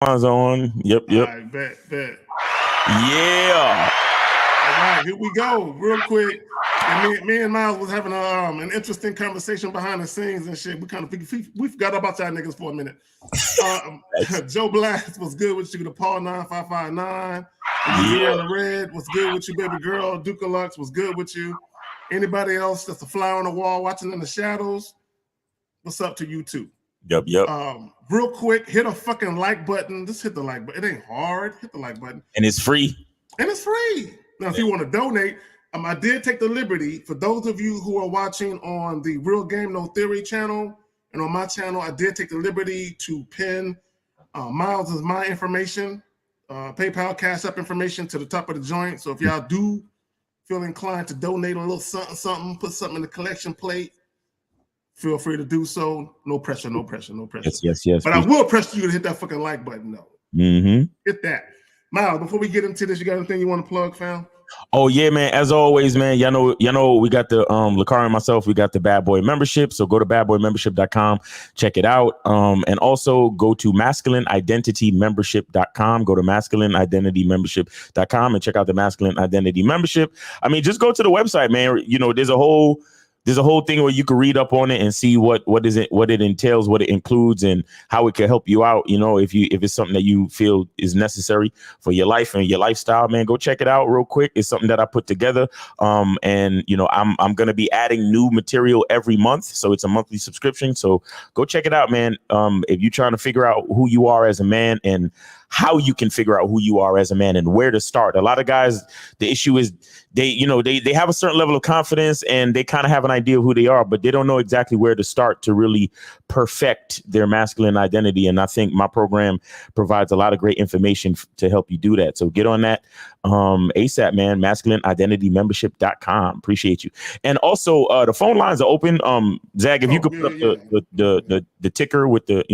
Mine's on. Yep. All right, bet. Yeah. All right, here we go. Real quick. And me and Miles was having an interesting conversation behind the scenes and shit. We forgot about y'all niggas for a minute. Joe Blast was good with you. The Paul 9559. The Red was good with you, baby girl. Duke Lux was good with you. Anybody else that's a fly on the wall watching in the shadows? What's up to you too? Yep. Real quick, hit a fucking like button. Just hit the like button. It ain't hard. Hit the like button. And it's free. Now, if you want to donate, I did take the liberty, for those of you who are watching on the Real Game No Theory channel and on my channel, I did take the liberty to pin Miles' my information, PayPal, Cash App information to the top of the joint. So if y'all do feel inclined to donate a little something, put something in the collection plate, feel free to do so. No pressure. Yes. But I will press you to hit that fucking like button, though. Hit that. Miles, before we get into this, you got anything you want to plug, fam? Oh yeah, man. As always, man, y'all know we got the Lakari and myself, we got the Bad Boy membership. So go to badboymembership.com, check it out. And also go to masculineidentitymembership.com. Go to masculineidentitymembership.com and check out the Masculine Identity Membership. I mean, just go to the website, man. You know, there's a whole thing where you can read up on it and see what it entails, what it includes, and how it can help you out. You know, if it's something that you feel is necessary for your life and your lifestyle, man, go check it out real quick. It's something that I put together. And you know, I'm going to be adding new material every month. So it's a monthly subscription. So go check it out, man. If you're trying to figure out who you are as a man and how you can figure out who you are as a man and where to start. A lot of guys, the issue is they have a certain level of confidence and they kind of have an idea of who they are, but they don't know exactly where to start to really perfect their masculine identity. And I think my program provides a lot of great information to help you do that. So get on that ASAP, man. MasculineIdentityMembership.com. Appreciate you. And also the phone lines are open. Zach, if you could put up the ticker with the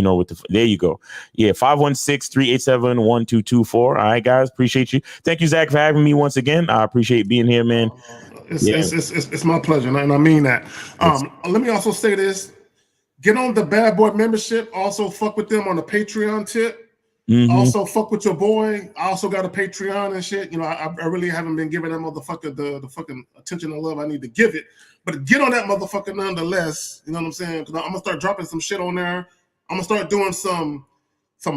there you go. Yeah, 516-387-1224. All right, guys. Appreciate you. Thank you, Zach, for having me once again. I appreciate being here, man. It's my pleasure, and I mean that. Let me also say this. Get on the Bad Boy membership. Also, fuck with them on the Patreon tip. Also, fuck with your boy. I also got a Patreon and shit. You know, I really haven't been giving that motherfucker the fucking attention and love I need to give it. But get on that motherfucker nonetheless. You know what I'm saying? Because I'm going to start dropping some shit on there. I'm going to start doing some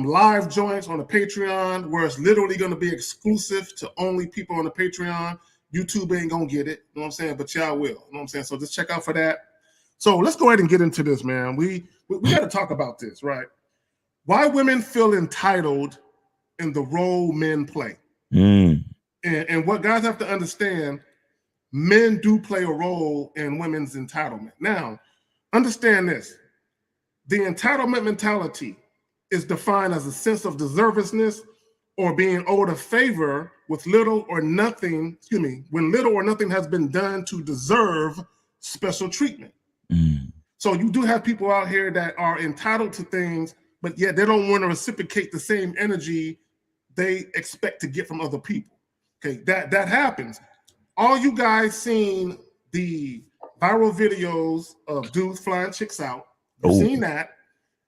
live joints on the Patreon where it's literally going to be exclusive to only people on the Patreon. YouTube ain't going to get it. You know what I'm saying? But y'all will. You know what I'm saying? So just check out for that. So let's go ahead and get into this, man. We got to talk about this, right? Why women feel entitled in the role men play. And what guys have to understand, men do play a role in women's entitlement. Now, understand this. The entitlement mentality is defined as a sense of deservedness or being owed a favor with little or nothing, when little or nothing has been done to deserve special treatment. So you do have people out here that are entitled to things, but yet they don't want to reciprocate the same energy they expect to get from other people. Okay, that happens. All you guys seen the viral videos of dudes flying chicks out. You've seen that.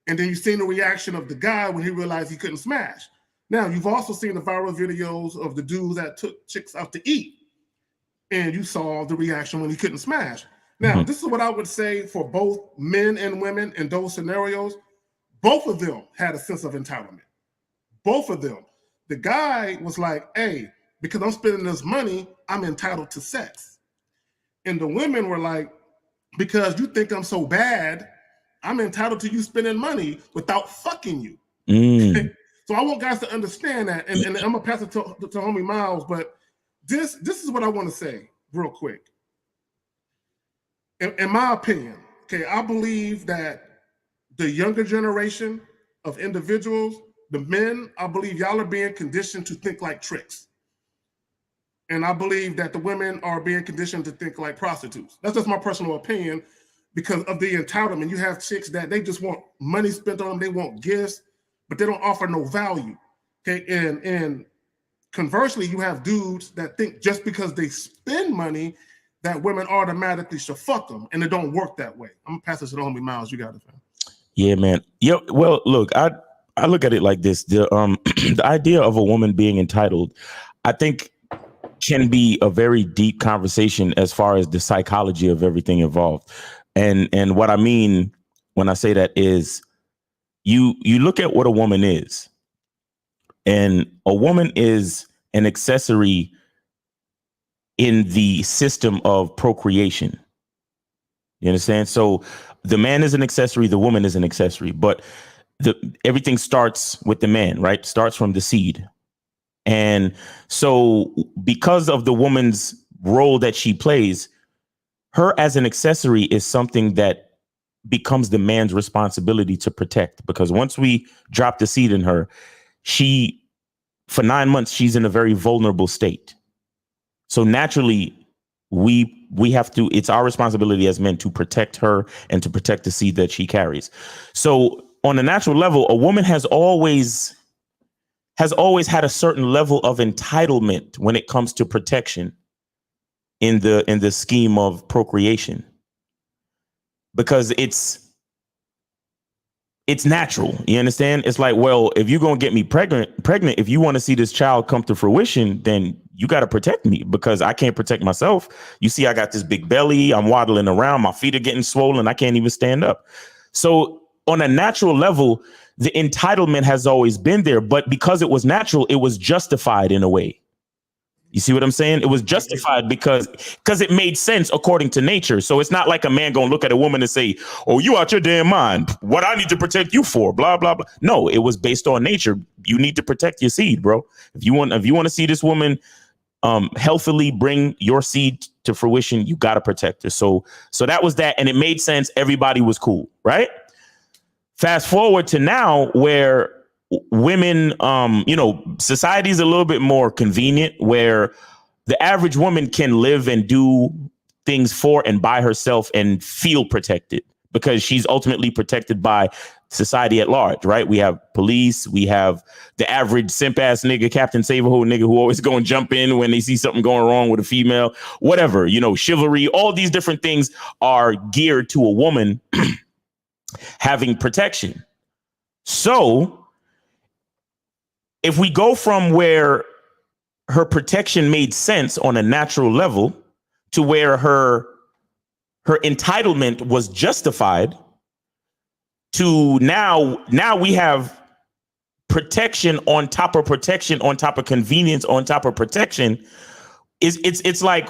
And then you've seen the reaction of the guy when he realized he couldn't smash. Now, you've also seen the viral videos of the dudes that took chicks out to eat. And you saw the reaction when he couldn't smash. Now, this is what I would say for both men and women in those scenarios. Both of them had a sense of entitlement. Both of them. The guy was like, hey, because I'm spending this money, I'm entitled to sex. And the women were like, because you think I'm so bad, I'm entitled to you spending money without fucking you. So I want guys to understand that. And I'm going to pass it to homie Miles, but this is what I want to say real quick. In my opinion, okay, I believe that the younger generation of individuals, the men, I believe y'all are being conditioned to think like tricks. And I believe that the women are being conditioned to think like prostitutes. That's just my personal opinion because of the entitlement. You have chicks that they just want money spent on them. They want gifts, but they don't offer no value. Okay, and conversely, you have dudes that think just because they spend money, that women automatically should fuck them, and it don't work that way. I'm gonna pass this to the homie Miles. You got it, fam. Yeah, man. Well, look, I look at it like this: the the idea of a woman being entitled, I think, can be a very deep conversation as far as the psychology of everything involved. And what I mean when I say that is, you look at what a woman is, and a woman is an accessory in the system of procreation. You understand? So the man is an accessory, the woman is an accessory, but everything starts with the man, right? Starts from the seed. And so because of the woman's role that she plays, her as an accessory is something that becomes the man's responsibility to protect. Because once we drop the seed in her, for 9 months, she's in a very vulnerable state. So naturally, we have to, it's our responsibility as men to protect her and to protect the seed that she carries. So on a natural level, a woman has always had a certain level of entitlement when it comes to protection in the scheme of procreation, because it's natural. You understand? It's like, well, if you're going to get me pregnant, if you want to see this child come to fruition, then you got to protect me, because I can't protect myself. You see, I got this big belly. I'm waddling around. My feet are getting swollen. I can't even stand up. So on a natural level, the entitlement has always been there. But because it was natural, it was justified in a way. You see what I'm saying? It was justified because it made sense according to nature. So it's not like a man going to look at a woman and say, oh, you out your damn mind. What I need to protect you for? Blah, blah, blah. No, it was based on nature. You need to protect your seed, bro. If you want to see this woman healthily bring your seed to fruition, you got to protect her. So that was that. And it made sense. Everybody was cool. Right. Fast forward to now, where women, society is a little bit more convenient, where the average woman can live and do things for and by herself and feel protected, because she's ultimately protected by society at large, right? We have police, we have the average simp ass nigga, Captain Save-A-Hole nigga, who always go and jump in when they see something going wrong with a female, whatever, chivalry, all these different things are geared to a woman having protection. So if we go from where her protection made sense on a natural level to where her entitlement was justified, to now we have protection on top of protection on top of convenience on top of protection. It's like,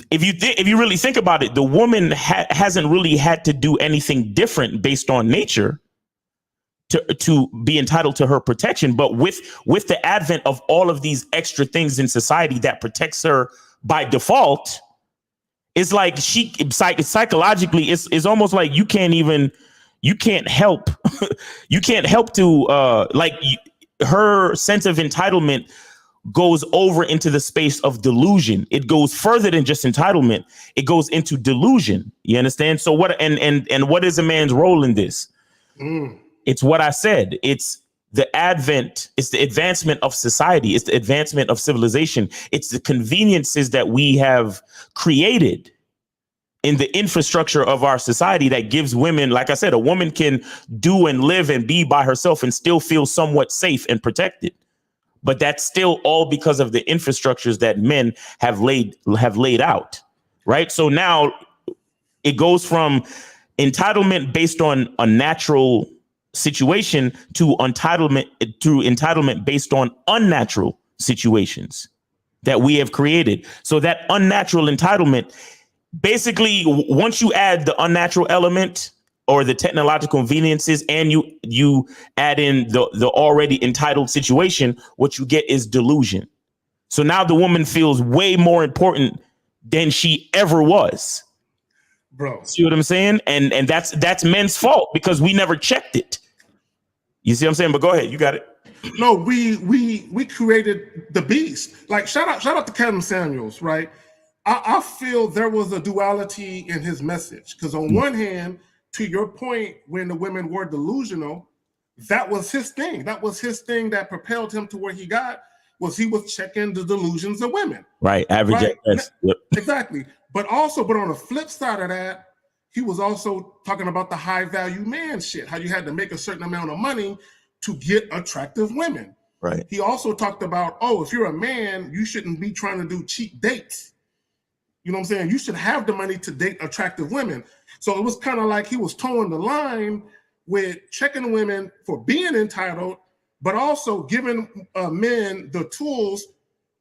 if you really think about it, the woman hasn't really had to do anything different based on nature to be entitled to her protection. But with the advent of all of these extra things in society that protects her by default, it's like psychologically, it's almost like you can't help to her sense of entitlement goes over into the space of delusion. It goes further than just entitlement. It goes into delusion. You understand? So what what is a man's role in this? It's what I said. It's the advancement of society. It's the advancement of civilization. It's the conveniences that we have created in the infrastructure of our society that gives women, like I said, a woman can do and live and be by herself and still feel somewhat safe and protected. But that's still all because of the infrastructures that men have laid out. Right. So now it goes from entitlement based on a natural situation to entitlement based on unnatural situations that we have created. So that unnatural entitlement, basically, once you add the unnatural element or the technological conveniences and you add in the already entitled situation, what you get is delusion. So now the woman feels way more important than she ever was. Bro, see what I'm saying? And that's men's fault, because we never checked it. You see what I'm saying? But go ahead, you got it. No, we created the beast. Like shout out to Kevin Samuels, right? I feel there was a duality in his message, because on one hand, to your point, when the women were delusional, that was his thing. That was his thing that propelled him to where he got, was he was checking the delusions of women. Right, average. Right? Yep. Exactly. But on the flip side of that, he was also talking about the high value man shit, how you had to make a certain amount of money to get attractive women. Right. He also talked about, if you're a man, you shouldn't be trying to do cheap dates. You know what I'm saying? You should have the money to date attractive women. So it was kind of like he was towing the line with checking women for being entitled, but also giving men the tools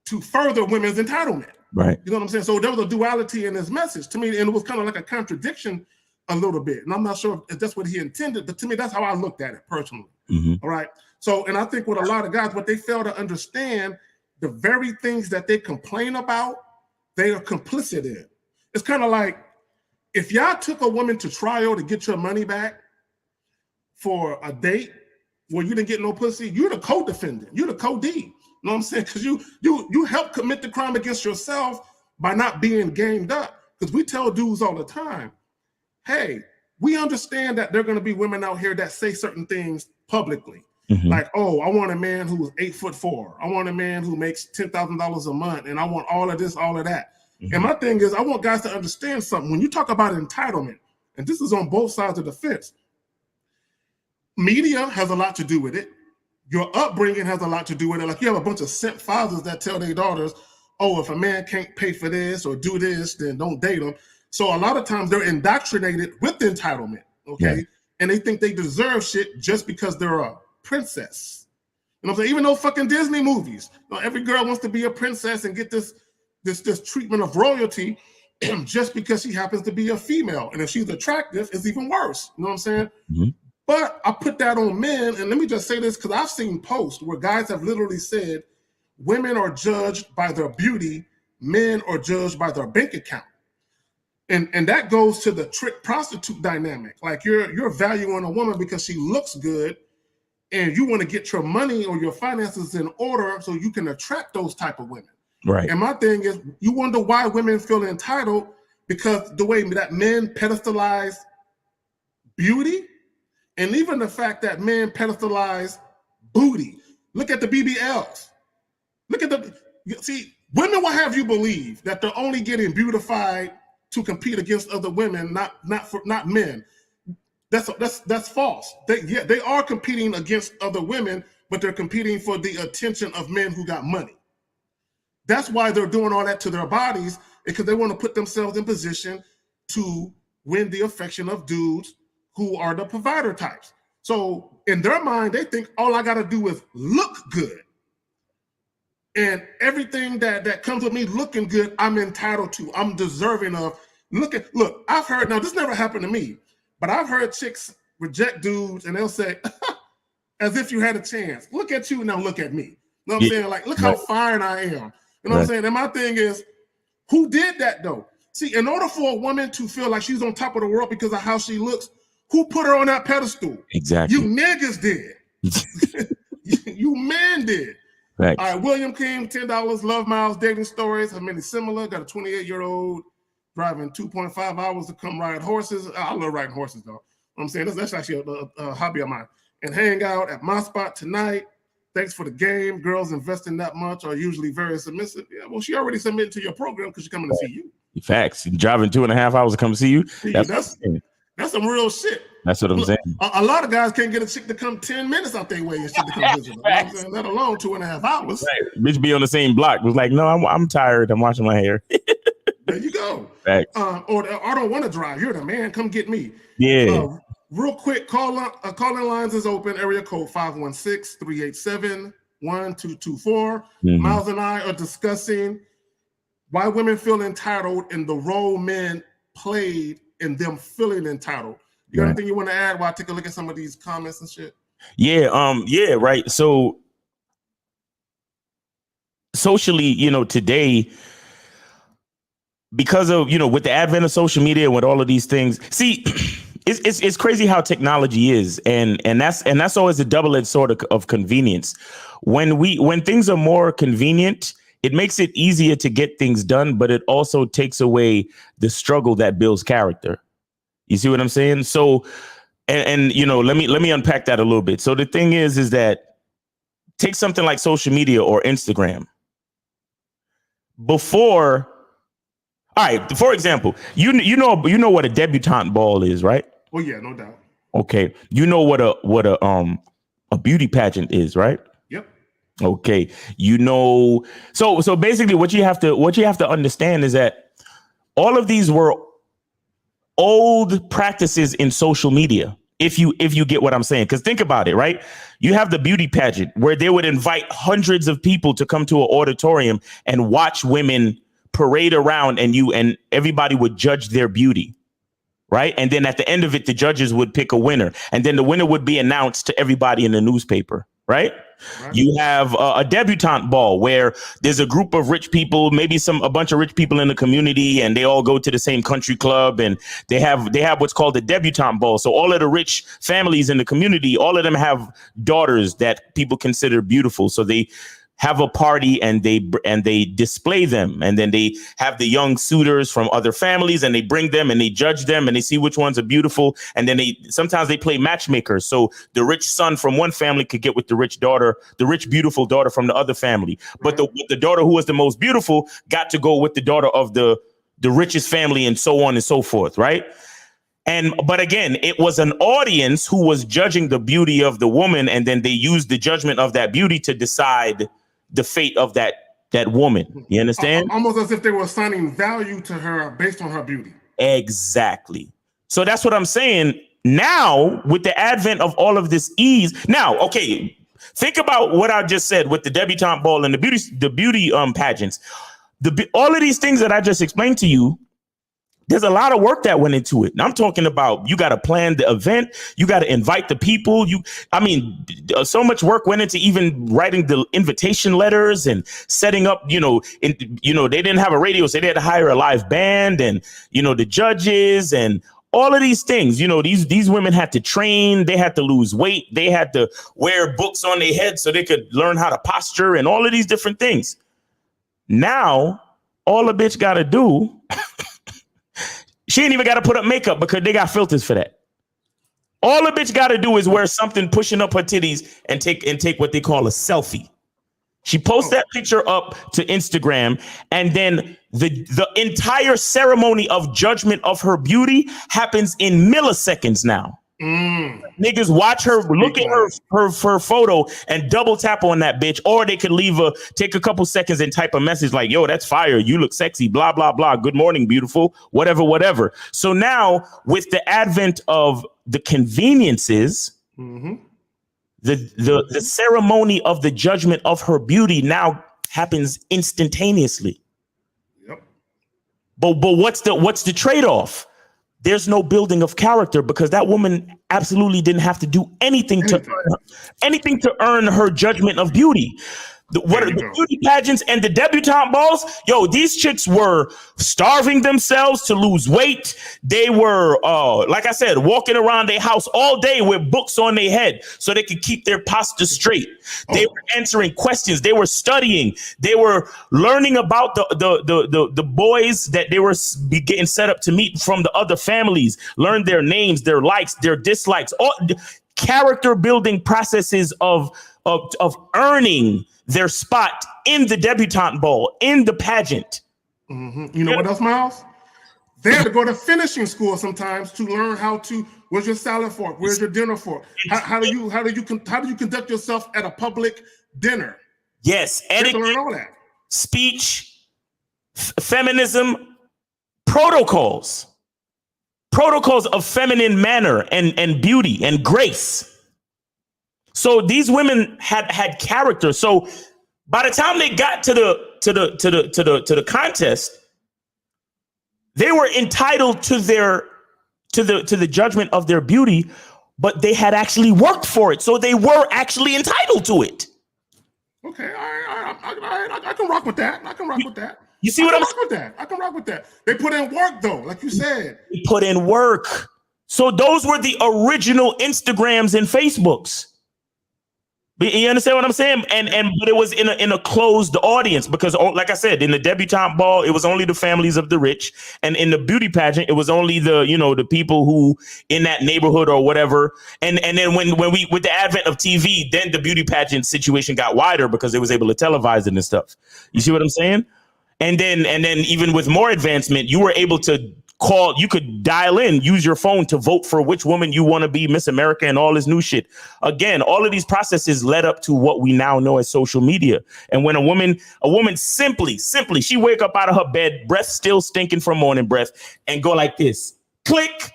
to further women's entitlement. Right. You know what I'm saying? So there was a duality in his message to me, and it was kind of like a contradiction a little bit. And I'm not sure if that's what he intended, but to me, that's how I looked at it personally. All right. So, and I think with a lot of guys, what they fail to understand, the very things that they complain about, they are complicit in. It's kind of like if y'all took a woman to trial to get your money back for a date where you didn't get no pussy, you're the co-defendant. You're the co-D. You know what I'm saying? Because you help commit the crime against yourself by not being gamed up. Because we tell dudes all the time, hey, we understand that there are going to be women out here that say certain things publicly. Like, I want a man who's 8'4". I want a man who makes $10,000 a month, and I want all of this, all of that. And my thing is, I want guys to understand something. When you talk about entitlement, and this is on both sides of the fence, media has a lot to do with it. Your upbringing has a lot to do with it. Like, you have a bunch of simp fathers that tell their daughters, if a man can't pay for this or do this, then don't date him. So a lot of times they're indoctrinated with entitlement, okay? Yeah. And they think they deserve shit just because they're a princess. You know what I'm saying? Even though fucking Disney movies, every girl wants to be a princess and get this treatment of royalty just because she happens to be a female. And if she's attractive, it's even worse. You know what I'm saying? But I put that on men, and let me just say this, because I've seen posts where guys have literally said women are judged by their beauty, men are judged by their bank account. And that goes to the trick prostitute dynamic. Like, you're valuing a woman because she looks good, and you want to get your money or your finances in order so you can attract those type of women. Right. And my thing is, you wonder why women feel entitled, because the way that men pedestalize beauty, and even the fact that men pedestalize booty. Look at the BBLs. Look at women will have you believe that they're only getting beautified to compete against other women, not men. That's false. They are competing against other women, but they're competing for the attention of men who got money. That's why they're doing all that to their bodies, because they want to put themselves in position to win the affection of dudes who are the provider types. So in their mind, they think all I got to do is look good. And everything that comes with me looking good, I'm entitled to, I'm deserving of. Look, I've heard, now this never happened to me, but I've heard chicks reject dudes and they'll say, as if you had a chance. Look at you, now look at me. You know what I'm saying? Like, look how fine I am. You know what I'm saying? And my thing is, who did that though? See, in order for a woman to feel like she's on top of the world because of how she looks, who put her on that pedestal? Exactly. You niggas did. You men did. Thanks. All right, William King, $10, love miles, dating stories. How many similar? Got a 28-year-old driving 2.5 hours to come ride horses. I love riding horses, though. I'm saying that's actually a hobby of mine. And hang out at my spot tonight. Thanks for the game. Girls investing that much are usually very submissive. Yeah, well, she already submitted to your program because she's coming to see you. Facts. Driving 2.5 hours to come see you. That's some real shit. That's what I'm saying. A lot of guys can't get a chick to come 10 minutes out their way and shit to come visit them. You know what I'm saying? Let alone 2.5 hours. Right. Bitch be on the same block. Was like, no, I'm tired. I'm washing my hair. There you go. Facts. Or I don't want to drive. You're the man. Come get me. Yeah. Real quick, calling lines is open. Area code 516-387-1224. Miles and I are discussing why women feel entitled and the role men played in them feeling entitled. You got anything you want to add while I take a look at some of these comments and shit? Yeah, right. So socially, today, because of, with the advent of social media and with all of these things, see, it's crazy how technology is. And that's always a double-edged sword of convenience. When things are more convenient, it makes it easier to get things done, but it also takes away the struggle that builds character. You see what I'm saying? So, and let me unpack that a little bit. So the thing is that take something like social media or Instagram. All right, for example, you know what a debutante ball is, right? Oh yeah, no doubt. Okay, you know what a a beauty pageant is, right? Yep. Okay. You know, so basically what you have to understand is that all of these were old practices in social media. If you get what I'm saying, because think about it, right? You have the beauty pageant where they would invite hundreds of people to come to an auditorium and watch women parade around, and everybody would judge their beauty. Right. And then at the end of it, the judges would pick a winner, and then the winner would be announced to everybody in the newspaper. Right. You have a debutante ball where there's a group of rich people, maybe a bunch of rich people in the community, and they all go to the same country club, and they have what's called the debutante ball. So all of the rich families in the community, all of them have daughters that people consider beautiful. So they have a party and they display them, and then they have the young suitors from other families and they bring them and they judge them and they see which ones are beautiful, and then sometimes they play matchmakers, so the rich son from one family could get with the rich beautiful daughter from the other family, but the daughter who was the most beautiful got to go with the daughter of the richest family, and so on and so forth, right? But again, it was an audience who was judging the beauty of the woman, and then they used the judgment of that beauty to decide the fate of that woman. You understand? Almost as if they were assigning value to her based on her beauty. Exactly. So that's what I'm saying. Now, with the advent of all of this ease, now, okay, think about what I just said with the debutante ball and the beauty pageants. All of these things that I just explained to you, there's a lot of work that went into it. And I'm talking about, you got to plan the event. You got to invite the people. So much work went into even writing the invitation letters and setting up, they didn't have a radio, so they had to hire a live band, and, the judges and all of these things. These women had to train. They had to lose weight. They had to wear books on their head so they could learn how to posture and all of these different things. Now, all a bitch got to do she ain't even got to put up makeup because they got filters for that. All a bitch got to do is wear something pushing up her titties and take what they call a selfie. She posts that picture up to Instagram, and then the entire ceremony of judgment of her beauty happens in milliseconds now. Niggas watch her, look at her photo and double tap on that bitch, or they could take a couple seconds and type a message like, yo, that's fire, you look sexy, blah, blah, blah, good morning, beautiful, whatever. So now with the advent of the conveniences, the ceremony of the judgment of her beauty now happens instantaneously. Yep. But what's the trade-off? There's no building of character, because that woman absolutely didn't have to do anything to earn her judgment of beauty. The beauty pageants and the debutante balls, these chicks were starving themselves to lose weight. They were, like I said, walking around their house all day with books on their head so they could keep their posture straight. They were answering questions. They were studying. They were learning about the boys that they were getting set up to meet from the other families, learn their names, their likes, their dislikes, all character building processes of earning their spot in the debutante ball, in the pageant. You know what else, Miles? They had to go to finishing school sometimes to learn where's your salad fork? Where's your dinner fork? How do you conduct yourself at a public dinner? Yes, etiquette, learn all that. Speech, feminism, protocols of feminine manner and beauty and grace. So these women had character. So by the time they got to the contest, they were entitled to the judgment of their beauty, but they had actually worked for it. So they were actually entitled to it. Okay, I can rock with that. You see what I'm saying? I can rock with that. They put in work though, like you said. They put in work. So those were the original Instagrams and Facebooks. You understand what I'm saying? But it was in a closed audience, because, like I said, in the debutante ball, it was only the families of the rich, and in the beauty pageant, it was only the people who in that neighborhood or whatever. And then when we, with the advent of TV, then the beauty pageant situation got wider because they was able to televise it and stuff. You see what I'm saying? And then even with more advancement, you were able to you could dial in, use your phone to vote for which woman you want to be Miss America and all this new shit. Again, all of these processes led up to what we now know as social media. And when a woman simply, she wake up out of her bed, breath still stinking from morning breath, and go like this, click.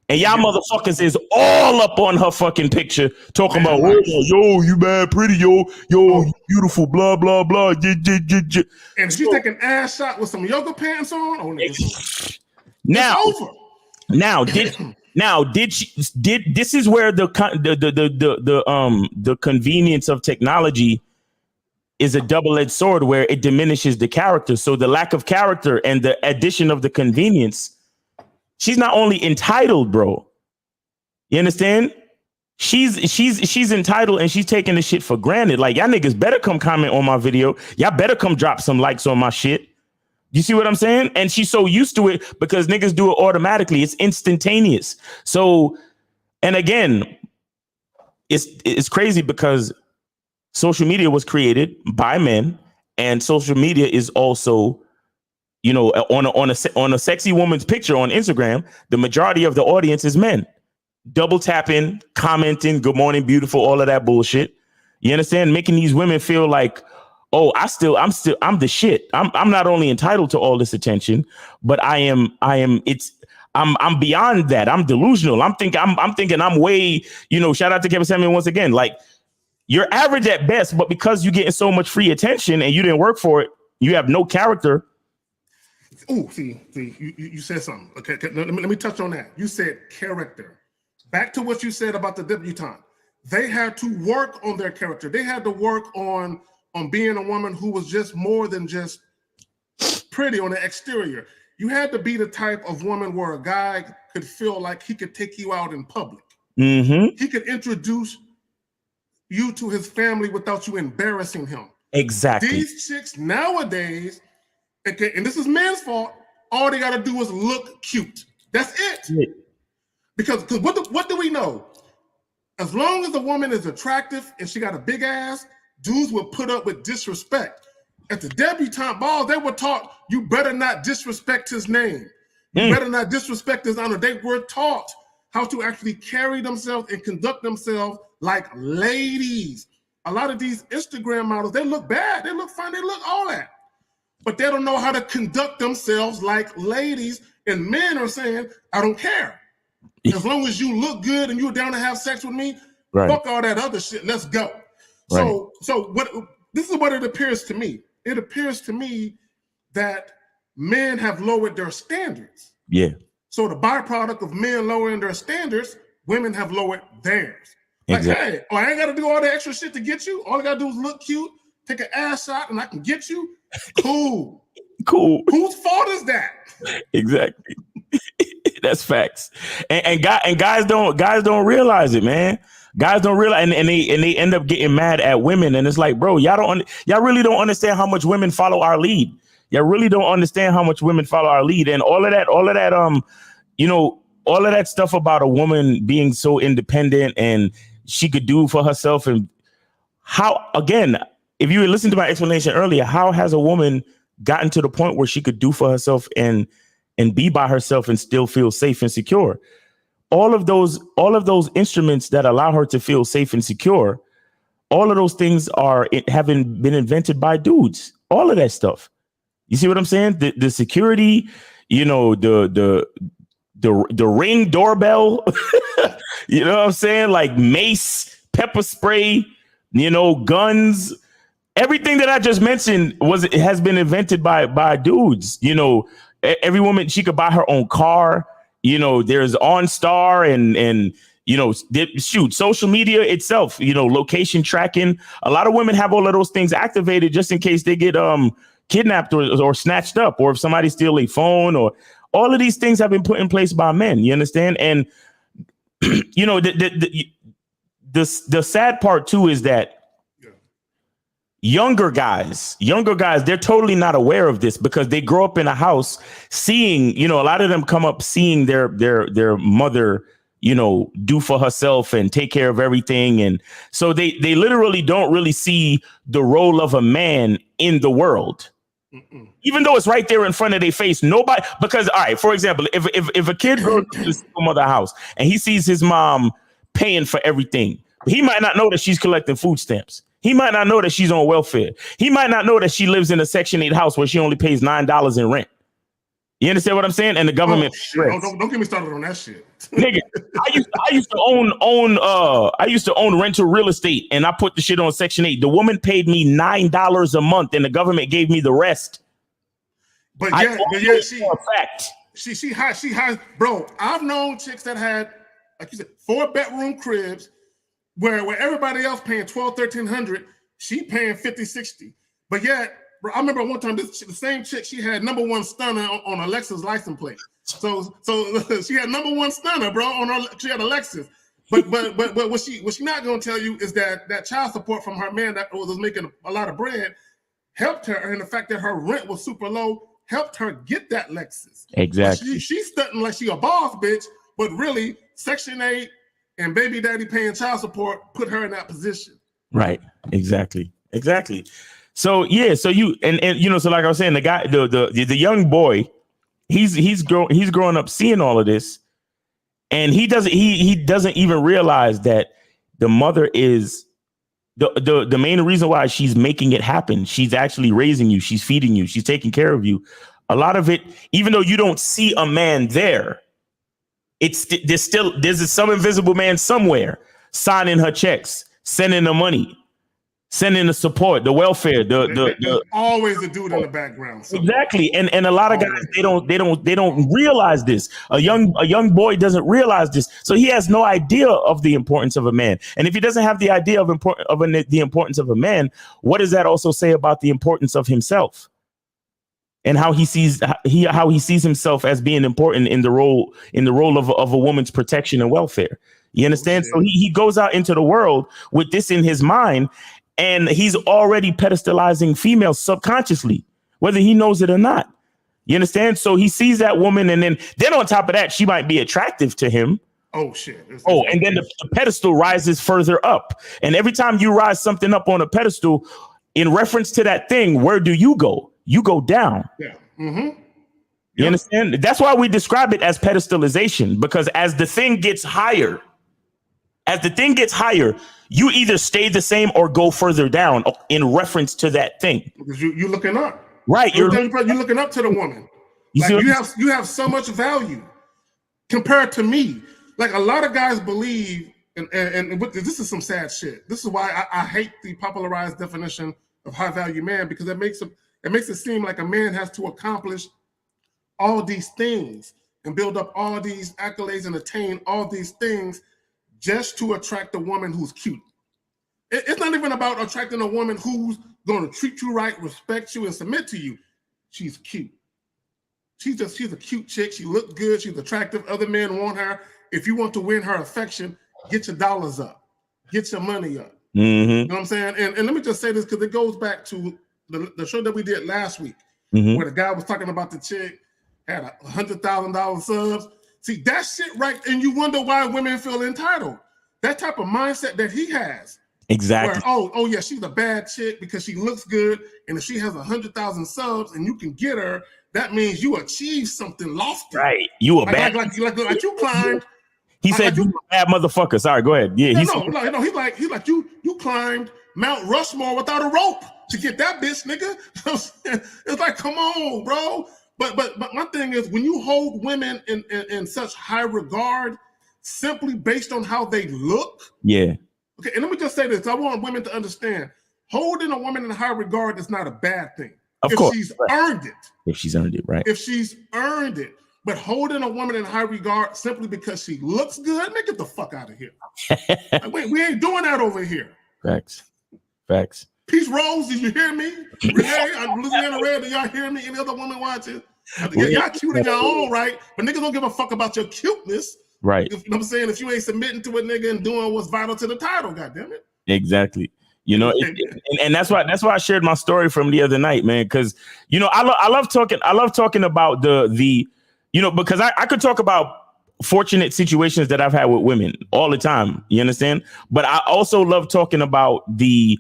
And y'all motherfuckers is all up on her fucking picture talking about, yo, you mad pretty, yo, you beautiful, blah, blah, blah. And she's taking ass shot with some yoga pants on. Oh, now, it's over. Did this is where the convenience of technology is a double-edged sword, where it diminishes the character. So the lack of character and the addition of the convenience, she's not only entitled, bro. You understand? She's entitled, and she's taking the shit for granted. Like, y'all niggas better come comment on my video. Y'all better come drop some likes on my shit. You see what I'm saying? And she's so used to it because niggas do it automatically. It's instantaneous. So, and again, it's crazy because social media was created by men, and social media is also, you know, on a sexy woman's picture on Instagram, the majority of the audience is men. Double tapping, commenting, good morning, beautiful, all of that bullshit. You understand? Making these women feel like, oh, I'm the shit. I'm not only entitled to all this attention, but I'm beyond that. I'm delusional. I'm thinking I'm way, you know, shout out to Kevin Samuel once again. Like, you're average at best, but because you're getting so much free attention and you didn't work for it, you have no character. Oh, see, you said something. Okay, let me touch on that. You said character. Back to what you said about the debutante. They had to work on their character. They had to work on being a woman who was just more than just pretty on the exterior. You had to be the type of woman where a guy could feel like he could take you out in public. Mm-hmm. He could introduce you to his family without you embarrassing him. Exactly. These chicks nowadays, okay, and this is men's fault, all they got to do is look cute. That's it. Yeah. Because what do we know? As long as a woman is attractive and she got a big ass, dudes will put up with disrespect. At the debutante ball, they were taught, you better not disrespect his name. You better not disrespect his honor. They were taught how to actually carry themselves and conduct themselves like ladies. A lot of these Instagram models, they look bad, they look fine, they look all that. But they don't know how to conduct themselves like ladies. And men are saying, I don't care. As long as you look good and you're down to have sex with me, fuck all that other shit. Let's go. Right. So what? This is what it appears to me. It appears to me that men have lowered their standards. Yeah. So the byproduct of men lowering their standards, women have lowered theirs. Like, exactly. Hey, I ain't got to do all the extra shit to get you. All I got to do is look cute, take an ass shot, and I can get you. Cool. Cool. Whose fault is that? Exactly. That's facts. And guys don't realize it, man. Guys don't realize, and they end up getting mad at women. And it's like, bro, y'all really don't understand how much women follow our lead. Y'all really don't understand how much women follow our lead. And all of that, you know, all of that stuff about a woman being so independent and she could do for herself. And how, again, if you listen to my explanation earlier, how has a woman gotten to the point where she could do for herself and be by herself and still feel safe and secure? All of those instruments that allow her to feel safe and secure, all of those things haven't been invented by dudes. All of that stuff. You see what I'm saying? The security, you know, the Ring doorbell, you know what I'm saying? Like mace, pepper spray, you know, guns. Everything that I just mentioned has been invented by dudes. You know, every woman, she could buy her own car. You know, there's OnStar and you know, social media itself, you know, location tracking. A lot of women have all of those things activated just in case they get kidnapped or snatched up, or if somebody steals a phone, or all of these things have been put in place by men. You understand? And you know, the sad part too is that younger guys, they're totally not aware of this because they grow up in a house seeing, you know, a lot of them come up seeing their mother, you know, do for herself and take care of everything. And so they literally don't really see the role of a man in the world. Even though it's right there in front of their face, nobody, because, all right, for example, if a kid goes to his single mother house and he sees his mom paying for everything, he might not know that she's collecting food stamps. He might not know that she's on welfare. He might not know that she lives in a Section 8 house where she only pays $9 in rent. You understand what I'm saying? And the government. Don't get me started on that shit. Nigga, I used to own rental real estate, and I put the shit on Section 8. The woman paid me $9 a month, and the government gave me the rest. But yeah, she has, bro. I've known chicks that had, like you said, 4-bedroom cribs where everybody else paying $1,200-$1,300, she paying $50-$60. But yet, bro, I remember one time the same chick, she had #1 stunner on a Lexus license plate. So she had #1 stunner, bro. She had a Lexus. But what she not gonna tell you is that child support from her man that was making a lot of bread helped her, and the fact that her rent was super low helped her get that Lexus. Exactly. She's stunting like she a boss bitch, but really Section 8 and baby daddy paying child support put her in that position. Right. Exactly. So yeah, so you and you know, so like I was saying, the guy, the young boy, he's growing up seeing all of this, and he doesn't even realize that the mother is the main reason why she's making it happen. She's actually raising you, she's feeding you, she's taking care of you. A lot of it, even though you don't see a man there, there's some invisible man somewhere signing her checks, sending the money, sending the support, the welfare, there's always a dude in the background. Exactly. And a lot of guys, they don't realize this. A young boy doesn't realize this. So he has no idea of the importance of a man. And if he doesn't have the idea of the importance of a man, what does that also say about the importance of himself? And how he sees himself as being important in the role of a woman's protection and welfare. You understand? So he goes out into the world with this in his mind, and he's already pedestalizing females subconsciously, whether he knows it or not. You understand? So he sees that woman, and then on top of that, she might be attractive to him. Oh shit. And then the pedestal rises further up. And every time you rise something up on a pedestal in reference to that thing, where do you go? You go down. Yeah. Mm-hmm. You understand? That's why we describe it as pedestalization, because as the thing gets higher, you either stay the same or go further down in reference to that thing. Because you're looking up. Right. You're looking up to the woman. You have so much value compared to me. Like a lot of guys believe, and this is some sad shit. This is why I hate the popularized definition of high value man, because it makes it seem like a man has to accomplish all these things and build up all these accolades and attain all these things just to attract a woman who's cute. It's not even about attracting a woman who's going to treat you right, respect you, and submit to you. She's cute. She's a cute chick. She looks good. She's attractive. Other men want her. If you want to win her affection, get your dollars up. Get your money up. Mm-hmm. You know what I'm saying? And let me just say this, because it goes back to the show that we did last week, where the guy was talking about the chick had $100,000 subs. See, that shit right, and you wonder why women feel entitled. That type of mindset that he has. Exactly. Where, oh yeah, she's a bad chick because she looks good, and if she has 100,000 subs and you can get her, that means you achieved something lofty. Right. You a bad. Like you climbed. He said you a bad motherfucker. Sorry, go ahead. Yeah. He's like you climbed Mount Rushmore without a rope to get that bitch, nigga. It's like, come on, bro. But my thing is, when you hold women in such high regard simply based on how they look. Yeah. Okay, and let me just say this. I want women to understand, holding a woman in high regard is not a bad thing. Of course. She's earned it. If she's earned it, right. If she's earned it. But holding a woman in high regard simply because she looks good, man, get the fuck out of here. we ain't doing that over here. Facts. Peace Rose, did you hear me? Renee, I'm Louisiana Red, do y'all hear me? Any other woman watching? Y'all cute in your own right, but niggas don't give a fuck about your cuteness. Right. You know what I'm saying? If you ain't submitting to a nigga and doing what's vital to the title, goddammit. Exactly. You know, and that's why I shared my story from the other night, man. Because you know, I love talking about the you know, because I could talk about fortunate situations that I've had with women all the time. You understand? But I also love talking about the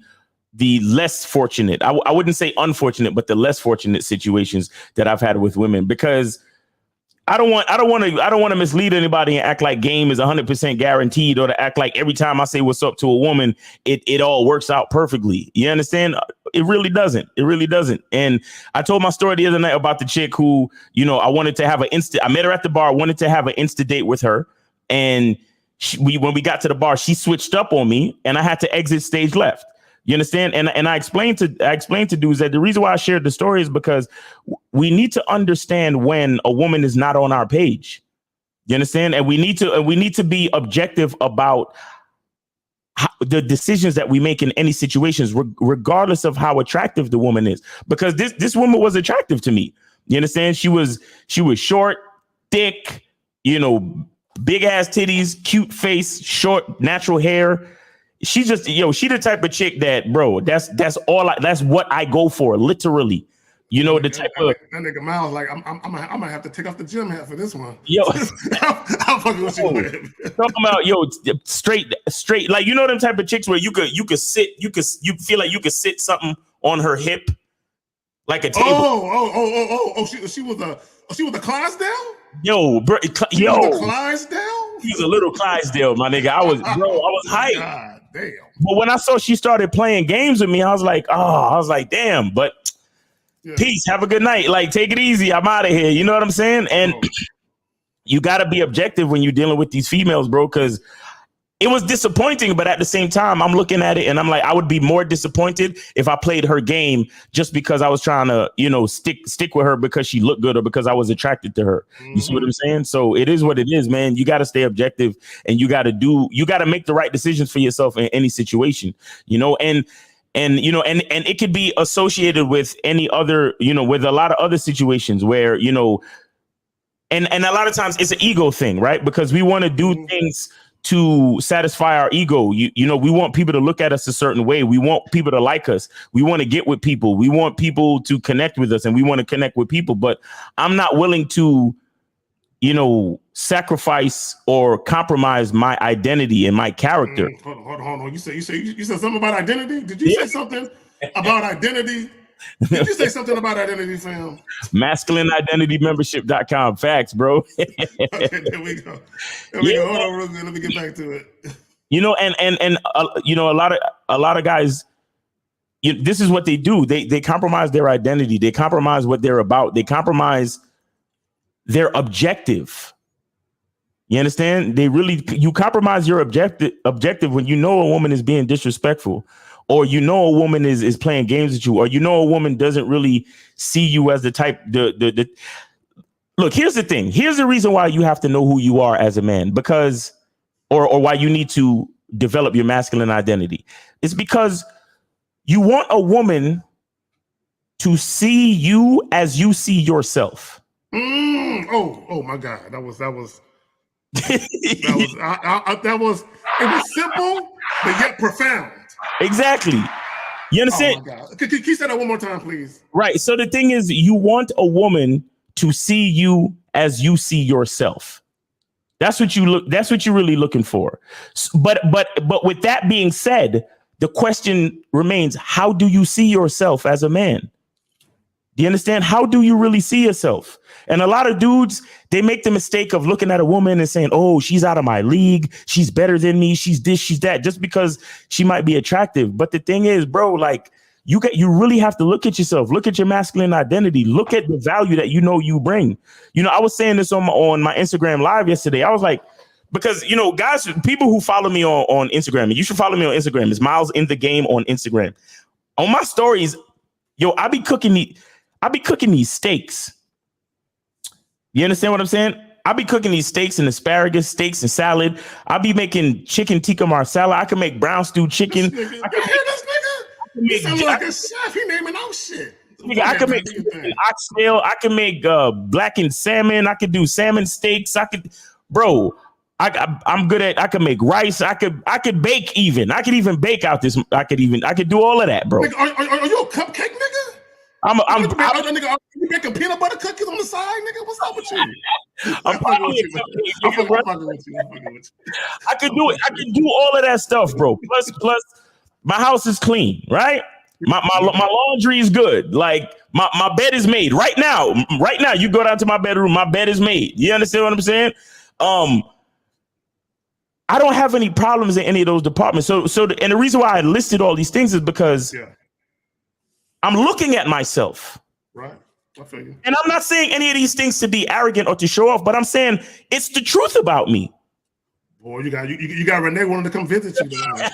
the less fortunate, I wouldn't say unfortunate, but the less fortunate situations that I've had with women, because I don't want to mislead anybody and act like game is 100% guaranteed, or to act like every time I say what's up to a woman, it all works out perfectly. You understand? It really doesn't. It really doesn't. And I told my story the other night about the chick who, I wanted to have I met her at the bar, wanted to have an Insta date with her. And when we got to the bar, she switched up on me and I had to exit stage left. You understand? And I explained to dudes that the reason why I shared the story is because we need to understand when a woman is not on our page. You understand? And we need to be objective about the decisions that we make in any situations, regardless of how attractive the woman is. Because this woman was attractive to me. You understand? She was short, thick, big ass titties, cute face, short, natural hair. She just, she the type of chick that, bro, that's what I go for, literally. The type of that nigga Miles, like, I'm gonna have to take off the gym hat for this one. Yo, I'm fucking with you. Talking about straight, like, them type of chicks where you feel like you could sit something on her hip, like a table. She was a Clydesdale. Yo, bro, She was a Clydesdale. He was a little Clydesdale, my nigga. I was hyped. God damn. But when I saw she started playing games with me, I was like, damn. But peace, have a good night. Like, take it easy. I'm out of here. You know what I'm saying? And you got to be objective when you're dealing with these females, bro, because it was disappointing. But at the same time, I'm looking at it and I'm like, I would be more disappointed if I played her game just because I was trying to, stick with her because she looked good or because I was attracted to her. You see what I'm saying? So it is what it is, man. You got to stay objective and you got to make the right decisions for yourself in any situation, and it could be associated with any other, with a lot of other situations where, and a lot of times it's an ego thing, right? Because we want to do things to satisfy our ego. We want people to look at us a certain way. We want people to like us. We want to get with people. We want people to connect with us and we want to connect with people. But I'm not willing to, sacrifice or compromise my identity and my character. Hold on. You said something about identity? Did you say something about identity? Did you say something about identity, fam? MasculineIdentityMembership.com. Facts, bro. Okay, there we go. Hold on real good. Let me get back to it. A lot of guys, this is what they do. They compromise their identity. They compromise what they're about. They compromise their objective. You understand? You compromise your objective when a woman is being disrespectful, or a woman is playing games with you, or a woman doesn't really see you as the type. Look, here's the thing. Here's the reason why you have to know who you are as a man, because, or why you need to develop your masculine identity. It's because you want a woman to see you as you see yourself. Oh my God, that was it was simple but yet profound. Exactly. You understand? Oh my God. Can you say that one more time, please? Right. So the thing is, you want a woman to see you as you see yourself. That's what you're really looking for. But with that being said, the question remains: how do you see yourself as a man? Do you understand? How do you really see yourself? And a lot of dudes, they make the mistake of looking at a woman and saying, oh, she's out of my league. She's better than me. She's this, she's that, just because she might be attractive. But the thing is, bro, like, you really have to look at yourself. Look at your masculine identity. Look at the value that you bring. I was saying this on my Instagram live yesterday. I was like, because, guys, people who follow me on Instagram, and you should follow me on Instagram. It's Miles in the Game on Instagram. On my stories, I be cooking these steaks. You understand what I'm saying? I be cooking these steaks and asparagus, steaks and salad. I be making chicken tikka marsala. I can make brown stew chicken. This nigga? He sounds like a chef. He naming out shit. I can make oxtail. I can make blackened salmon. I could do salmon steaks. Bro. I'm good at. I can make rice. I could bake even. I could even bake out this. I could do all of that, bro. Nigga, are you a cupcake nigga? Nigga, you making peanut butter cookies on the side, nigga? What's up with you? I'm fucking with you. I could do it. I could do all of that stuff, bro. Plus, My house is clean, right? My laundry is good. Like my bed is made right now. Right now, you go down to my bedroom. My bed is made. You understand what I'm saying? I don't have any problems in any of those departments. And the reason why I listed all these things is because I'm looking at myself. Right. I feel you. And I'm not saying any of these things to be arrogant or to show off, but I'm saying it's the truth about me. Boy, you got Renee wanting to come visit you tonight.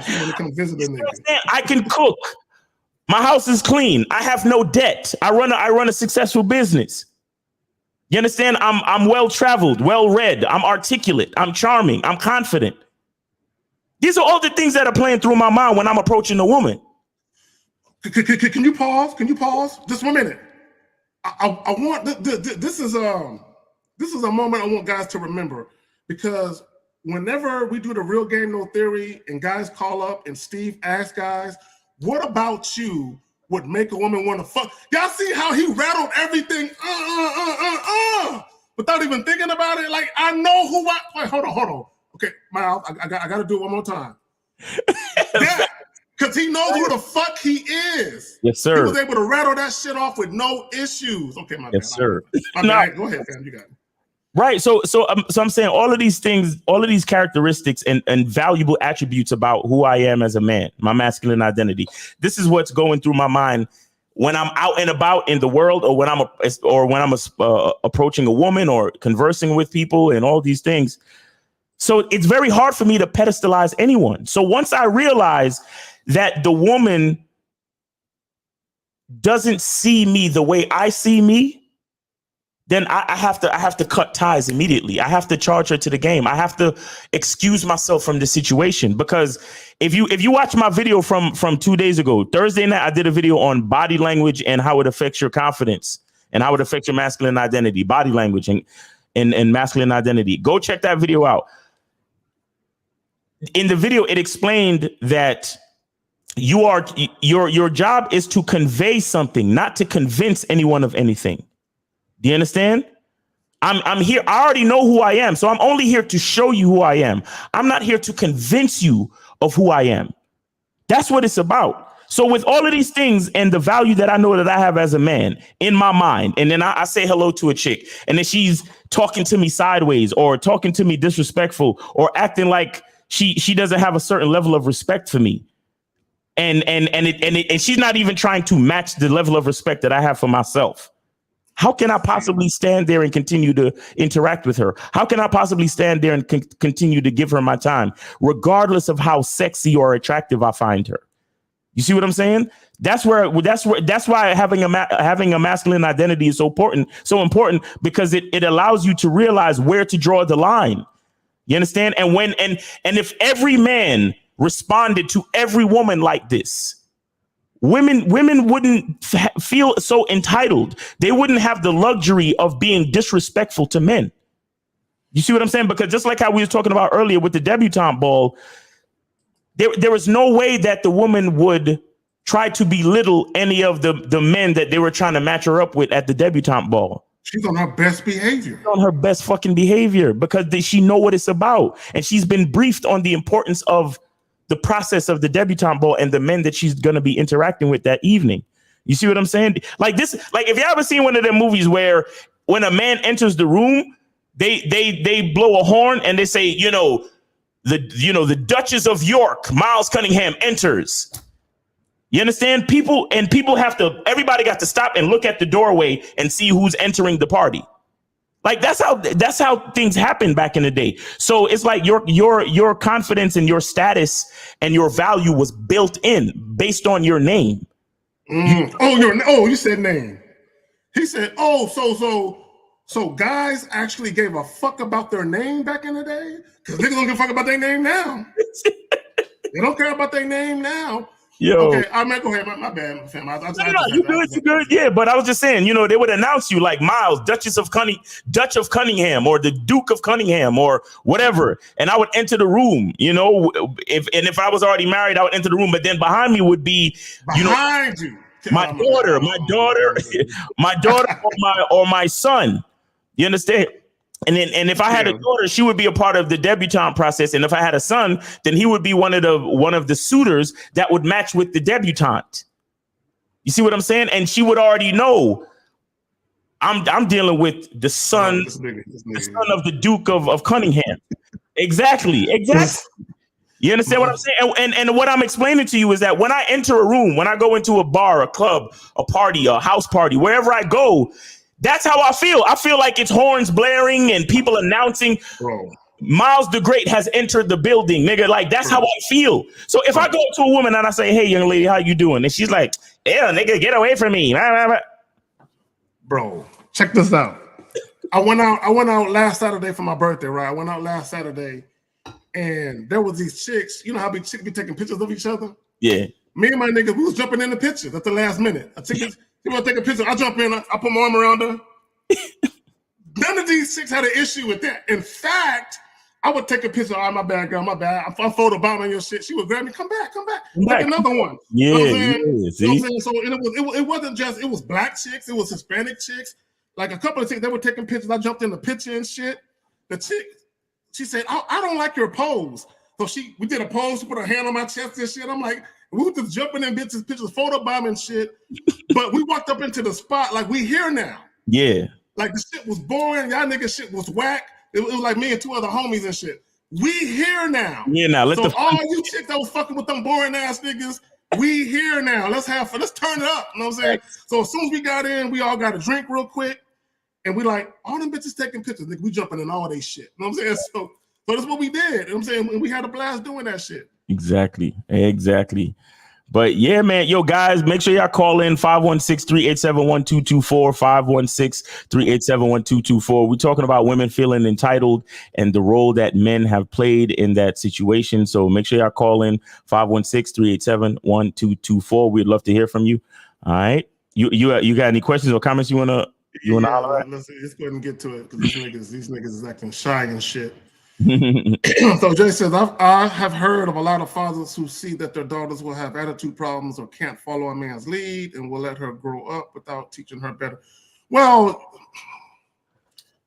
She want to come visit the nigga. I can cook. My house is clean. I have no debt. I run a successful business. You understand? I'm well traveled, well read. I'm articulate. I'm charming. I'm confident. These are all the things that are playing through my mind when I'm approaching a woman. Can you pause? Can you pause? Just 1 minute. I want this is a moment I want guys to remember, because whenever we do the Real Game No Theory and guys call up and Steve asks guys, what about you would make a woman want to fuck? Y'all see how he rattled everything without even thinking about it? Like, I know who I... Wait, hold on. Okay, Miles, I got to do it one more time. Yeah, because he knows who the fuck he is. Yes, sir. He was able to rattle that shit off with no issues. Okay, my bad. Yes, sir. My bad. Go ahead, fam. You got it. Right. So I'm saying all of these things, all of these characteristics and valuable attributes about who I am as a man, my masculine identity. This is what's going through my mind when I'm out and about in the world, or when I'm approaching a woman or conversing with people and all these things. So it's very hard for me to pedestalize anyone. So once I realize that the woman doesn't see me the way I see me, then I have to cut ties immediately. I have to charge her to the game. I have to excuse myself from the situation, because if you watch my video from 2 days ago, Thursday night, I did a video on body language and how it affects your confidence and how it affects your masculine identity, body language and masculine identity. Go check that video out. In the video, it explained that your job is to convey something, not to convince anyone of anything. Do you understand? I'm here. I already know who I am. So I'm only here to show you who I am. I'm not here to convince you of who I am. That's what it's about. So with all of these things and the value that I know that I have as a man in my mind, and then I say hello to a chick, and then she's talking to me sideways or talking to me disrespectful or acting like she doesn't have a certain level of respect for me. And she's not even trying to match the level of respect that I have for myself. How can I possibly stand there and continue to interact with her? How can I possibly stand there and continue to give her my time, regardless of how sexy or attractive I find her? You see what I'm saying? That's why having a masculine identity is so important, because it allows you to realize where to draw the line. You understand? And if every man responded to every woman like this, women wouldn't feel so entitled. They wouldn't have the luxury of being disrespectful to men. You see what I'm saying? Because just like how we were talking about earlier with the debutante ball, there was no way that the woman would try to belittle any of the men that they were trying to match her up with at the debutante ball. She's on her best behavior. She's on her best fucking behavior, because she know what it's about. And she's been briefed on the importance of the process of the debutante ball and the men that she's going to be interacting with that evening. You see what I'm saying? Like this, like if you ever seen one of them movies where when a man enters the room, they blow a horn and they say, the Duchess of York, Miles Cunningham enters. You understand? Everybody got to stop and look at the doorway and see who's entering the party. Like that's how things happened back in the day. So it's like your confidence and your status and your value was built in based on your name. You said name. He said, so guys actually gave a fuck about their name back in the day? Because niggas don't give a fuck about their name now. They don't care about their name now. Yo. Okay, I mean, go ahead. My bad, fam. You good. Yeah, but I was just saying, they would announce you like Miles, Dutch of Cunningham, or the Duke of Cunningham, or whatever. And I would enter the room, if I was already married, I would enter the room. But then behind me would be, my daughter, or my son. You understand? And if I had a daughter, she would be a part of the debutante process. And if I had a son, then he would be one of the suitors that would match with the debutante. You see what I'm saying? And she would already know I'm dealing with the son, the son of the Duke of Cunningham. Exactly. You understand what I'm saying? And what I'm explaining to you is that when I enter a room, when I go into a bar, a club, a party, a house party, wherever I go, that's how I feel. I feel like it's horns blaring and people announcing, bro, Miles the Great has entered the building, nigga. Like, that's how I feel. So if I go to a woman and I say, hey, young lady, how you doing? And she's like, yeah, nigga, get away from me. Bro, check this out. I went out last Saturday for my birthday, right? I went out last Saturday and there was these chicks. You know how chicks be taking pictures of each other? Yeah. Me and my nigga, we was jumping in the pictures at the last minute. You want to take a picture? I jump in, I put my arm around her. None of these chicks had an issue with that. In fact, I would take a picture. All right, my bad, girl, my bad. I'm photobombing your shit. She would grab me, come back. Take another one. Yeah, you know what I'm saying? So it wasn't just, it was black chicks, it was Hispanic chicks. Like a couple of chicks, they were taking pictures. I jumped in the picture and shit. The chick, she said, I don't like your pose. So we did a pose, she put her hand on my chest and shit. I'm like, we were just jumping in bitches, pictures, photobombing shit. But we walked up into the spot like we here now. Yeah. Like the shit was boring. Y'all nigga shit was whack. It was like me and two other homies and shit. We here now. Yeah, now so all you chicks that was fucking with them boring ass niggas, we here now. Let's turn it up. You know what I'm saying? So as soon as we got in, we all got a drink real quick. And we like, all them bitches taking pictures. Nigga, we jumping in all they shit. You know what I'm saying? So that's what we did. You know what I'm saying? And we had a blast doing that shit. Exactly. But yeah, man, yo, guys, make sure y'all call in 516-387-1224, 516-387-1224. We're talking about women feeling entitled and the role that men have played in that situation. So make sure y'all call in 516-387-1224. We'd love to hear from you. All right. You got any questions or comments you wanna holler at? Let's go ahead and get to it because these niggas is acting shy and shit. So Jay says, I have heard of a lot of fathers who see that their daughters will have attitude problems or can't follow a man's lead and will let her grow up without teaching her better. Well,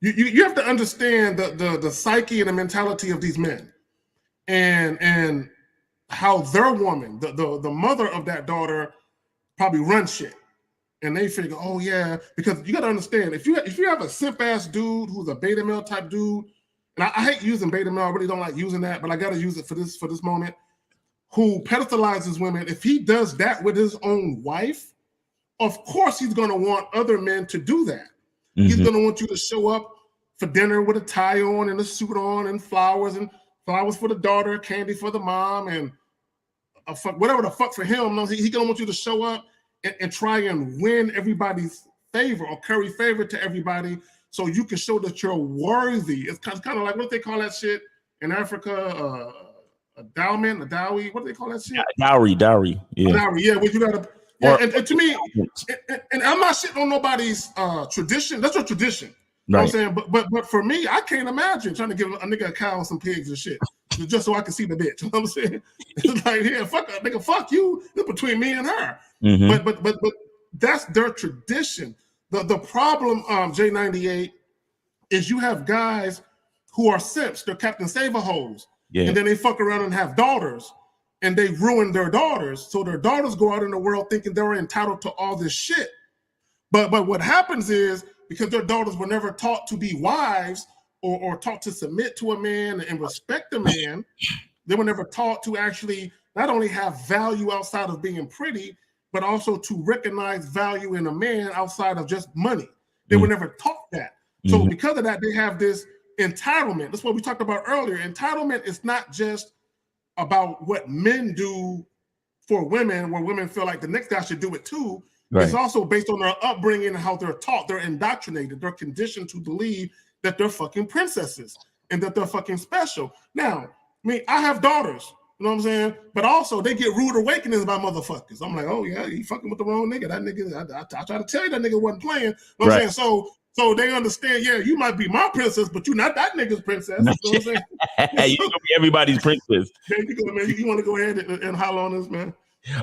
you have to understand the psyche and the mentality of these men and how their woman, the mother of that daughter, probably runs shit. And they figure, oh yeah, because you got to understand, if you have a simp ass dude who's a beta male type dude, and I hate using beta male, I really don't like using that, but I got to use it for this moment, who pedestalizes women. If he does that with his own wife, of course he's going to want other men to do that. Mm-hmm. He's going to want you to show up for dinner with a tie on and a suit on and flowers for the daughter, candy for the mom, and whatever the fuck for him. No, he's going to want you to show up and try and win everybody's favor or curry favor to everybody, so you can show that you're worthy. It's kind of like, what they call that shit in Africa, a dowry. What do they call that shit? Dowry. Yeah. Dowry. Yeah. Well, you gotta. Yeah, and to me, and I'm not shitting on nobody's tradition. That's your tradition. You know what I'm saying? But for me, I can't imagine trying to give a nigga a cow and some pigs and shit just so I can see the bitch. You know what I'm saying? It's like, yeah, fuck her, nigga, fuck you. It's between me and her. Mm-hmm. But that's their tradition. The problem, J98, is you have guys who are simps. They're Captain Save-A-Hoes. Yeah. And then they fuck around and have daughters, and they ruin their daughters. So their daughters go out in the world thinking they're entitled to all this shit. But what happens is, because their daughters were never taught to be wives or taught to submit to a man and respect a man, they were never taught to actually not only have value outside of being pretty, but also to recognize value in a man outside of just money. They were never taught that. So because of that, they have this entitlement. That's what we talked about earlier. Entitlement is not just about what men do for women, where women feel like the next guy should do it too. Right. It's also based on their upbringing and how they're taught. They're indoctrinated. They're conditioned to believe that they're fucking princesses and that they're fucking special. Now, I have daughters. You know what I'm saying? But also, they get rude awakenings by motherfuckers. I'm like, oh, yeah, you fucking with the wrong nigga. That nigga, I try to tell you that nigga wasn't playing. You know what I'm saying? So they understand, yeah, you might be my princess, but you're not that nigga's princess. You know what I'm saying? You're going to be everybody's princess. There you go, man. You want to go ahead and holler on this, man?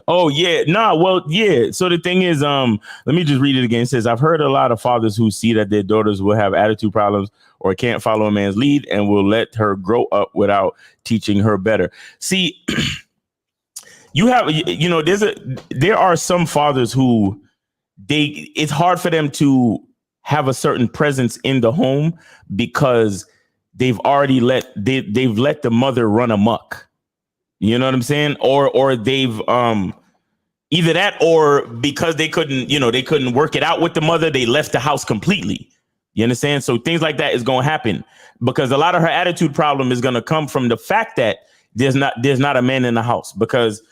Oh yeah, nah. Well, yeah. So the thing is, let me just read it again. It says, "I've heard a lot of fathers who see that their daughters will have attitude problems or can't follow a man's lead and will let her grow up without teaching her better." See, there are some fathers who it's hard for them to have a certain presence in the home because they've let the mother run amok. You know what I'm saying? Or they've either that or because they couldn't work it out with the mother, they left the house completely. You understand? So things like that is going to happen because a lot of her attitude problem is going to come from the fact that there's not a man in the house, because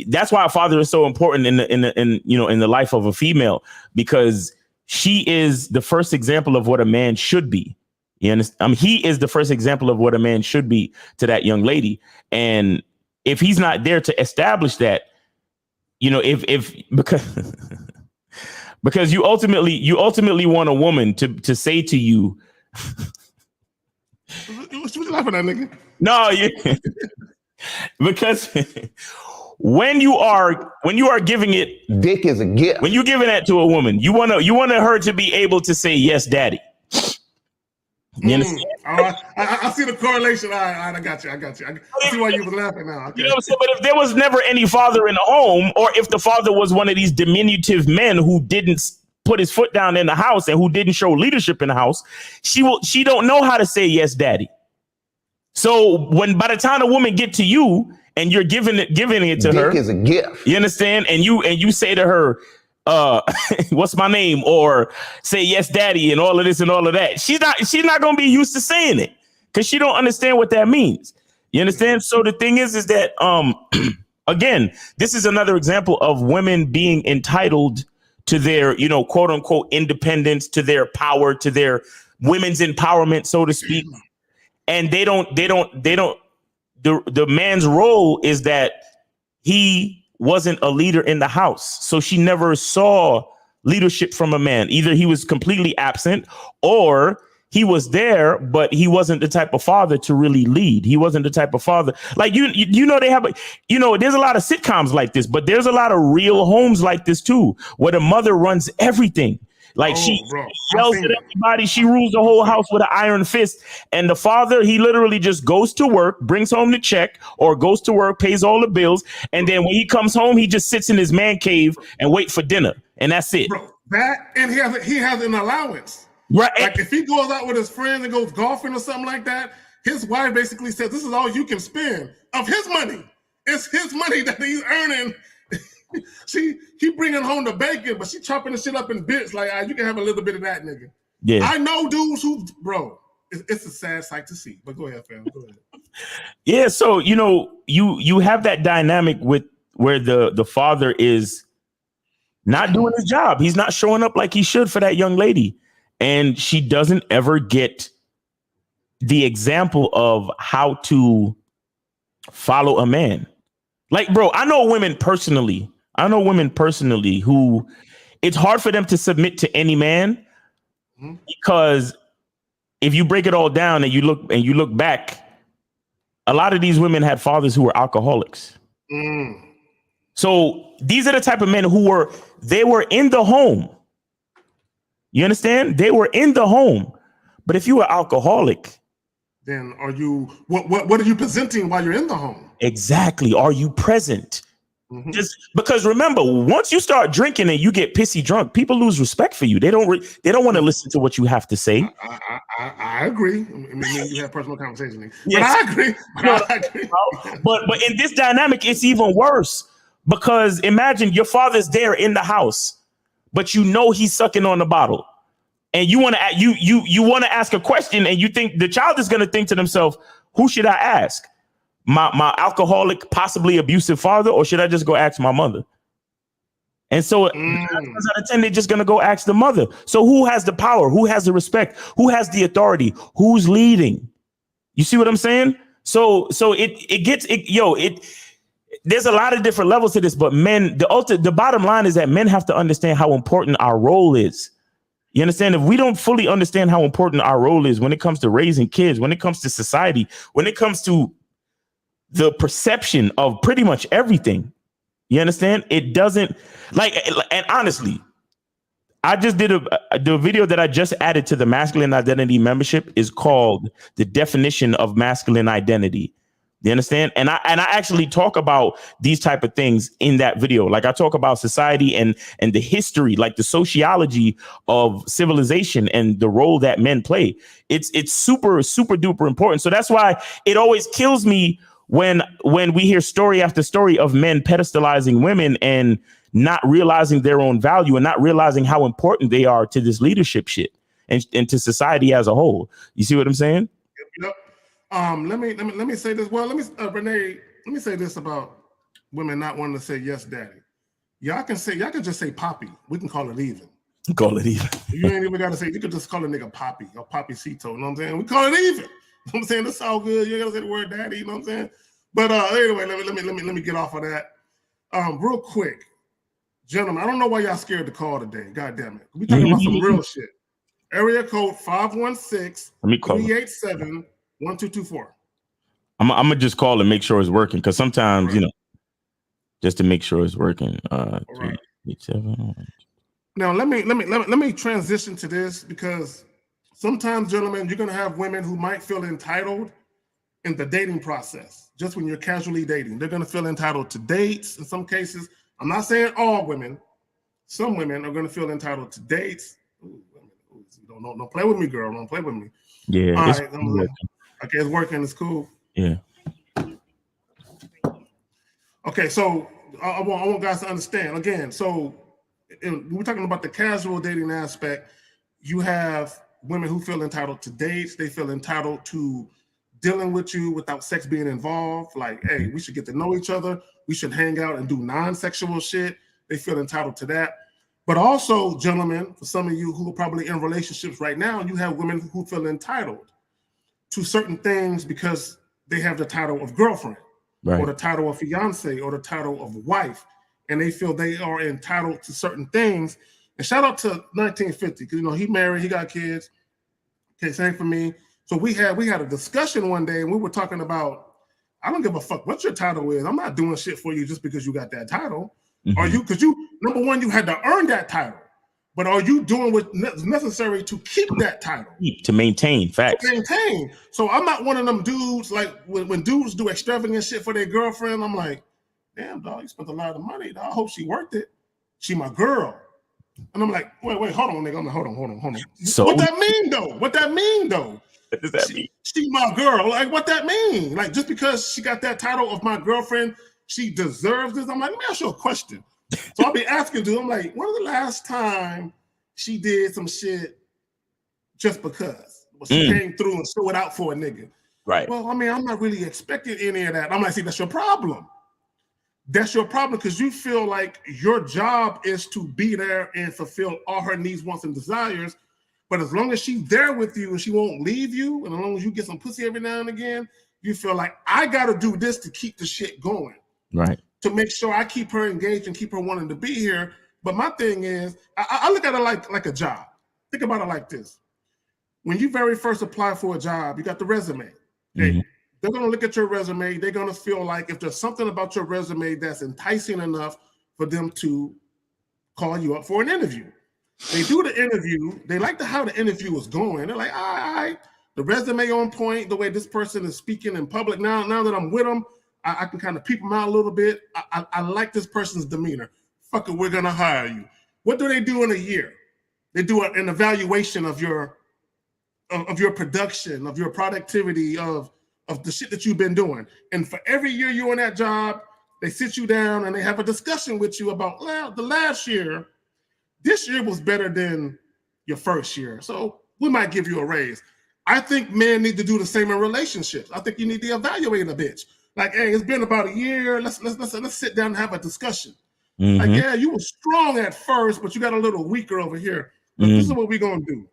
that's why a father is so important in the life of a female, because she is the first example of what a man should be. You understand? He is the first example of what a man should be to that young lady. And if he's not there to establish that, because you ultimately want a woman to say to you, what you laughing at, nigga? No, because when you are giving it, dick is a gift. When you're giving that to a woman, you want her to be able to say, "Yes, daddy." You understand? I see the correlation. All right, I got you. I see why you were laughing now. Okay. You know what I'm saying? But if there was never any father in the home, or if the father was one of these diminutive men who didn't put his foot down in the house and who didn't show leadership in the house, she don't know how to say yes, daddy. So by the time a woman get to you and you're giving it to her, dick is a gift. You understand? And you say to her, what's my name? Or say yes, daddy, and all of this and all of that. She's not going to be used to saying it because she don't understand what that means. You understand? So the thing is that, again, this is another example of women being entitled to their, quote unquote, independence, to their power, to their women's empowerment, so to speak. And the man's role is that he wasn't a leader in the house. So she never saw leadership from a man. Either he was completely absent or he was there, but he wasn't the type of father to really lead. He wasn't the type of father like they have, there's a lot of sitcoms like this, but there's a lot of real homes like this too, where the mother runs everything. Like she yells at everybody. She rules the whole house with an iron fist. And the father, he literally just goes to work, brings home the check, or goes to work, pays all the bills. And then when he comes home, he just sits in his man cave and wait for dinner. And that's it. Bro, that, and he has an allowance. Right. Like if he goes out with his friends and goes golfing or something like that, his wife basically says, this is all you can spend of his money. It's his money that he's earning. He bringing home the bacon, but she chopping the shit up in bits. Like, you can have a little bit of that, nigga. Yeah, I know dudes who, bro. It's a sad sight to see. But go ahead, fam. Go ahead. Yeah, so you have that dynamic with where the father is not doing his job. He's not showing up like he should for that young lady, and she doesn't ever get the example of how to follow a man. Like, bro, I know women personally who it's hard for them to submit to any man, because if you break it all down and you look back, a lot of these women had fathers who were alcoholics. So these are the type of men who were in the home. You understand? They were in the home. But if you were alcoholic, then are you what are you presenting while you're in the home? Exactly. Are you present? Just because remember, once you start drinking and you get pissy drunk, people lose respect for you. They don't want to listen to what you have to say. I agree. I mean, you have personal conversations, yes. But I agree. But in this dynamic, it's even worse, because imagine your father's there in the house, but you know he's sucking on the bottle, and you want to you want to ask a question, and you think the child is going to think to themselves, "Who should I ask? My alcoholic, possibly abusive father, or should I just go ask my mother?" And so 9 times out of 10, they're just going to go ask the mother. So who has the power? Who has the respect? Who has the authority? Who's leading? You see what I'm saying? So there's a lot of different levels to this, but men, the bottom line is that men have to understand how important our role is. You understand? If we don't fully understand how important our role is when it comes to raising kids, when it comes to society, when it comes to the perception of pretty much everything. You understand? It doesn't like, and honestly, I just did the video that I just added to the masculine identity membership is called The Definition of Masculine Identity. You understand? And I actually talk about these type of things in that video. Like I talk about society and the history, like the sociology of civilization and the role that men play. It's super, super duper important. So that's why it always kills me when we hear story after story of men pedestalizing women and not realizing their own value and not realizing how important they are to this leadership shit and to society as a whole. You see what I'm saying? Yep. Let me say this. Well, Renee, let me say this about women not wanting to say yes, daddy. Y'all can just say poppy. We can call it even. Call it even. You ain't even gotta say, you could just call a nigga poppy or poppy Cito, you know what I'm saying? We call it even. You know what I'm saying? That's all good. You ain't gotta say the word daddy, you know what I'm saying? But anyway, let me get off of that. Real quick. Gentlemen, I don't know why y'all scared to call today. God damn it. We talking about some real shit. Area code 516-387-1224. I'm gonna just call and make sure it's working, because sometimes, you know, just to make sure it's working. 387. Now let me transition to this, because sometimes, gentlemen, you're gonna have women who might feel entitled in the dating process. Just when you're casually dating, they're gonna feel entitled to dates in some cases. I'm not saying all women. Some women are gonna feel entitled to dates. Don't play with me, girl. Don't play with me. Yeah. All right. Okay, it's working. It's cool. Yeah. Okay, so I want guys to understand again. So we're talking about the casual dating aspect. You have women who feel entitled to dates. They feel entitled to dealing with you without sex being involved. Like, hey, we should get to know each other. We should hang out and do non-sexual shit. They feel entitled to that. But also, gentlemen, for some of you who are probably in relationships right now, you have women who feel entitled to certain things because they have the title of girlfriend, right, or the title of fiance, or the title of wife, and they feel they are entitled to certain things. And shout out to 1950, because, you know, he married, he got kids. Okay, same for me. So we had a discussion one day, and we were talking about, I don't give a fuck what your title is. I'm not doing shit for you just because you got that title. Are you, because you, number one, you had to earn that title, but are you doing what's necessary to keep that title? To maintain, facts. To maintain. So I'm not one of them dudes, like when dudes do extravagant shit for their girlfriend, I'm like, damn, dog, you spent a lot of money, dog. I hope she worth it. She my girl. And I'm like, wait, hold on, nigga. I'm like, hold on. So what that mean, though? What does that mean? She my girl. Like, what that mean? Like, just because she got that title of my girlfriend, she deserves this. I'm like, let me ask you a question. So I'll be asking dude, I'm like, when was the last time she did some shit just because? Well, she came through and threw it out for a nigga. Right. Well, I mean, I'm not really expecting any of that. I'm like, see, that's your problem. That's your problem, because you feel like your job is to be there and fulfill all her needs, wants, and desires. But as long as she's there with you and she won't leave you, and as long as you get some pussy every now and again, you feel like, I got to do this to keep the shit going. Right. To make sure I keep her engaged and keep her wanting to be here. But my thing is, I look at it like a job. Think about it like this. When you very first apply for a job, you got the resume. Okay? They're going to look at your resume. They're going to feel like if there's something about your resume that's enticing enough for them to call you up for an interview. They do the interview. They like how the interview is going. They're like, all right, the resume on point, the way this person is speaking in public. Now that I'm with them, I can kind of peep them out a little bit. I like this person's demeanor. Fuck it, we're going to hire you. What do they do in a year? They do an evaluation of your production, of your productivity, of the shit that you've been doing. And for every year you're in that job, they sit you down and they have a discussion with you about, well, the last year, this year was better than your first year. So we might give you a raise. I think men need to do the same in relationships. I think you need to evaluate a bitch. Like, hey, it's been about a year. Let's sit down and have a discussion. Like, yeah, you were strong at first, but you got a little weaker over here. But this is what we're gonna do.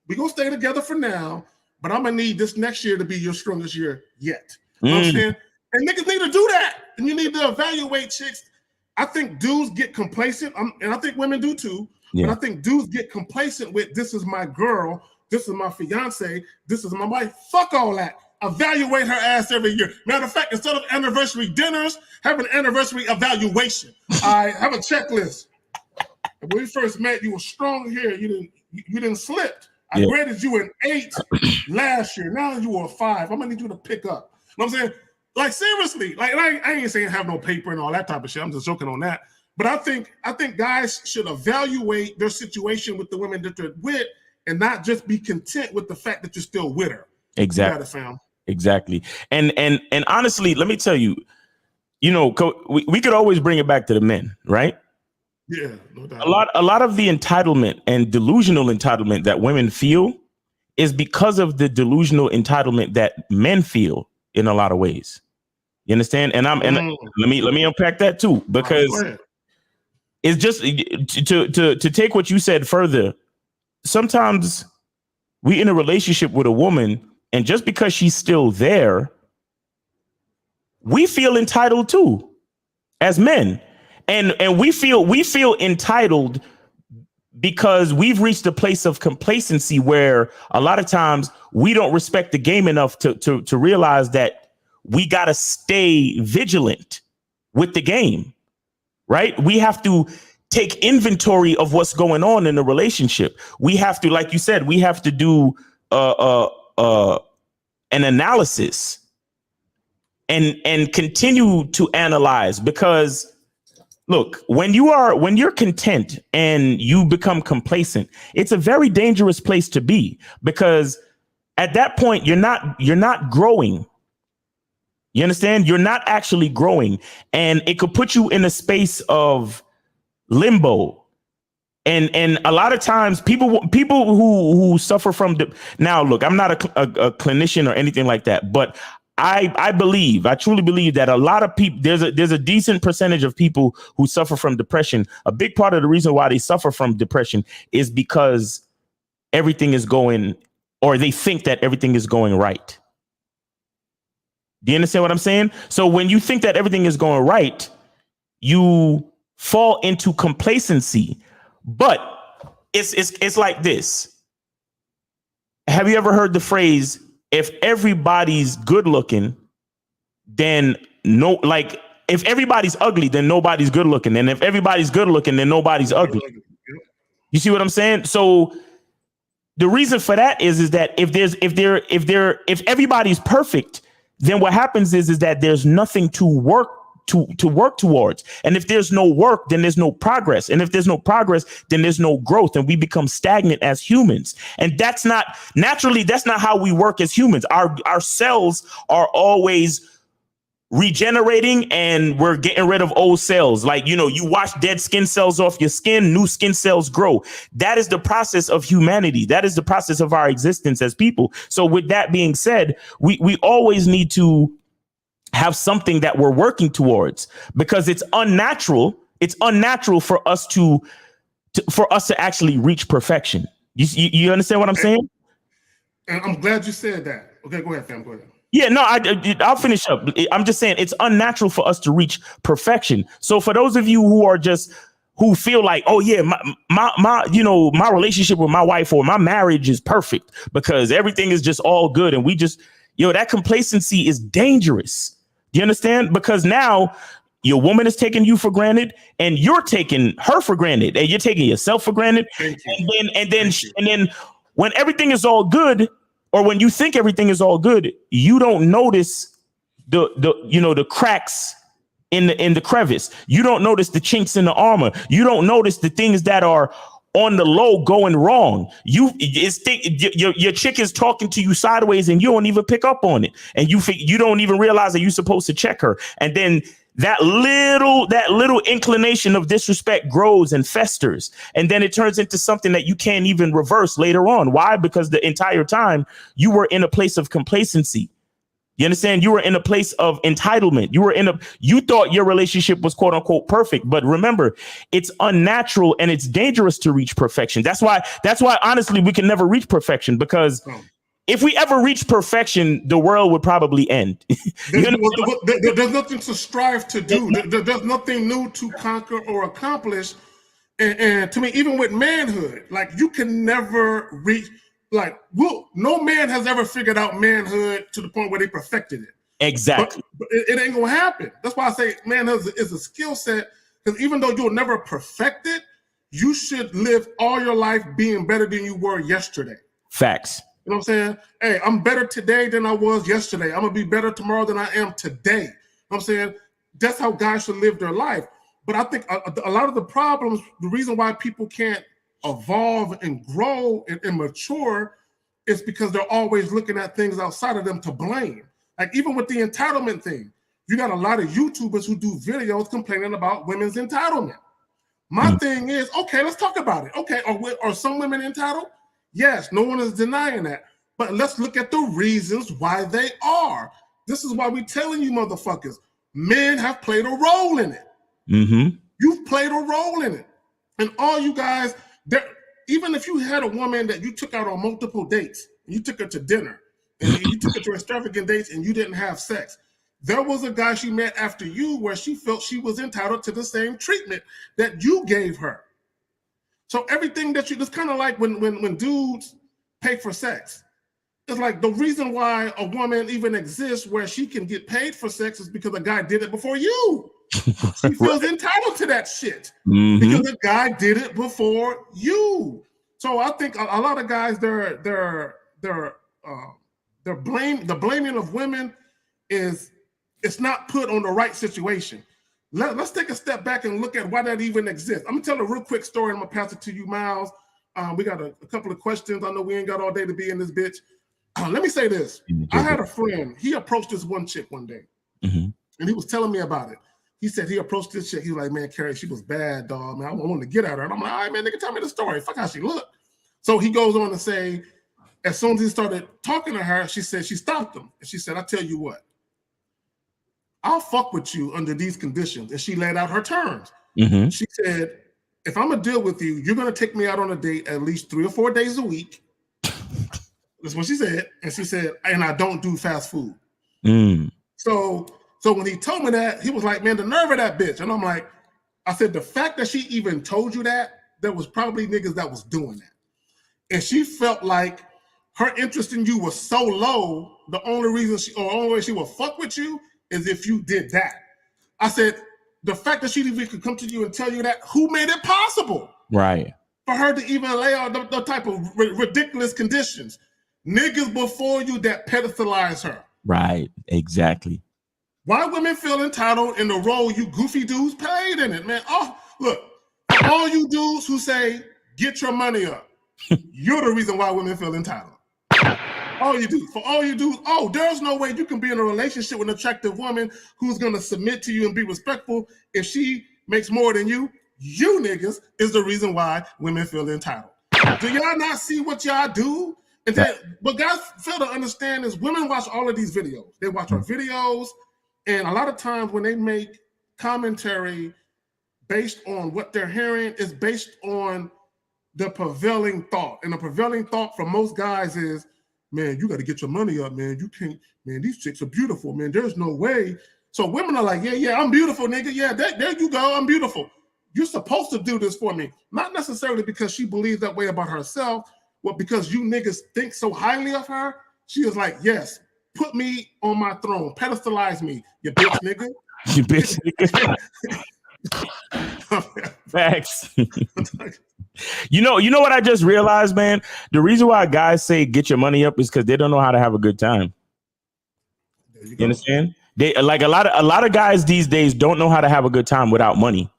We're gonna stay together for now, but I'm gonna need this next year to be your strongest year yet. You know what I'm saying? And niggas need to do that. And you need to evaluate chicks. I think dudes get complacent, and I think women do too. Yeah. But I think dudes get complacent with, this is my girl, this is my fiance, this is my wife. Fuck all that. evaluate her ass every year. Matter of fact, instead of anniversary dinners, have an anniversary evaluation. I have a checklist. When we first met, you were strong here. You didn't slip. I graded you an 8 last year. Now you are a 5. I'm gonna need you to pick up. You know what I'm saying? Like seriously, like I ain't saying have no paper and all that type of shit. I'm just joking on that. But I think guys should evaluate their situation with the women that they're with and not just be content with the fact that you're still with her. Exactly. Exactly. And honestly, let me tell you, we could always bring it back to the men, right? Yeah, no doubt. A lot of the entitlement and delusional entitlement that women feel is because of the delusional entitlement that men feel in a lot of ways. You understand? And let me unpack that too, because it's just to take what you said further. Sometimes we in a relationship with a woman, and just because she's still there, we feel entitled too as men. And we feel entitled because we've reached a place of complacency where a lot of times we don't respect the game enough to realize that we got to stay vigilant with the game, right? We have to take inventory of what's going on in the relationship. We have to, like you said, we have to do an analysis and continue to analyze, because look, when you're content and you become complacent, it's a very dangerous place to be, because at that point you're not growing. You understand? You're not actually growing, and it could put you in a space of limbo. And a lot of times people who suffer from now, look, I'm not a clinician or anything like that, but I truly believe that a lot of people, there's a decent percentage of people who suffer from depression. A big part of the reason why they suffer from depression is because everything is going, or they think that everything is going right. Do you understand what I'm saying? So when you think that everything is going right, you fall into complacency. But it's like this. Have you ever heard the phrase, if everybody's good looking, then if everybody's ugly, then nobody's good looking. And if everybody's good looking, then nobody's ugly. You see what I'm saying? So the reason for that is that if everybody's perfect, then what happens is that there's nothing to work towards. And if there's no work, then there's no progress. And if there's no progress, then there's no growth, and we become stagnant as humans. And that's not how we work as humans. Our cells are always regenerating, and we're getting rid of old cells. Like, you wash dead skin cells off your skin, new skin cells grow. That is the process of humanity. That is the process of our existence as people. So with that being said, we always need to have something that we're working towards, because it's unnatural. It's unnatural for us to actually reach perfection. You understand what I'm saying? And I'm glad you said that. Okay, go ahead, fam. Go ahead. Yeah, no, I'll finish up. I'm just saying it's unnatural for us to reach perfection. So for those of you who feel like, oh yeah, my relationship with my wife or my marriage is perfect because everything is just all good, and we just, that complacency is dangerous. Do you understand? Because now your woman is taking you for granted, and you're taking her for granted, and you're taking yourself for granted. And then when everything is all good, or when you think everything is all good, you don't notice the cracks in the crevice. You don't notice the chinks in the armor. You don't notice the things that are on the low going wrong. Your chick is talking to you sideways, and you don't even pick up on it, and you don't even realize that you're supposed to check her. And then that little inclination of disrespect grows and festers, and then it turns into something that you can't even reverse later on. Why? Because the entire time you were in a place of complacency. You understand? You were in a place of entitlement. You thought your relationship was quote unquote perfect, but remember, it's unnatural and it's dangerous to reach perfection. That's why honestly, we can never reach perfection, because if we ever reach perfection, the world would probably end. There's nothing to strive to do. There's nothing new to conquer or accomplish. And to me, even with manhood, like you can never reach. like, no man has ever figured out manhood to the point where they perfected it. Exactly. But it ain't gonna happen. That's why I say manhood is a skill set, because even though you'll never perfect it, you should live all your life being better than you were yesterday. Facts. You know what I'm saying? Hey, I'm better today than I was yesterday. I'm gonna be better tomorrow than I am today. You know what I'm saying? That's how guys should live their life. But I think a lot of the problems, the reason why people can't evolve and grow and mature is because they're always looking at things outside of them to blame. Like even with the entitlement thing, you got a lot of YouTubers who do videos complaining about women's entitlement. My thing is, okay, let's talk about it. Okay, are some women entitled? Yes, no one is denying that. But let's look at the reasons why they are. This is why we're telling you motherfuckers, men have played a role in it. Mm-hmm. You've played a role in it. And all you guys, even if you had a woman that you took out on multiple dates, and you took her to dinner, and you took her to extravagant dates and you didn't have sex, there was a guy she met after you where she felt she was entitled to the same treatment that you gave her. So everything that it's kind of like when dudes pay for sex. It's like the reason why a woman even exists where she can get paid for sex is because a guy did it before you. She feels entitled to that shit because the guy did it before you. So I think a lot of guys, the blaming of women is, it's not put on the right situation. Let's take a step back and look at why that even exists. I'm gonna tell a real quick story. I'm gonna pass it to you, Miles. We got a couple of questions. I know we ain't got all day to be in this bitch. Let me say this. I had a friend. He approached this one chick one day, and he was telling me about it. He said he approached this chick. He was like, man, Carrie, she was bad, dog. Man, I wanted to get at her. And I'm like, all right, man, nigga, tell me the story. Fuck how she looked. So he goes on to say, as soon as he started talking to her, she said she stopped him. And she said, I tell you what, I'll fuck with you under these conditions. And she laid out her terms. She said, if I'm going to deal with you, you're going to take me out on a date at least 3 or 4 days a week. That's what she said. And she said, and I don't do fast food. So when he told me that, he was like, man, the nerve of that bitch. And I'm like, I said, the fact that she even told you that, there was probably niggas that was doing that. And she felt like her interest in you was so low, the only reason only way she would fuck with you is if you did that. I said, the fact that she even could come to you and tell you that, who made it possible? Right. For her to even lay out the type of ridiculous conditions. Niggas before you that pedestalize her. Right. Exactly. Why women feel entitled in the role you goofy dudes played in it, man? Oh, look, all you dudes who say, get your money up, you're the reason why women feel entitled. All you do, for all you do, there's no way you can be in a relationship with an attractive woman who's going to submit to you and be respectful if she makes more than you. You niggas is the reason why women feel entitled. Do y'all not see what y'all do? And then, what guys fail to understand is women watch all of these videos. They watch our videos, and a lot of times when they make commentary based on what they're hearing, is based on the prevailing thought. And the prevailing thought for most guys is, man, you got to get your money up, man. You can't, man, these chicks are beautiful, man. There's no way. So women are like, yeah, I'm beautiful, nigga. Yeah, there you go. I'm beautiful. You're supposed to do this for me. Not necessarily because she believes that way about herself, but because you niggas think so highly of her. She is like, yes, put me on my throne. Pedestalize me, you bitch nigga. You bitch nigga. Facts. You know what I just realized, man? The reason why guys say get your money up is because they don't know how to have a good time. You understand? They like a lot of guys these days don't know how to have a good time without money.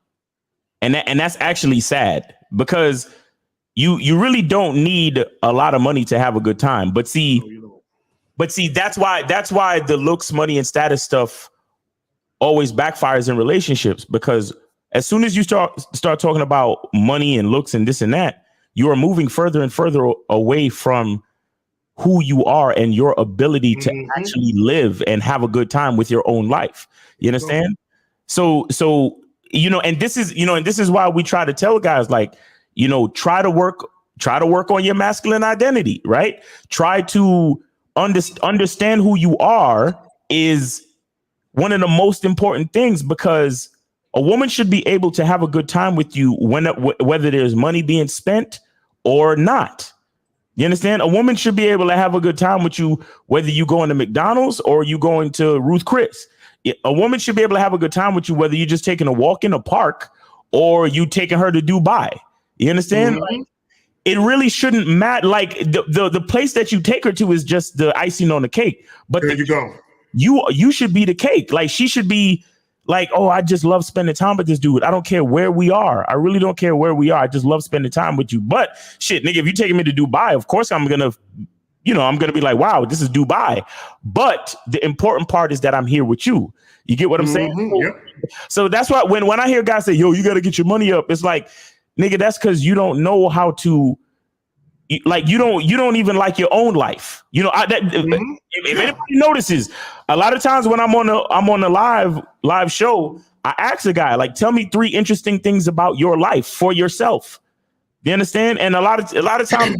And that's actually sad, because you really don't need a lot of money to have a good time. But see, that's why the looks, money, and status stuff always backfires in relationships, because as soon as you start talking about money and looks and this and that, you are moving further and further away from who you are and your ability to actually live and have a good time with your own life. You understand? So and this is why we try to tell guys, like, try to work on your masculine identity, right? Try to understand who you are is one of the most important things, because a woman should be able to have a good time with you whether there's money being spent or not. You understand? A woman should be able to have a good time with you, whether you going to McDonald's or you going to Ruth Chris. A woman should be able to have a good time with you, whether you're just taking a walk in a park or you taking her to Dubai. You understand? Mm-hmm. Like, it really shouldn't matter. Like the place that you take her to is just the icing on the cake. But there you go. You should be the cake. Like she should be like, oh, I just love spending time with this dude. I don't care where we are. I really don't care where we are. I just love spending time with you. But shit, nigga, if you taking me to Dubai, of course I'm gonna be like, wow, this is Dubai. But the important part is that I'm here with you. You get what I'm saying? Yep. So that's why when I hear guys say, yo, you got to get your money up, it's like, nigga, that's because you don't know how to, like, you don't even like your own life. You know, if anybody notices, a lot of times when I'm on a live show, I ask a guy, like, tell me 3 interesting things about your life for yourself. You understand? And a lot of times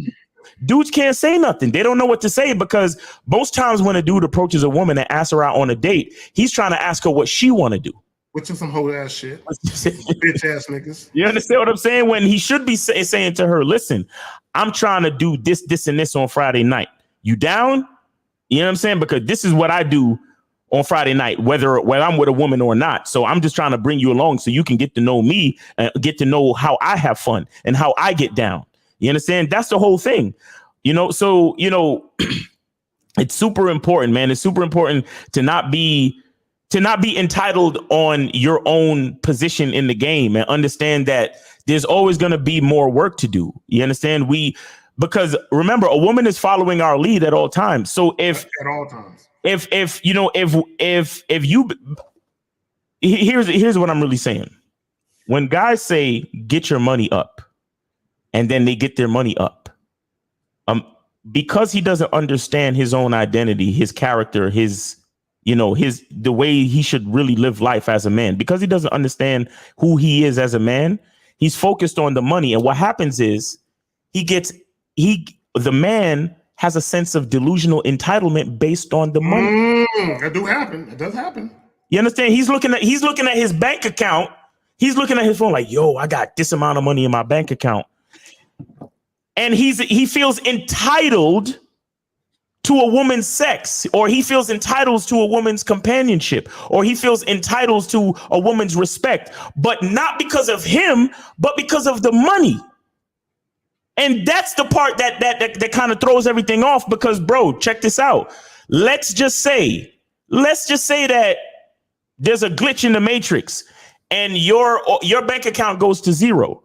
dudes can't say nothing. They don't know what to say, because most times when a dude approaches a woman and asks her out on a date, he's trying to ask her what she want to do. Which is some whole ass shit. Bitch ass niggas. You understand what I'm saying? When he should be saying to her, listen, I'm trying to do this, this, and this on Friday night. You down? You know what I'm saying? Because this is what I do on Friday night, whether I'm with a woman or not. So I'm just trying to bring you along so you can get to know me and get to know how I have fun and how I get down. You understand? That's the whole thing. You know, so, you know, it's super important, man. It's super important to not be entitled on your own position in the game, and understand that there's always going to be more work to do. You understand? Because remember, a woman is following our lead at all times. So here's what I'm really saying. When guys say, get your money up, and then they get their money up, because he doesn't understand his own identity, his character, the way he should really live life as a man, because he doesn't understand who he is as a man, he's focused on the money. And what happens is the man has a sense of delusional entitlement based on the money. That do happen. It does happen. You understand? He's looking at his bank account. He's looking at his phone like, yo, I got this amount of money in my bank account. And he feels entitled to a woman's sex, or he feels entitled to a woman's companionship, or he feels entitled to a woman's respect, but not because of him, but because of the money. And that's the part that kind of throws everything off, because, bro, check this out. Let's just say that there's a glitch in the matrix and your bank account goes to 0.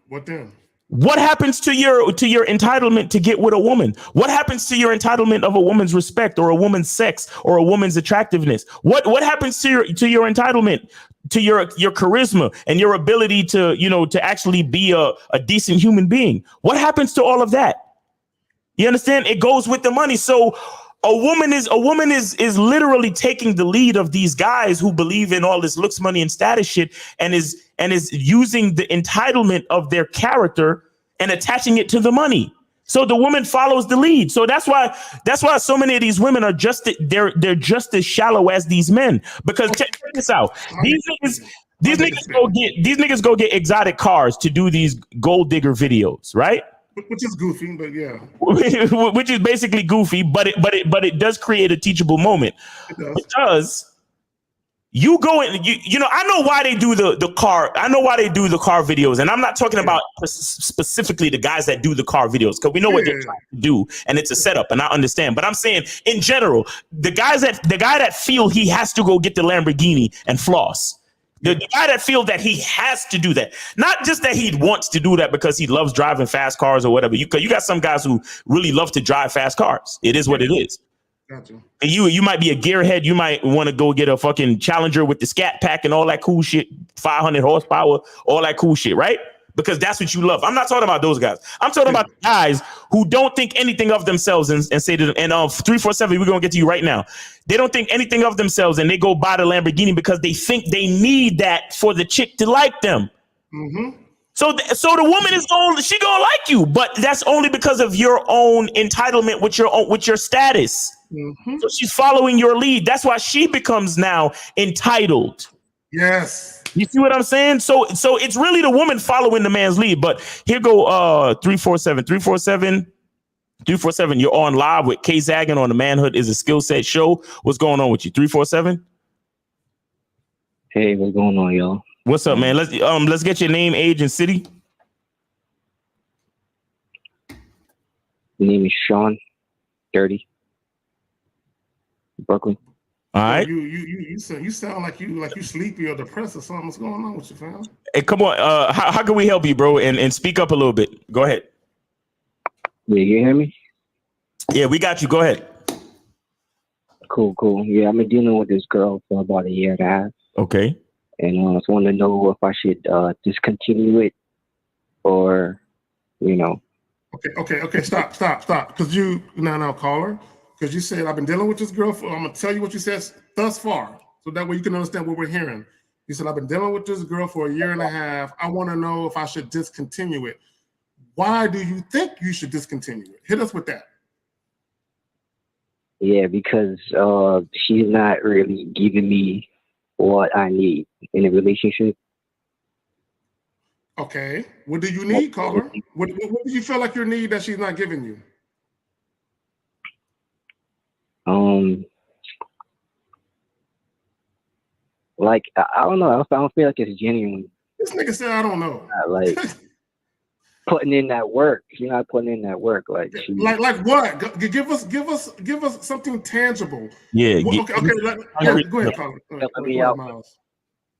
What then? What happens to your entitlement to get with a woman? What happens to your entitlement of a woman's respect, or a woman's sex, or a woman's attractiveness? What happens to your entitlement to your charisma and your ability to actually be a decent human being? What happens to all of that? You understand? It goes with the money. So a woman is literally taking the lead of these guys who believe in all this looks, money, and status shit, and is using the entitlement of their character and attaching it to the money. So the woman follows the lead. So that's why so many of these women are they're just as shallow as these men. Because check this out. These niggas go get exotic cars to do these gold digger videos, right? Which is goofy, but yeah. Which is basically goofy, but it does create a teachable moment. It does. You go in, I know why they do the car. I know why they do the car videos, and I'm not talking about specifically the guys that do the car videos, because we know what they're trying to do, and it's a setup, and I understand. But I'm saying in general, the guy that feel he has to go get the Lamborghini and floss. The guy that feels that he has to do that, not just that he wants to do that because he loves driving fast cars or whatever. You got some guys who really love to drive fast cars. It is what it is. Gotcha. And you might be a gearhead. You might want to go get a fucking Challenger with the Scat Pack and all that cool shit, 500 horsepower, all that cool shit, right? Because that's what you love. I'm not talking about those guys. I'm talking about the guys who don't think anything of themselves and say to them, and 347, we're going to get to you right now. They don't think anything of themselves, and they go buy the Lamborghini because they think they need that for the chick to like them. So the woman is she gonna like you, but that's only because of your own entitlement with your status. So she's following your lead. That's why she becomes now entitled. Yes. You see what I'm saying? So it's really the woman following the man's lead. But here go 347. You're on live with K Zaggin on the Manhood is a Skill Set show. What's going on with you? 347. Hey, what's going on, y'all? What's up, man? Let's get your name, age, and city. My name is Sean, 30, Brooklyn. All right. You sound like you sleepy or depressed or something. What's going on with you, fam? Hey, come on. How can we help you, bro? And speak up a little bit. Go ahead. Yeah, you hear me? Yeah, we got you. Go ahead. Cool. Yeah, I've been dealing with this girl for about a year and a half. Okay. And I just want to know if I should discontinue it or, Okay. Stop. Because now, caller. Because you said I've been dealing with this girl for. I'm gonna tell you what you said thus far, so that way you can understand what we're hearing. You said I've been dealing with this girl for a year and a half. I want to know if I should discontinue it. Why do you think you should discontinue it? Hit us with that. Yeah, because she's not really giving me what I need in a relationship. Okay. What do you need, caller? What do you feel like you need that she's not giving you? Like I don't know. I don't feel like it's genuine. This nigga said I don't know. Like putting in that work. You're not putting in that work. Like what? Give us something tangible. Yeah. Go ahead, caller. Helping me out.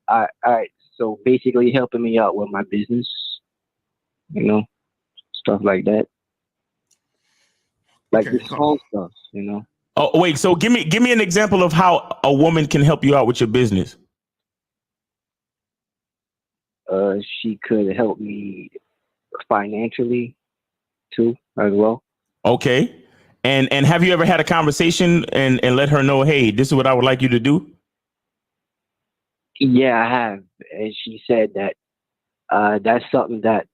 All right. So basically, helping me out with my business. Stuff like that. Like the small stuff. Oh, wait. So give me an example of how a woman can help you out with your business. She could help me financially too, as well. Okay. And have you ever had a conversation and let her know, hey, this is what I would like you to do? Yeah, I have. And she said that that's something that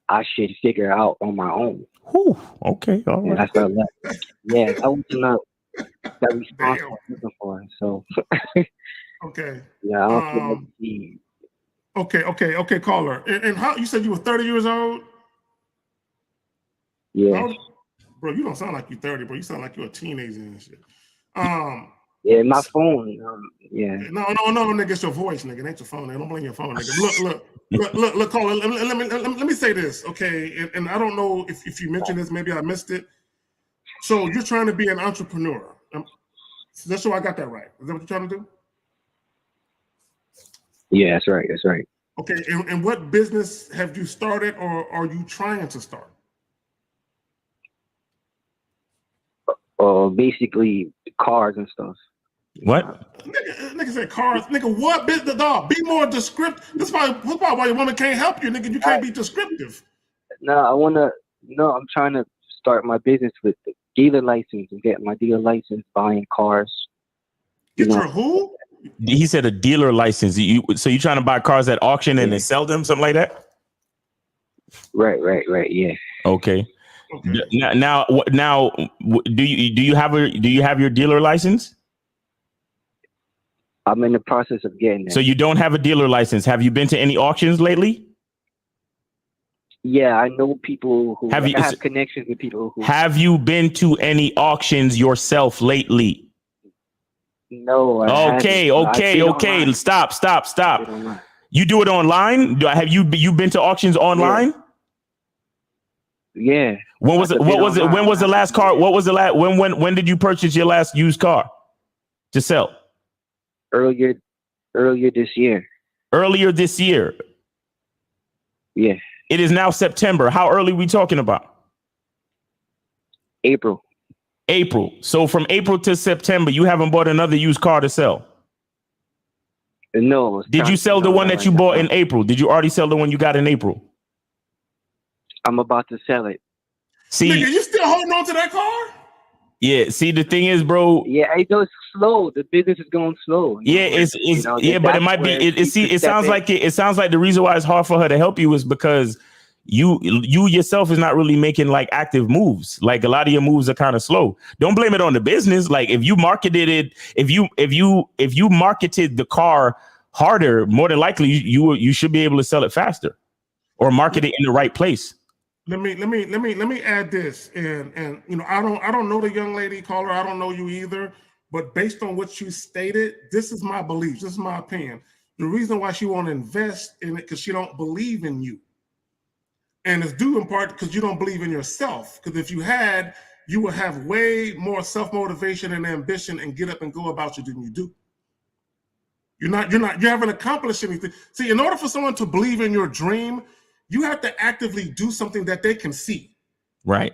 I should figure out on my own. Whew, okay. All right. And I felt like, yeah, I want to know that response I'm looking for. So, okay. Yeah, I don't feel like she... Okay, caller. And how you said you were 30 years old? Yeah. Bro, you don't sound like you're 30, bro. You sound like you're a teenager and shit. Yeah, my phone. Yeah. No, nigga, it's your voice, nigga. It ain't your phone. Nigga. Don't blame your phone, nigga. Look, caller. Let me say this, okay? And I don't know if you mentioned this, maybe I missed it. So you're trying to be an entrepreneur. That's sure I got that right. Is that what you're trying to do? Yeah, that's right. Okay, and what business have you started or are you trying to start? Basically cars and stuff. What? Nigga said cars. Nigga, what business, dog? Be more descriptive. That's probably why your woman can't help you, nigga. You can't be descriptive. I'm trying to start my business with the dealer license and get my dealer license, buying cars. Get your who? He said a dealer license. So you're trying to buy cars at auction and then sell them, something like that? Right. Yeah. Okay. Now, do you have your dealer license? I'm in the process of getting it. So you don't have a dealer license. Have you been to any auctions lately? Yeah, I know people who have connections with people who. Have you been to any auctions yourself lately? No. Okay. Stop. You do it online? Have you been to auctions online? Yeah. When was it? When was the last car? What was the last? When did you purchase your last used car to sell? Earlier this year. Earlier this year. Yeah. It is now September. How early are we talking about? April. So from April to September, you haven't bought another used car to sell? No. Did you sell the one that you bought in April? Did you already sell the one you got in April? I'm about to sell it. See, nigga, you still holding on to that car? Yeah. See, the thing is, bro. Yeah, it goes slow. The business is going slow. Yeah, but it might be. It sounds like the reason why it's hard for her to help you is because you yourself is not really making like active moves. Like a lot of your moves are kind of slow. Don't blame it on the business. Like if you marketed it, if you marketed the car harder, more than likely you should be able to sell it faster or market it in the right place. Let me add this, and you know, I don't know the young lady caller. I don't know you either, but based on what you stated, this is my belief. This is my opinion. The reason why she won't invest in it because she don't believe in you, and it's due in part because you don't believe in yourself. Because if you had, you would have way more self-motivation and ambition and get up and go about you than you do. You haven't accomplished anything. See, in order for someone to believe in your dream, you have to actively do something that they can see. Right.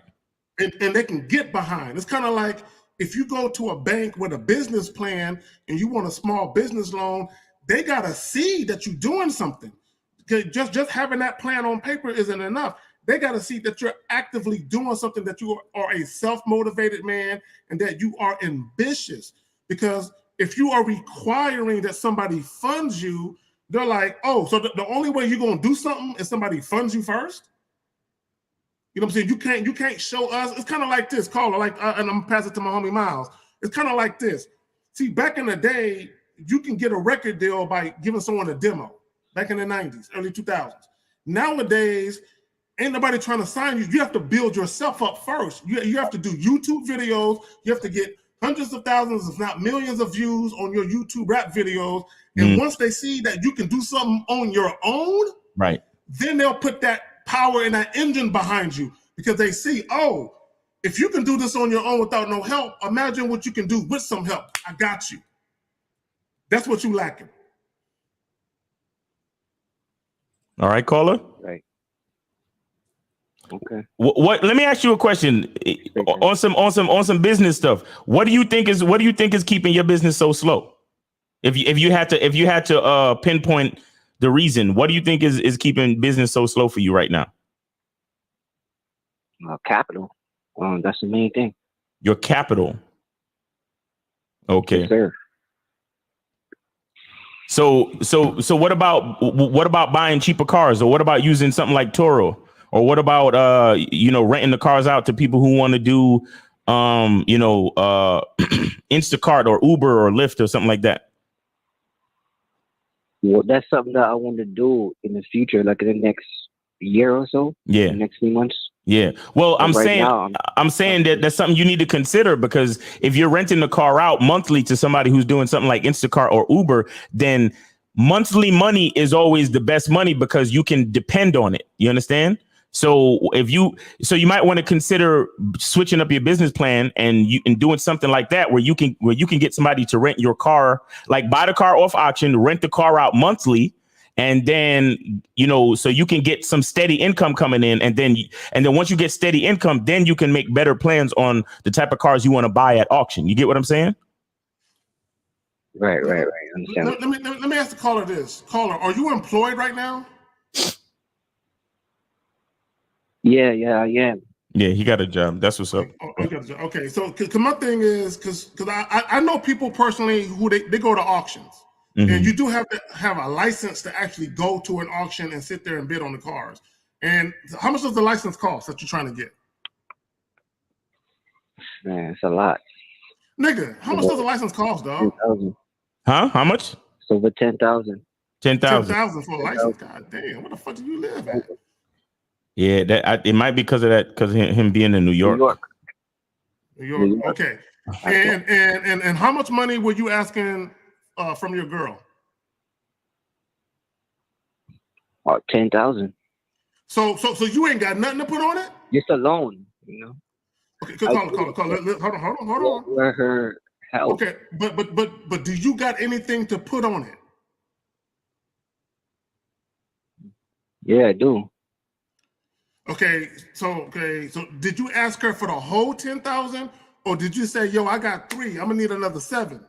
And they can get behind. It's kind of like if you go to a bank with a business plan and you want a small business loan, they got to see that you're doing something. Just having that plan on paper isn't enough. They got to see that you're actively doing something, that you are a self-motivated man and that you are ambitious. Because if you are requiring that somebody funds you, they're like, oh, so the only way you're going to do something is somebody funds you first? You know what I'm saying? You can't show us. It's kind of like this, caller, and I'm going to pass it to my homie Miles. It's kind of like this. See, back in the day, you can get a record deal by giving someone a demo. Back in the 90s, early 2000s. Nowadays, ain't nobody trying to sign you. You have to build yourself up first. You have to do YouTube videos. You have to get hundreds of thousands, if not millions of views on your YouTube rap videos. And once they see that you can do something on your own, right, then they'll put that power and that engine behind you because they see, oh, if you can do this on your own without no help, imagine what you can do with some help. I got you. That's what you lacking. All right, caller. Right. Okay. What? Let me ask you a question on some business stuff. What do you think is keeping your business so slow? If you had to pinpoint the reason, what do you think is keeping business so slow for you right now? Capital. That's the main thing. Your capital. Okay. Yes, sir. So what about buying cheaper cars, or what about using something like Toro, or what about renting the cars out to people who want to do Instacart or Uber or Lyft or something like that? Well, that's something that I want to do in the future, like in the next year or so. Yeah. The next few months. Yeah. Well, I'm right saying that that's something you need to consider, because if you're renting the car out monthly to somebody who's doing something like Instacart or Uber, then monthly money is always the best money because you can depend on it. You understand? So you might want to consider switching up your business plan and doing something like that where you can get somebody to rent your car, like buy the car off auction, rent the car out monthly. And then, so you can get some steady income coming in. And then once you get steady income, then you can make better plans on the type of cars you want to buy at auction. You get what I'm saying? Right. Understand. Let me ask the caller this. Caller, are you employed right now? Yeah, I am. Yeah, he got a job. That's what's up. Okay, so cause my thing is, because I know people personally who they go to auctions. Mm-hmm. And you do have to have a license to actually go to an auction and sit there and bid on the cars. And how much does the license cost that you're trying to get? Man, it's a lot. Nigga, how much does the license cost, dog? 10,000. Huh? How much? It's over 10,000. 10,000. 10,000 for a license. God damn, where the fuck do you live at? Yeah, it might be because of that, because of him being in New York. New York. Okay. And how much money were you asking from your girl? 10,000. So you ain't got nothing to put on it? Just a loan, Okay, call. Hold on. Where her help. Okay, but do you got anything to put on it? Yeah, I do. Okay, so did you ask her for the whole 10,000, or did you say, yo, I got 3, I'm gonna need another 7?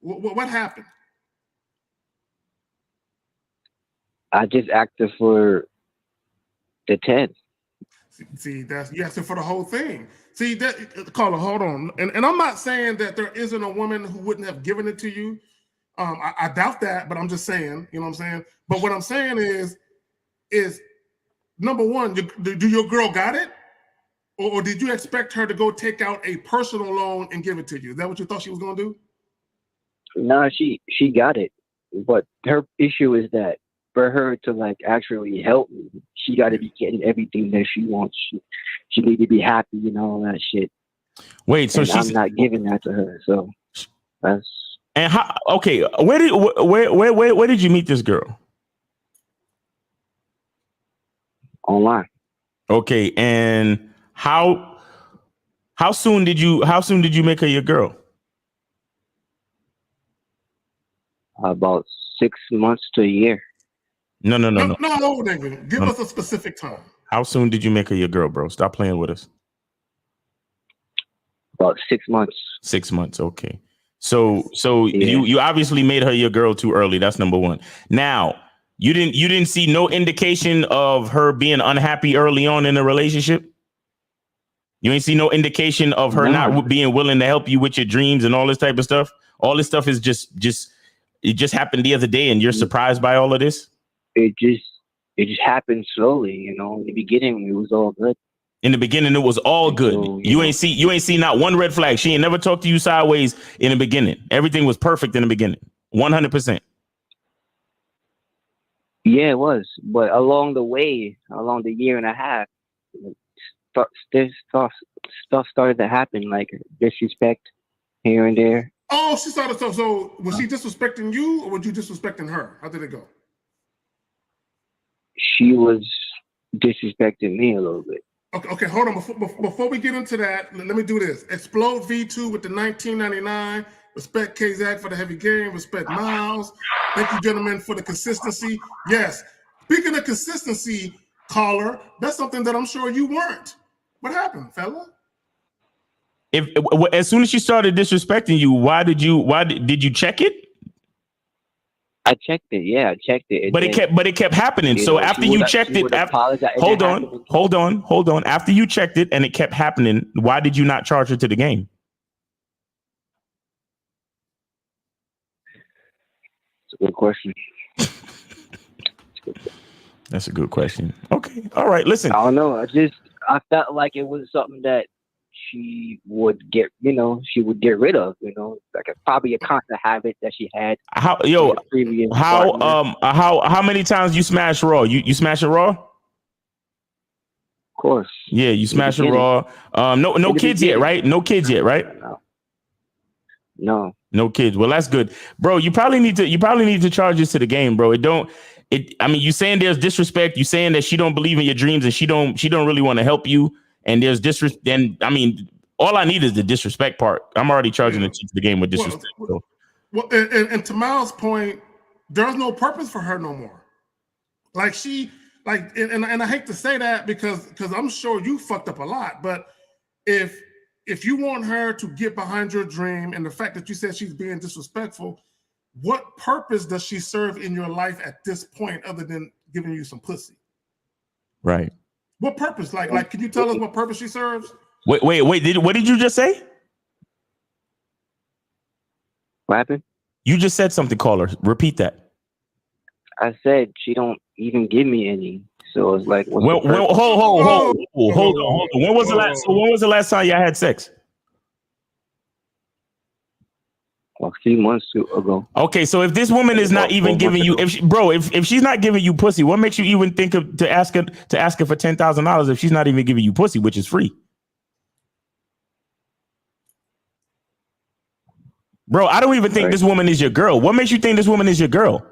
What happened? I just asked her for the 10. See, that's you asked her for the whole thing. See, that caller, hold on. And I'm not saying that there isn't a woman who wouldn't have given it to you. I doubt that, but I'm just saying, you know what I'm saying? But what I'm saying is number one, do your girl got it? Or did you expect her to go take out a personal loan and give it to you? Is that what you thought she was gonna do? No, she got it. but her issue is that for her to like actually help me, she got to be getting everything that she wants. She need to be happy and all that shit. Wait, so I'm not giving that to her. So that's. And how? Okay, where did you meet this girl? Online. Okay, and how soon did you make her your girl? About 6 months to a year. No, nigga. Give us a specific time. How soon did you make her your girl, bro? Stop playing with us. About 6 months. 6 months, okay. So yeah. you obviously made her your girl too early. That's number one. Now, you didn't see no indication of her being unhappy early on in the relationship? You ain't see no indication of her not being willing to help you with your dreams and all this type of stuff? All this stuff is just it just happened the other day and you're surprised by all of this? It just happened slowly, you know. In the beginning, it was all good. In the beginning, it was all good. So, you ain't see not one red flag. She ain't never talked to you sideways in the beginning. Everything was perfect in the beginning. 100%. Yeah, it was. But along the way, along the year and a half, stuff started to happen, like disrespect here and there. Oh, she started stuff. So was she disrespecting you or was you disrespecting her? How did it go? She was disrespecting me a little bit. Okay, hold on. Before we get into that, let me do this. Explode V2 with the 1999. Respect K-Zach for the heavy game. Respect Miles. Thank you, gentlemen, for the consistency. Yes. Speaking of consistency, caller, that's something that I'm sure you weren't. What happened, fella? As soon as she started disrespecting you, did you check it? I checked it. Yeah, I checked it. But it kept happening. So after you checked it, hold on. After you checked it and it kept happening, why did you not charge her to the game? It's a good question. That's a good question. Okay. All right. Listen. I don't know. I felt like it was something that she would get rid of, like probably a constant habit that she had. How many times you smash Raw? You smash it Raw? Of course. Yeah, you smash it Raw. No kids yet, right? No kids yet, right? No kids. Well, that's good, bro. You probably need to charge this to the game, bro. I mean, you saying there's disrespect. You saying that she don't believe in your dreams and she don't really want to help you. And there's disrespect. And I mean, all I need is the disrespect part. I'm already charging the game with disrespect. Well, and to Miles' point, there's no purpose for her no more. Like and I hate to say that because I'm sure you fucked up a lot. But if you want her to get behind your dream and the fact that you said she's being disrespectful, what purpose does she serve in your life at this point other than giving you some pussy? Right. What purpose? Like, can you tell us what purpose she serves? Wait. What did you just say? What happened? You just said something, caller. Repeat that. I said she don't even give me any. So it's like, hold on. When was the last time y'all had sex? A few months ago. Okay, so if this woman is not even giving you, if she's not giving you pussy, what makes you even think to ask her for $10,000 if she's not even giving you pussy, which is free? Bro, I don't even think this woman is your girl. What makes you think this woman is your girl?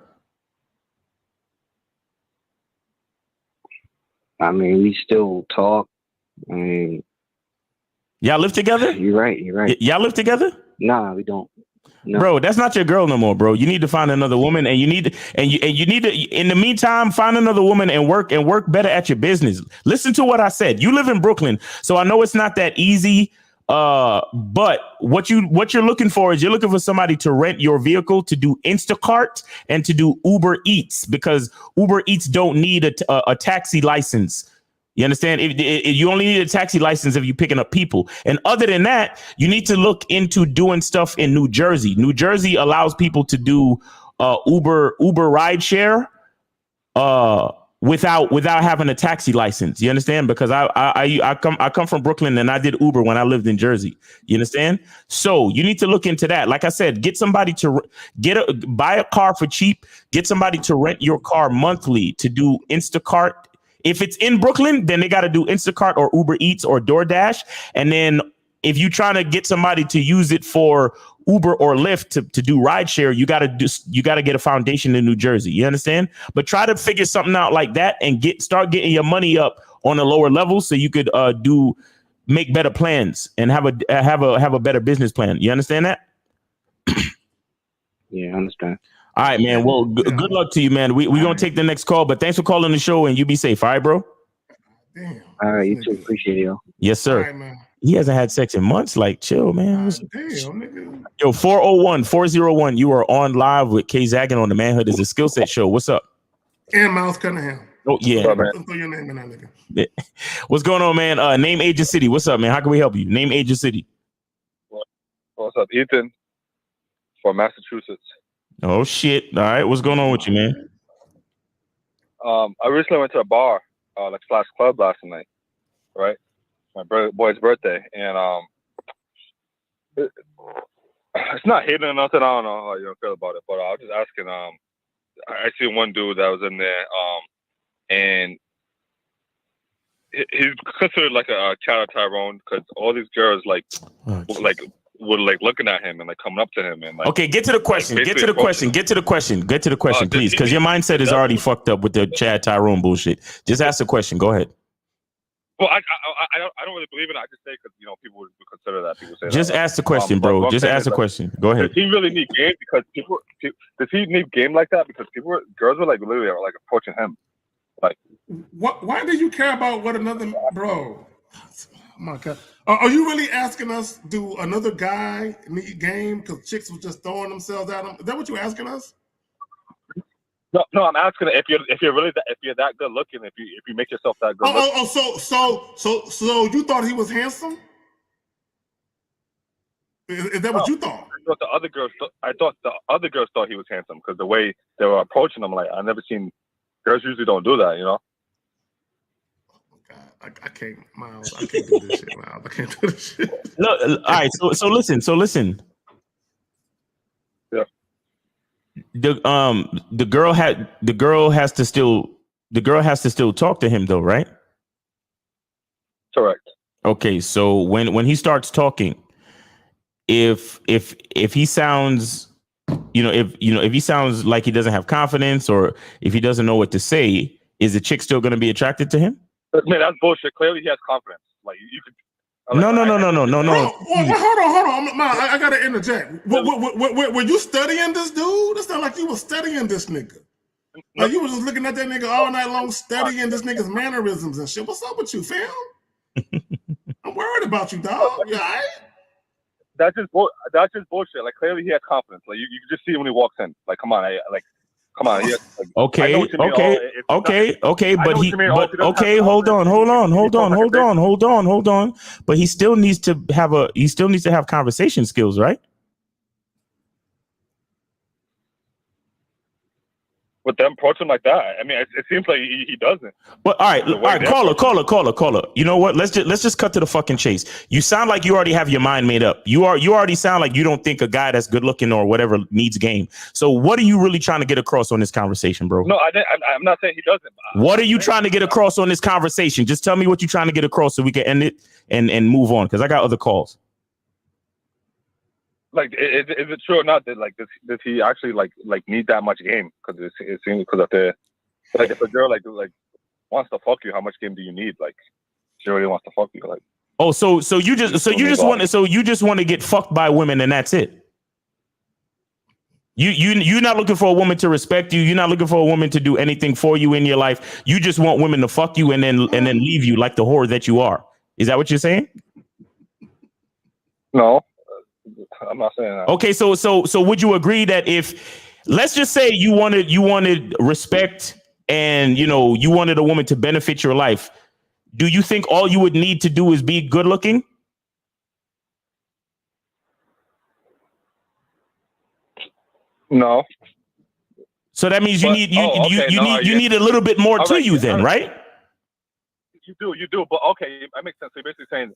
I mean, we still talk. I mean, y'all live together? You're right. Y'all live together? Nah, we don't. No. Bro, that's not your girl no more, bro. You need to find another woman, and you need to, in the meantime, find another woman and work better at your business. Listen to what I said. You live in Brooklyn, so I know it's not that easy. But what you're looking for is you're looking for somebody to rent your vehicle, to do Instacart and to do Uber Eats, because Uber Eats don't need a taxi license. You understand? You only need a taxi license if you're picking up people. And other than that, you need to look into doing stuff in New Jersey. New Jersey allows people to do Uber rideshare. without having a taxi license. You understand? Because I come from Brooklyn and I did Uber when I lived in Jersey. You understand? So you need to look into that. Like I said, get somebody to buy a car for cheap. Get somebody to rent your car monthly to do Instacart. If it's in Brooklyn, then they got to do Instacart or Uber Eats or DoorDash. And then if you're trying to get somebody to use it for Uber or Lyft to do rideshare, you got to get a foundation in New Jersey. You understand? But try to figure something out like that and start getting your money up on a lower level so you could make better plans and have a better business plan. You understand that? Yeah, I understand. All right, man. Well, good luck to you, man. We're going to take the next call, but thanks for calling the show and you be safe. All right, bro? Damn. All right, you too. Appreciate it, yo. Yes, sir. All right, man. He hasn't had sex in months. Like, chill, man. Damn, nigga. Yo, 401-401. You are on live with K Zaggin on the Manhood is a Skill Set show. What's up? And Miles Cunningham. Oh, yeah. Throw your name in that nigga. What's going on, man? Name, age, and city. What's up, man? How can we help you? Name, age, and city. What's up? Ethan from Massachusetts. Oh, shit. All right. What's going on with you, man? I recently went to a bar, like slash club last night, right? My boy's birthday, and it's not hating or nothing. I don't know how you feel about it, but I was just asking. I see one dude that was in there, and he's considered like a child Tyrone because all these girls were looking at him and like coming up to him and like. Okay, get to the question. Get to the question, please, because your mindset is already fucked up with the Chad Tyrone bullshit. Just ask the question. Go ahead. Well, I don't really believe in it. I just say because people would consider that. People say just that. Ask the question, bro. Just ask the question. Go ahead. Does he really need game? Because does he need game like that? Because girls were like literally like approaching him. Like, why do you care about what another bro? Oh my God, are you really asking us? Do another guy need game because chicks were just throwing themselves at him? Is that what you're asking us? No, I'm asking if you're that good looking, if you make yourself that good. So you thought he was handsome? Is that what you thought? I thought the other girls thought he was handsome because the way they were approaching him, like I never seen girls usually don't do that, Oh God, I can't, Miles. I can't do this shit, Miles. I can't do this shit. No, all right. So listen. Yeah. The girl has to still talk to him though, right? Correct. Okay, so when he starts talking, if he sounds, if he sounds like he doesn't have confidence or if he doesn't know what to say, is the chick still going to be attracted to him? Man, that's bullshit. Clearly, he has confidence. Like you could. No. Hold on. Miles, I gotta interject. Were you studying this dude? It sounded like you were studying this nigga. Like you were just looking at that nigga all night long, studying this nigga's mannerisms and shit. What's up with you, fam? I'm worried about you, dog. You all right? That's just bullshit. Like clearly, he has confidence. Like you can just see when he walks in. Like come on, Come on. Yeah, like, okay. But hold on. But he still needs to have conversation skills, right? With them approaching like that, I mean, it seems like he doesn't. But all right, caller. You know what? Let's just cut to the fucking chase. You sound like you already have your mind made up. You already sound like you don't think a guy that's good looking or whatever needs game. So what are you really trying to get across on this conversation, bro? No, I'm not saying he doesn't. What are you trying to get across on this conversation? Just tell me what you're trying to get across so we can end it and move on because I got other calls. Like, is it true or not that like does he actually like need that much game? Because it seems because of the like if a girl like wants to fuck you, how much game do you need? Like, she really wants to fuck you, like. Oh, so you just want to get fucked by women and that's it. You're not looking for a woman to respect you. You're not looking for a woman to do anything for you in your life. You just want women to fuck you and then leave you like the whore that you are. Is that what you're saying? No. I'm not saying that. Okay, so would you agree that if, let's just say you wanted respect and you wanted a woman to benefit your life, do you think all you would need to do is be good looking? No. So that means you need a little bit more to you then, right? You do. But okay, that makes sense. So you're basically saying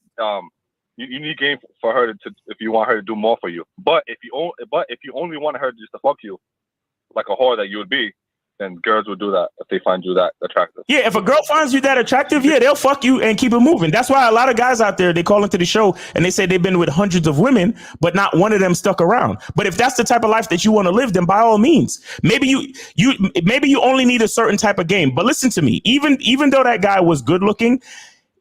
you need game for her to if you want her to do more for you. But if you only want her just to fuck you, like a whore that you would be, then girls would do that if they find you that attractive. Yeah, if a girl finds you that attractive, yeah, they'll fuck you and keep it moving. That's why a lot of guys out there, they call into the show and they say they've been with hundreds of women, but not one of them stuck around. But if that's the type of life that you want to live, then by all means, maybe you only need a certain type of game. But listen to me, even though that guy was good looking,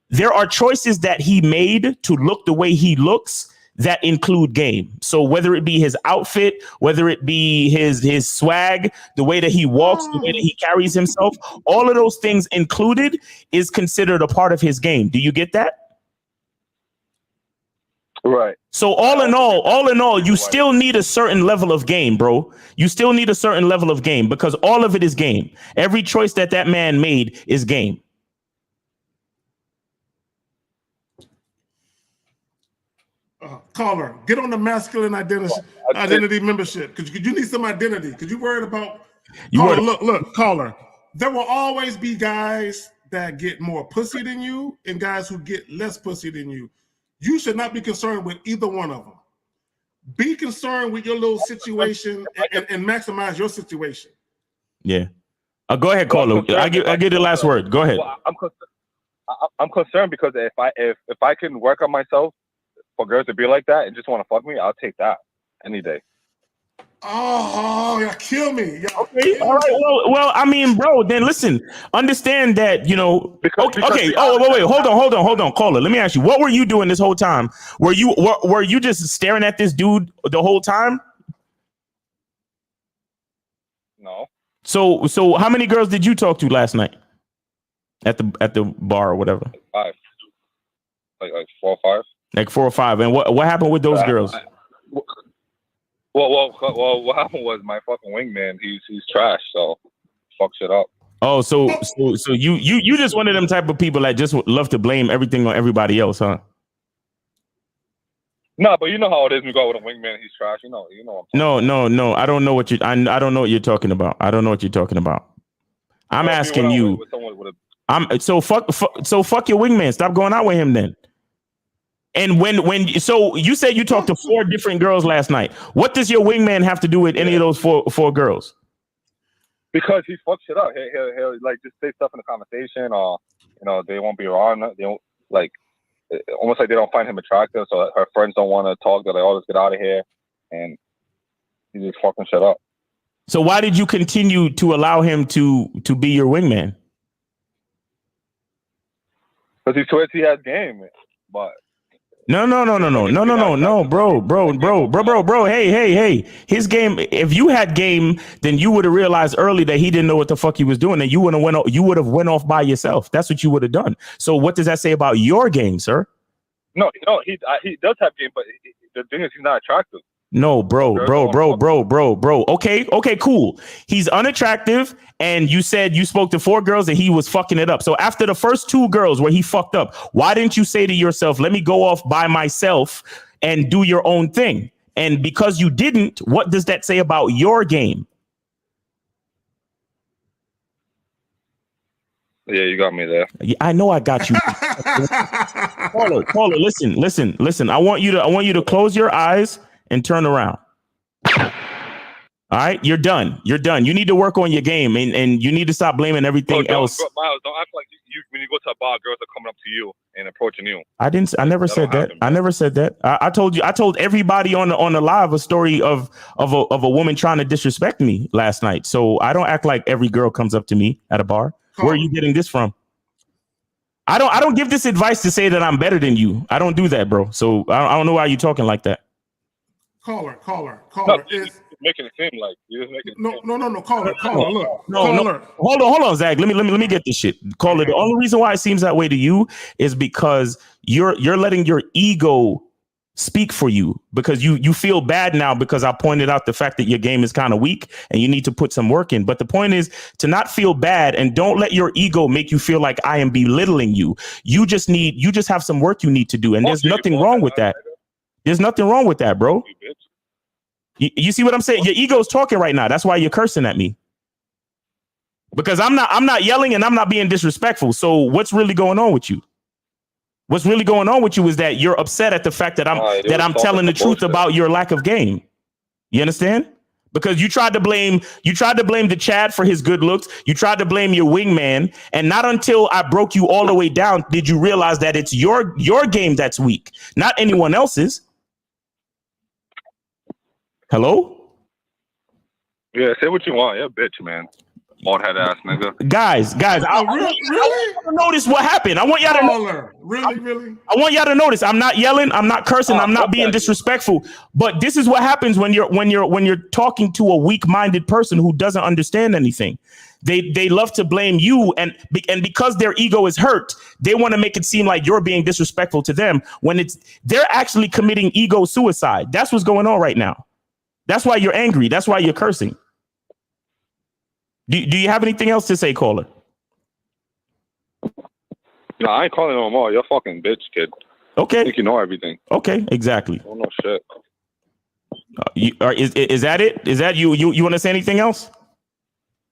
there are choices that he made to look the way he looks that include game. So whether it be his outfit, whether it be his swag, the way that he walks, the way that he carries himself, all of those things included is considered a part of his game. Do you get that? Right. So all in all, you still need a certain level of game, bro. You still need a certain level of game because all of it is game. Every choice that man made is game. Caller, get on the masculine identity membership because you need some identity. Because you worried about. Look, caller. There will always be guys that get more pussy than you and guys who get less pussy than you. You should not be concerned with either one of them. Be concerned with your little situation and maximize your situation. Yeah. Go ahead, caller. I get the last word. Go ahead. Well, I'm concerned because if I can work on myself. For girls to be like that and just want to fuck me, I'll take that any day. Oh, y'all kill me. Okay, all right. Well, I mean, bro, then listen, understand that, you know, okay. Oh, wait, hold on, caller. Let me ask you, what were you doing this whole time? Were you just staring at this dude the whole time? No. So how many girls did you talk to last night at the bar or whatever? 5. Like 4 or 5. Like 4 or 5. And what happened with those girls? Well, what happened was my fucking wingman, he's trash, so fuck shit up. Oh, so you just one of them type of people that just love to blame everything on everybody else, huh? No, but you know how it is when you go with a wingman, he's trash. You know. No. I don't know what I don't know what you're talking about. I don't know what you're talking about. I'm asking you. Fuck your wingman. Stop going out with him then. And so you said you talked to 4 different girls last night. What does your wingman have to do with any of those four girls? Because he fucks shit up. He'll like just say stuff in the conversation, or they won't be around. They don't like almost like they don't find him attractive. So her friends don't want to talk. They're like, "Oh, let's get out of here," and he's just fucking shit up. So why did you continue to allow him to be your wingman? Because he swears he has game, but. No, bro. Hey. His game. If you had game, then you would have realized early that he didn't know what the fuck he was doing, and you would have went off by yourself. That's what you would have done. So what does that say about your game, sir? No, he does have game, but the thing is he's not attractive. No, bro. Okay, cool. He's unattractive, and you said you spoke to 4 girls and he was fucking it up. So after the first 2 girls where he fucked up, why didn't you say to yourself, let me go off by myself and do your own thing? And because you didn't, what does that say about your game? Yeah, you got me there. I know I got you. Caller, listen. I want you to close your eyes and turn around. All right, you're done. You need to work on your game, and you need to stop blaming everything else. Miles, don't act like you when you go to a bar, girls are coming up to you and approaching you. I never said that. I never said that. I told everybody on the live a story of a woman trying to disrespect me last night. So I don't act like every girl comes up to me at a bar. Where are you getting this from? I don't give this advice to say that I'm better than you. I don't do that, bro. So I don't know why you're talking like that. Caller. No, making it seem like you're just making no. Caller, look. No. Hold on, Zach. Let me get this shit. Caller, the only reason why it seems that way to you is because you're letting your ego speak for you, because you feel bad now because I pointed out the fact that your game is kind of weak and you need to put some work in. But the point is to not feel bad, and don't let your ego make you feel like I am belittling you. You just have some work you need to do, and there's nothing wrong with that. There's nothing wrong with that, bro. You see what I'm saying? Your ego's talking right now. That's why you're cursing at me. Because I'm not yelling and I'm not being disrespectful. So what's really going on with you? What's really going on with you is that you're upset at the fact that I'm telling the truth about your lack of game. You understand? Because you tried to blame the Chad for his good looks. You tried to blame your wingman, and not until I broke you all the way down did you realize that it's your game that's weak, not anyone else's. Hello? Yeah, say what you want. Yeah, bitch, man. Bald head ass nigga. Guys, I want y'all to notice what happened. I want y'all to know. Really. I want y'all to notice. I'm not yelling. I'm not cursing. I'm not being disrespectful. But this is what happens when you're talking to a weak-minded person who doesn't understand anything. They love to blame you, and because their ego is hurt, they want to make it seem like you're being disrespectful to them when they're actually committing ego suicide. That's what's going on right now. That's why you're angry. That's why you're cursing. Do you have anything else to say, caller? No, I ain't calling no more. You're a fucking bitch, kid. Okay. I think you know everything. Okay, exactly. Oh no shit. Is that it? Is that you? You want to say anything else?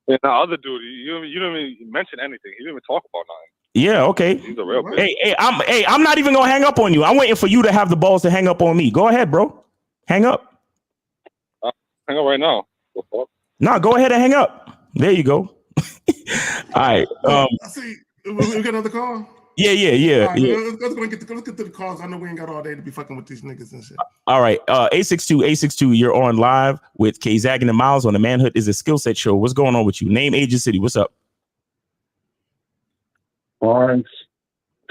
Yeah, the other dude, you didn't even mention anything. He didn't even talk about nothing. Yeah, okay. He's a real bitch. I'm not even gonna hang up on you. I'm waiting for you to have the balls to hang up on me. Go ahead, bro. Hang up. Hang up right now. No, go ahead and hang up. There you go. All right. I see. We get another call. Yeah. Right, let's get to the calls. I know we ain't got all day to be fucking with these niggas and shit. All right. 862, you're on live with K Zagging and Miles on the Manhood is a Skill Set show. What's going on with you? Name, age, and city. What's up? Lawrence,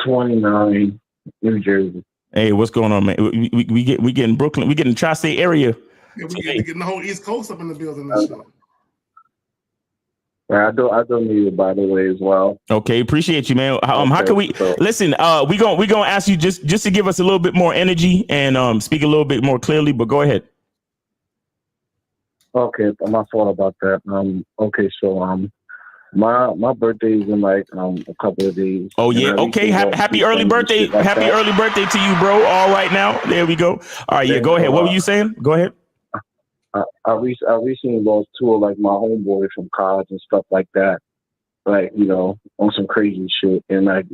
29, New Jersey. Hey, what's going on, man? We getting Brooklyn. We getting tri-state area. Yeah, we getting the whole East Coast up in the building and shit. I don't need it, by the way, as well. Okay, appreciate you, man. How can we listen? We gonna ask you just to give us a little bit more energy and speak a little bit more clearly. But go ahead. Okay, my fault about that. Okay, so my birthday is in like a couple of days. Oh yeah, okay. Happy early birthday! Happy early birthday to you, bro. All right now, there we go. All right, yeah. Go ahead. What were you saying? Go ahead. I recently lost two of like my homeboys from college and stuff like that, like, you know, on some crazy shit, and like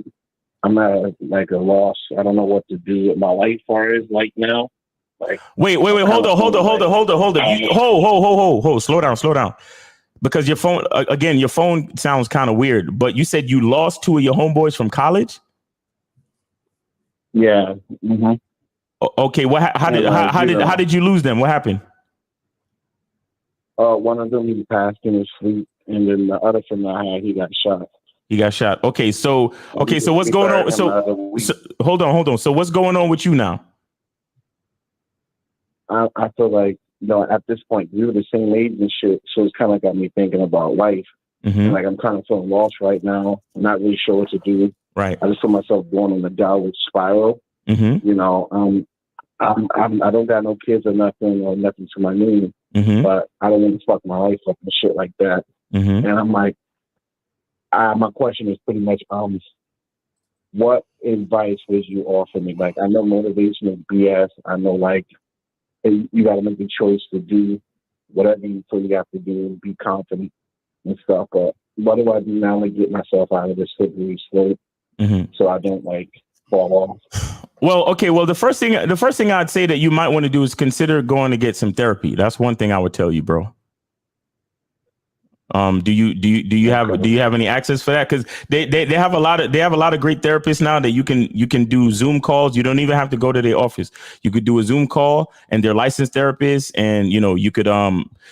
I'm at like a loss. I don't know what to do with my life far as like now. Like wait, hold on. Slow down. Because your phone sounds kind of weird. But you said you lost two of your homeboys from college. Yeah. Mm-hmm. Okay. How did you lose them? What happened? One of them he passed in his sleep, and then the other from I had, he got shot. Okay, so what's going on? So hold on. So what's going on with you now? I feel like, you know, at this point, we were the same age and shit, so it's kind of got me thinking about life. Mm-hmm. And like I'm kind of feeling lost right now. I'm not really sure what to do. Right. I just feel myself going on a downward spiral. Mm-hmm. You know, I don't got no kids or nothing to my name. Mm-hmm. But I don't want to fuck my life up and shit like that. Mm-hmm. And I'm like, my question is pretty much, what advice would you offer me? Like, I know motivation is BS. I know, like, you got to make a choice to do whatever you feel you have to do and be confident and stuff. But what do I do now to get myself out of this slippery slope so I don't, like, fall off? Well, okay. Well, the first thing I'd say that you might want to do is consider going to get some therapy. That's one thing I would tell you, bro. Do you have any access for that? Because they have a lot of great therapists now that you can do Zoom calls. You don't even have to go to their office. You could do a Zoom call, and they're licensed therapists, and you know you could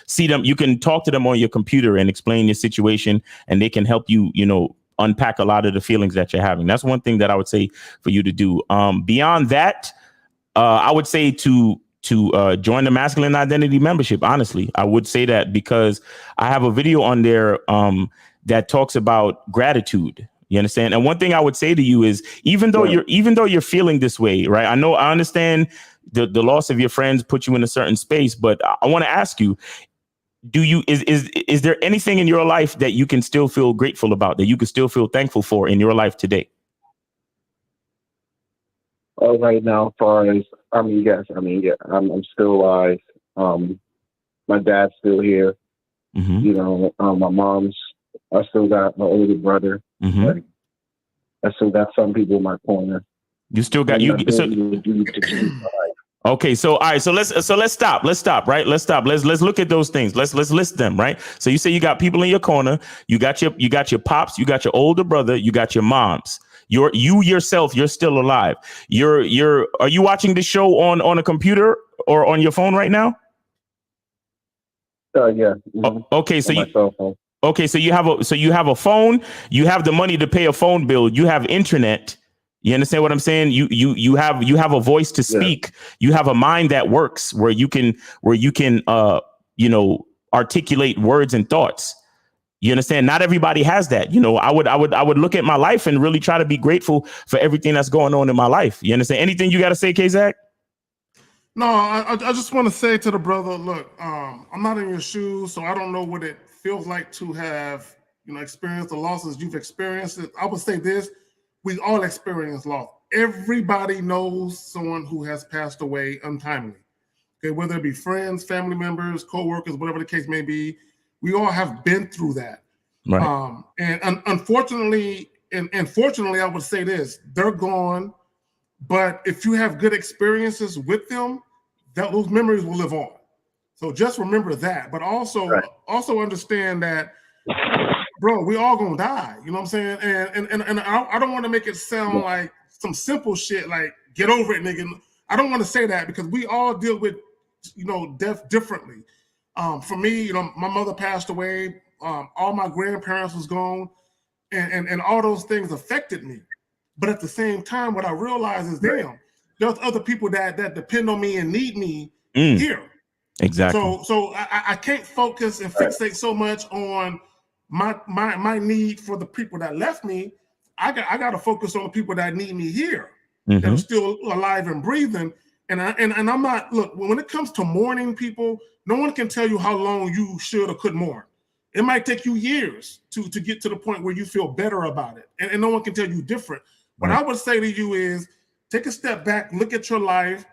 see them. You can talk to them on your computer and explain your situation, and they can help you, you know, unpack a lot of the feelings that you're having. That's one thing that I would say for you to do. Beyond that, I would say to join the Masculine Identity membership. Honestly, I would say that because I have a video on there that talks about gratitude. You understand? And one thing I would say to you is, even though you're feeling this way, right? I understand the loss of your friends put you in a certain space, but I want to ask you, is there anything in your life that you can still feel grateful about, that you can still feel thankful for in your life today? Right now, as far as, yes, I'm still alive. My dad's still here. Mm-hmm. You know, my mom's I still got my older brother. Mm-hmm. Like, I still got some people in my corner. You still got you. So, okay, so all right, so let's stop. Let's stop, right? Let's stop. Let's look at those things. Let's list them, right? So you say you got people in your corner. You got your pops. You got your older brother. You got your moms. You yourself. You're still alive. Are you watching the show on a computer or on your phone right now? Yeah. Okay, so my cell phone. Okay, so you have a phone. You have the money to pay a phone bill. You have internet. You understand what I'm saying? You have a voice to speak. Yeah. You have a mind that works where you can articulate words and thoughts. You understand? Not everybody has that. I would look at my life and really try to be grateful for everything that's going on in my life. You understand? Anything you got to say, K-Zach? No, I just want to say to the brother, look, I'm not in your shoes, so I don't know what it feels like to have, experienced the losses you've experienced. I would say this: we all experience loss. Everybody knows someone who has passed away untimely. Okay, whether it be friends, family members, co-workers, whatever the case may be, we all have been through that. Right. And unfortunately, and fortunately, I would say this: they're gone. But if you have good experiences with them, those memories will live on. So just remember that. But also understand that, bro, we all gonna die. You know what I'm saying? And I don't want to make it sound like some simple shit like get over it, nigga. I don't want to say that because we all deal with death differently. For me, my mother passed away. All my grandparents was gone, and all those things affected me. But at the same time, what I realize is, damn, there's other people that depend on me and need me here. Exactly. So I can't focus and fixate so much on my need for the people that left me. I got to focus on the people that need me here, that are still alive and breathing. And I'm not, look, when it comes to mourning people, no one can tell you how long you should or could mourn. It might take you years to get to the point where you feel better about it. And no one can tell you different. What I would say to you is take a step back, look at your life,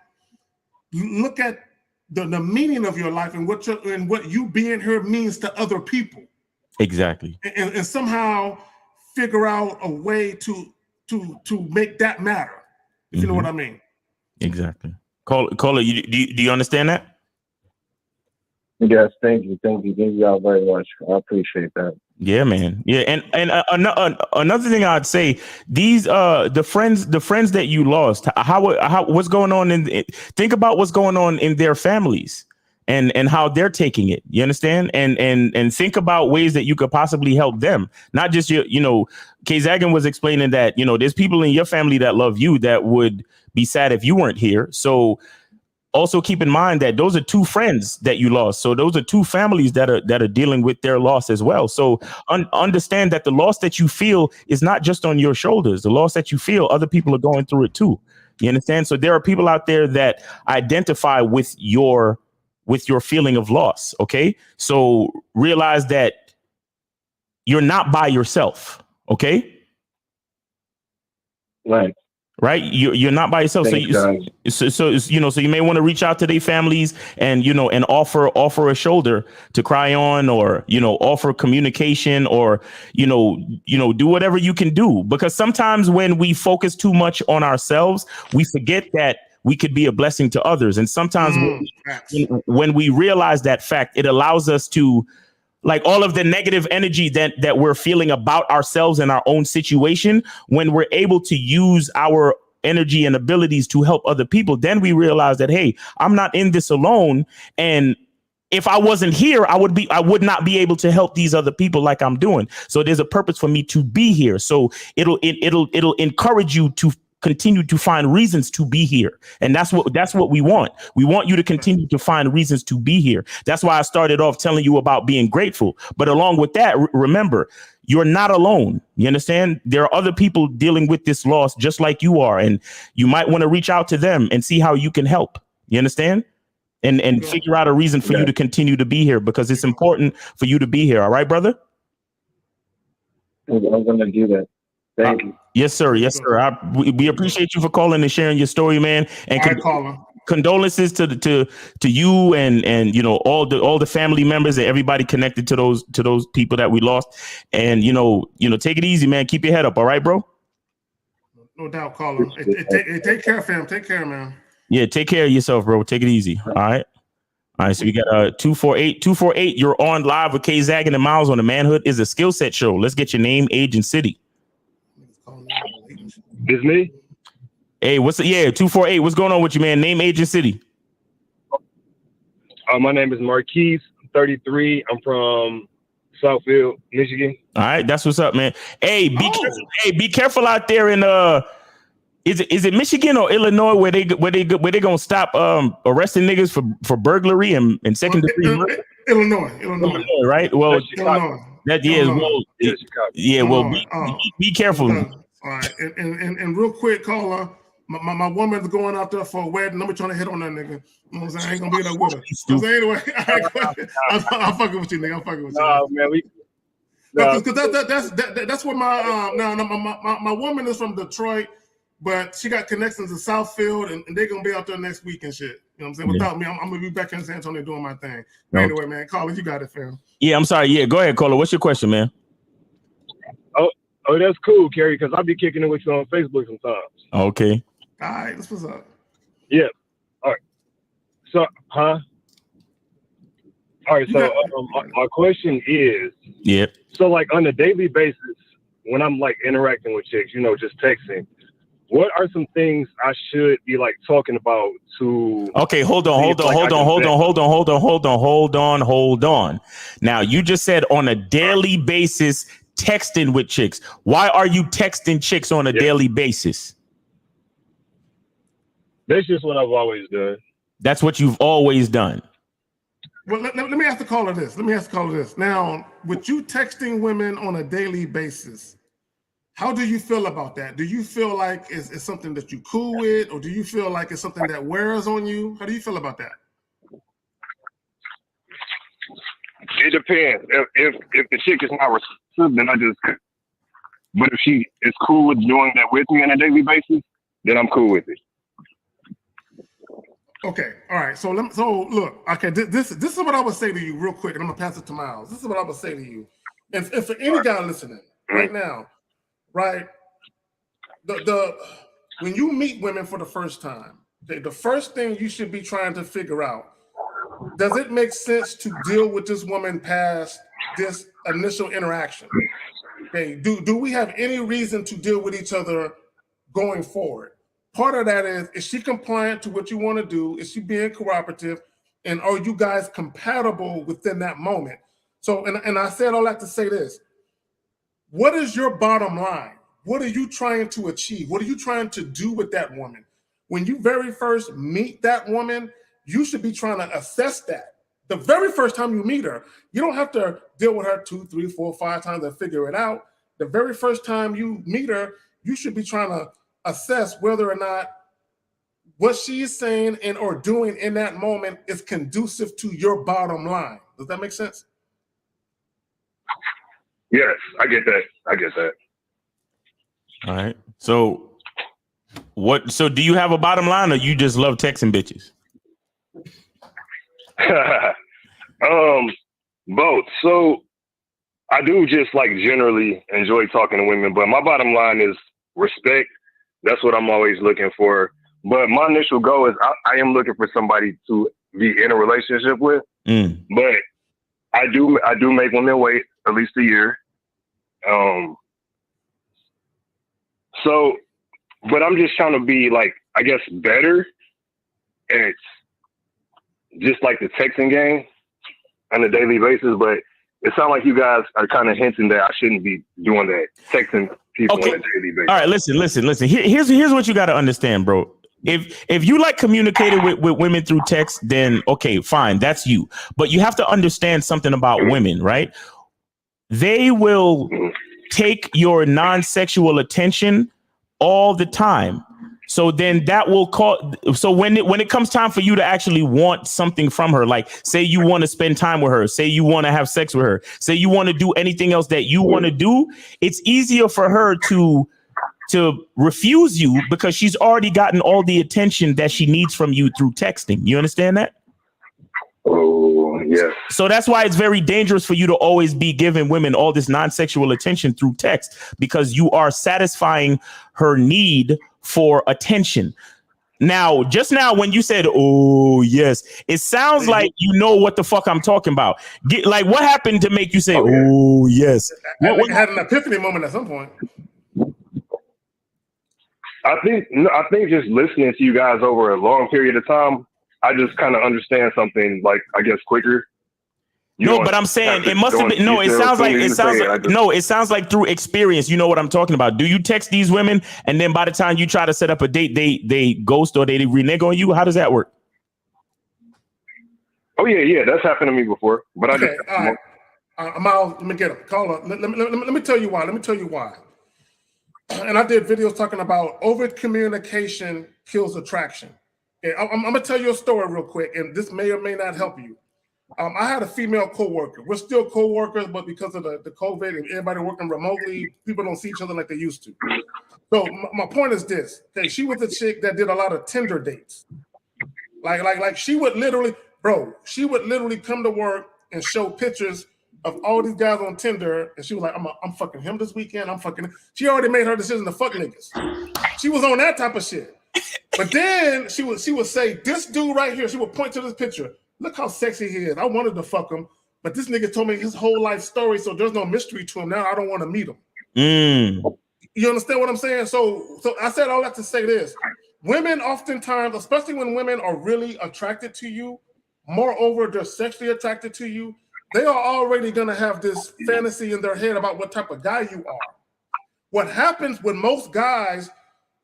look at the meaning of your life and what you being here means to other people. Exactly. And somehow figure out a way to make that matter. If you know what I mean. Exactly. Caller, do you understand that? Yes, thank you. Thank you all very much. I appreciate that. Yeah, man. Yeah, and another thing I'd say, these the friends that you lost, how what's going on think about what's going on in their families and how they're taking it. You understand? And think about ways that you could possibly help them. Not just K Zagan was explaining that, there's people in your family that love you that would be sad if you weren't here. So also keep in mind that those are two friends that you lost. So those are two families that are dealing with their loss as well. So understand that the loss that you feel is not just on your shoulders. The loss that you feel, other people are going through it too. You understand? So there are people out there that identify with your feeling of loss. Okay. So realize that you're not by yourself. Okay. Right. You're not by yourself. Thanks, so you may want to reach out to their families and, and offer a shoulder to cry on, or, offer communication, or, do whatever you can do. Because sometimes when we focus too much on ourselves, we forget that we could be a blessing to others. And sometimes when we realize that fact, it allows us to, like, all of the negative energy that we're feeling about ourselves and our own situation, when we're able to use our energy and abilities to help other people, then we realize that, hey, I'm not in this alone. And if I wasn't here, I would not be able to help these other people like I'm doing. So there's a purpose for me to be here. So it'll encourage you to continue to find reasons to be here. And that's what we want. We want you to continue to find reasons to be here. That's why I started off telling you about being grateful. But along with that, remember, you're not alone. You understand? There are other people dealing with this loss just like you are. And you might want to reach out to them and see how you can help. You understand? And figure out a reason for you to continue to be here, because it's important for you to be here. All right, brother? I'm going to do that. Thank you. Yes, sir. Yes, sir. We appreciate you for calling and sharing your story, man. And condolences to you and you know all the family members and everybody connected to those people that we lost. And you know take it easy, man. Keep your head up. All right, bro. No doubt, caller. Hey, take care, fam. Take care, man. Yeah, take care of yourself, bro. Take it easy. All right. All right, so we got 248. You're on live with K Zagging and Miles on the Manhood is a Skill Set Show. Let's get your name, age, and city. It's me. Hey, 248. What's going on with you, man? Name, age, and city. My name is Marquise. I'm 33. I'm from Southfield, Michigan. All right, that's what's up, man. Hey, be careful out there in is it Michigan or Illinois where they gonna stop arresting niggas for burglary and second degree murder? Illinois, right? Well, Illinois. Be careful. All right, and real quick, caller, my woman's going out there for a wedding. I'm trying to hit on that nigga. You know what I'm saying? I ain't gonna be there with her. So anyway, I'm fucking with you, nigga. I'm fucking with you. No, man, because that's what my woman is from Detroit, but she got connections in Southfield, and they're gonna be out there next week and shit. You know what I'm saying? Without me, I'm gonna be back in San Antonio doing my thing. But anyway, man, caller, you got it, fam. Yeah, I'm sorry. Yeah, go ahead, caller. What's your question, man? Oh, that's cool, Kerry, because I'll be kicking it with you on Facebook sometimes. Okay. All right, that's what's up. Yeah. All right. So, All right. So, my question is. Yep. So, like on a daily basis, when I'm like interacting with chicks, you know, just texting, what are some things I should be like talking about to? Okay, hold on. Now, you just said on a daily basis texting with chicks. Why are you texting chicks on a daily basis? That's just what I've always done. That's what you've always done. Well, let me ask the caller this. Now, with you texting women on a daily basis, how do you feel about that? Do you feel like it's something that you cool with, or do you feel like it's something that wears on you? How do you feel about that? It depends. If the chick is not receptive, then I just. But if she is cool with doing that with me on a daily basis, then I'm cool with it. Okay, all right. So look. Okay, this is what I would say to you real quick, and I'm gonna pass it to Miles. This is what I would say to you, and for any guy listening right now, right? When you meet women for the first time, the first thing you should be trying to figure out: does it make sense to deal with this woman past this initial interaction? Okay, do we have any reason to deal with each other going forward? Part of that is she compliant to what you want to do? Is she being cooperative? And are you guys compatible within that moment? So, and I said all that to say this. What is your bottom line? What are you trying to achieve? What are you trying to do with that woman? When you very first meet that woman, you should be trying to assess that. The very first time you meet her, you don't have to deal with her 2, 3, 4, 5 times and figure it out. The very first time you meet her, you should be trying to assess whether or not what she's saying and or doing in that moment is conducive to your bottom line. Does that make sense? Yes, I get that. All right. So do you have a bottom line, or you just love texting bitches? Both. So I do just like generally enjoy talking to women, but my bottom line is respect. That's what I'm always looking for. But my initial goal is I am looking for somebody to be in a relationship with. But I do make women wait at least a year. But I'm just trying to be like, I guess, better at just like the texting game on a daily basis. But it sounds like you guys are kind of hinting that I shouldn't be doing that, texting people on a daily basis. All right, listen. Here's what you got to understand, bro. If you like communicating with women through text, then okay, fine, that's you. But you have to understand something about women, right? They will take your non-sexual attention all the time. So then that will call. So when it comes time for you to actually want something from her, like say you want to spend time with her, say you want to have sex with her, say you want to do anything else that you want to do, it's easier for her to to refuse you because she's already gotten all the attention that she needs from you through texting. You understand that? Oh, yes. So that's why it's very dangerous for you to always be giving women all this non-sexual attention through text, because you are satisfying her need for attention. Now, just now when you said, "Oh, yes," it sounds like you know what the fuck I'm talking about. Like, what happened to make you say, "Oh, yes"? I had an epiphany moment at some point. I think just listening to you guys over a long period of time, I just kind of understand something, like, I guess, quicker. No, but I'm saying it must have been. No, it sounds like through experience. You know what I'm talking about. Do you text these women and then by the time you try to set up a date, they ghost or they renege on you? How does that work? Oh yeah, that's happened to me before. But okay, all right. Miles, let me get him. Call up. Let me tell you why. And I did videos talking about over communication kills attraction. Okay, I'm gonna tell you a story real quick, and this may or may not help you. I had a female coworker. We're still coworkers, but because of the COVID and everybody working remotely, people don't see each other like they used to. So my point is this: okay, she was a chick that did a lot of Tinder dates. Like she would literally come to work and show pictures of all these guys on Tinder, and she was like, I'm fucking him this weekend. I'm fucking him. She already made her decision to fuck niggas. She was on that type of shit. But then she would say, this dude right here, she would point to this picture. Look how sexy he is. I wanted to fuck him, but this nigga told me his whole life story, so there's no mystery to him. Now I don't want to meet him. You understand what I'm saying? So I said all that to say this. Women oftentimes, especially when women are really attracted to you, moreover, they're sexually attracted to you, they are already going to have this fantasy in their head about what type of guy you are. What happens when most guys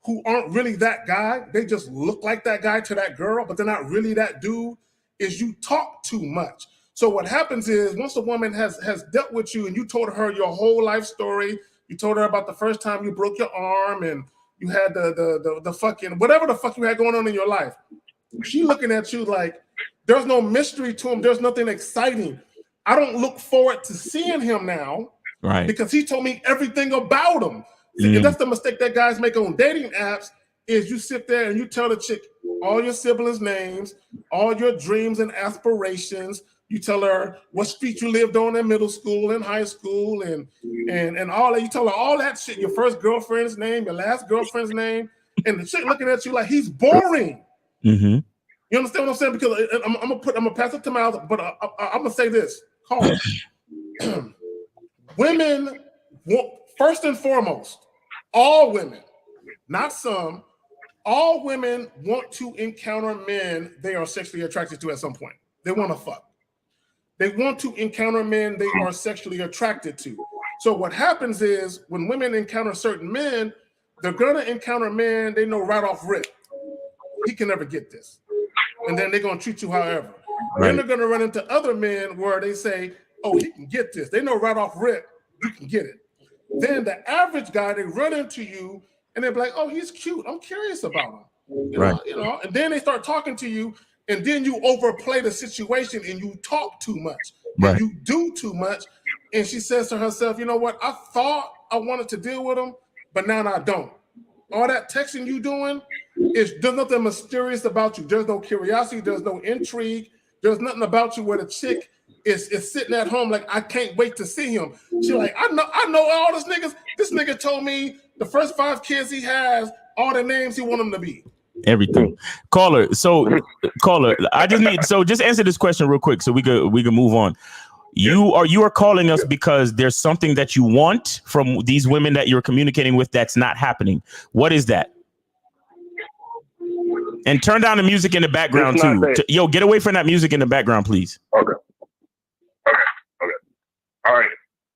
who aren't really that guy, they just look like that guy to that girl, but they're not really that dude, is you talk too much. So what happens is once a woman has dealt with you and you told her your whole life story, you told her about the first time you broke your arm and you had the fucking whatever the fuck you had going on in your life, she looking at you like there's no mystery to him. There's nothing exciting. I don't look forward to seeing him now, right? Because he told me everything about him. See, that's the mistake that guys make on dating apps is you sit there and you tell the chick all your siblings' names, all your dreams and aspirations. You tell her what street you lived on in middle school and high school and all that. You tell her all that shit, your first girlfriend's name, your last girlfriend's name, and the chick looking at you like he's boring. You understand what I'm saying? Because I'm gonna pass it to Miles, but I'm gonna say this. Carl, women want, first and foremost, all women, not some, all women want to encounter men they are sexually attracted to at some point. They want to fuck. They want to encounter men they are sexually attracted to. So what happens is when women encounter certain men, they're going to encounter men they know right off rip. He can never get this. And then they're going to treat you however. Right. Then they're going to run into other men where they say, oh, he can get this. They know right off rip, you can get it. Then the average guy, they run into you and they're like, oh, he's cute. I'm curious about him. You know, and then they start talking to you, and then you overplay the situation and you talk too much. And you do too much. And she says to herself, you know what? I thought I wanted to deal with him, but now I don't. All that texting you doing there's nothing mysterious about you. There's no curiosity. There's no intrigue. There's nothing about you where the chick is sitting at home like, I can't wait to see him. She's like, I know all this niggas. This nigga told me the first 5 kids he has, all the names he want them to be. Everything. Caller, I just need, just answer this question real quick so we can move on. You are calling us because there's something that you want from these women that you're communicating with that's not happening. What is that? And turn down the music in the background too. Yo, get away from that music in the background, please. Okay. All right.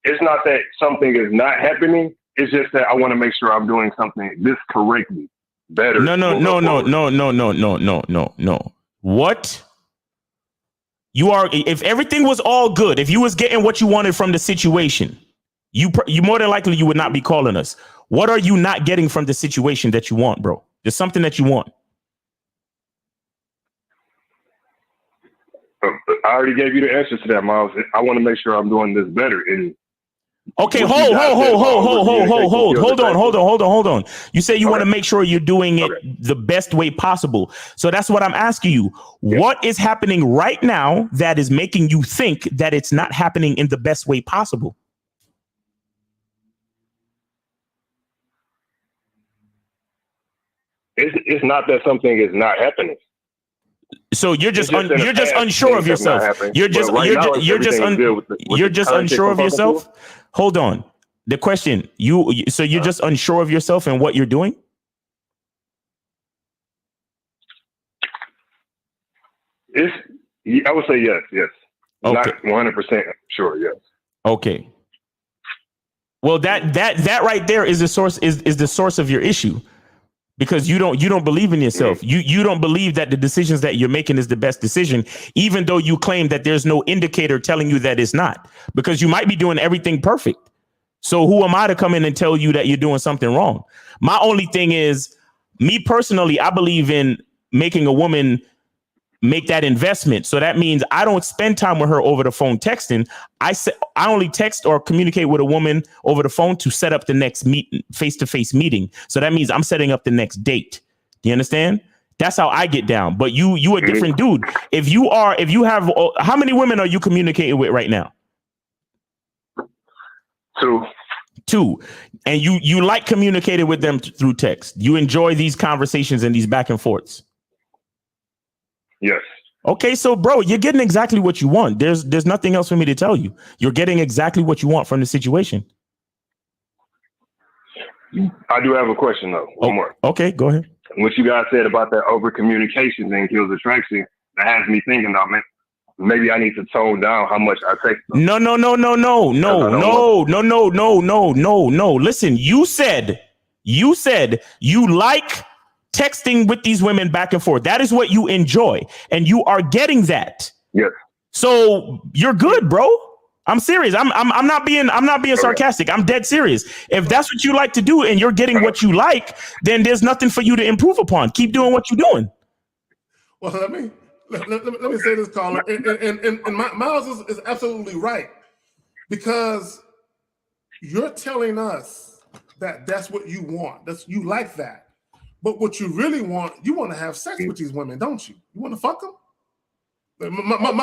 It's not that something is not happening. It's just that I want to make sure I'm doing something this correctly, better. No. What? You are, if everything was all good, if you was getting what you wanted from the situation, you more than likely you would not be calling us. What are you not getting from the situation that you want, bro? There's something that you want. I already gave you the answer to that, Miles. I want to make sure I'm doing this better. And Okay, what you guys said about over-communication hold on. You say you want to make sure you're doing it Okay. the best way possible. So that's what I'm asking you. Yeah. What is happening right now that is making you think that it's not happening in the best way possible? It's not that something is not happening. So you're It's just just in the you're just past, unsure of things have not yourself. happened. You're just But right you're now, just you're just everything is good with the you're just context unsure I'm of talking yourself. to. Hold on. The question, so you're just unsure of yourself and what you're doing? I would say yes. Okay. Not 100% sure, yes. Okay. Well, that right there is the source is the source of your issue, because you don't believe in yourself. You don't believe that the decisions that you're making is the best decision, even though you claim that there's no indicator telling you that it's not, because you might be doing everything perfect. So who am I to come in and tell you that you're doing something wrong? My only thing is, me personally, I believe in making a woman make that investment. So that means I don't spend time with her over the phone texting. I only text or communicate with a woman over the phone to set up the next face-to-face meeting. So that means I'm setting up the next date. Do you understand? That's how I get down. But you a different dude. If you have, how many women are you communicating with right now? Two. And you like communicating with them through text. You enjoy these conversations and these back and forths. Yes. Okay, so bro, you're getting exactly what you want. There's nothing else for me to tell you. You're getting exactly what you want from the situation. I do have a question though. One more. Okay, go ahead. What you guys said about that over communication and kills attraction, that has me thinking that, man, maybe I need to tone down how much I text them. No. Listen, you said you like texting with these women back and forth. That is what you enjoy, and you are getting that. Yes. So you're good, bro. I'm serious. I'm not being sarcastic. I'm dead serious. If that's what you like to do and you're getting what you like, then there's nothing for you to improve upon. Keep doing what you're doing. Well, let me say this, caller, and Miles is absolutely right, because you're telling us that that's what you want. You like that. But what you really want, you want to have sex with these women, don't you? You want to fuck them?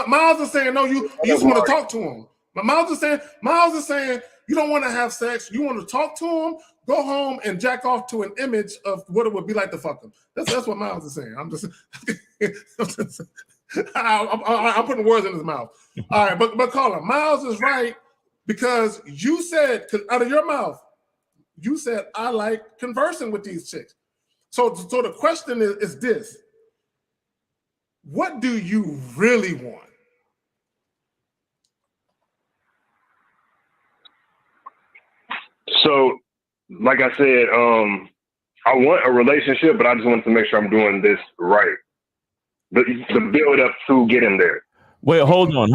Miles is saying, no, you just want to talk to them. Miles is saying, you don't want to have sex. You want to talk to them, go home and jack off to an image of what it would be like to fuck them. That's what Miles is saying. I'm putting words in his mouth. All right, but caller, Miles is right, because you said, out of your mouth, you said, I like conversing with these chicks. So the question is this: what do you really want? So, like I said, I want a relationship, but I just wanted to make sure I'm doing this right. The build up to getting there. Wait, hold on.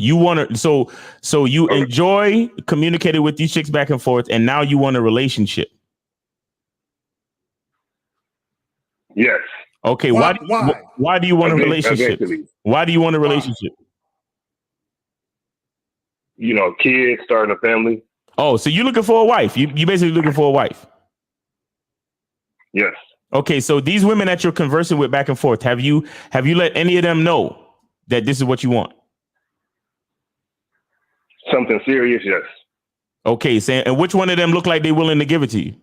You want to, so you enjoy communicating with these chicks back and forth, and now you want a relationship. Yes. Okay. Why do you want a relationship? Why do you want a relationship? You know, kids, starting a family. Oh, so you're looking for a wife. You basically looking for a wife. Yes. Okay, so these women that you're conversing with back and forth, have you let any of them know that this is what you want? Something serious, yes. Okay, so, and which one of them look like they're willing to give it to you?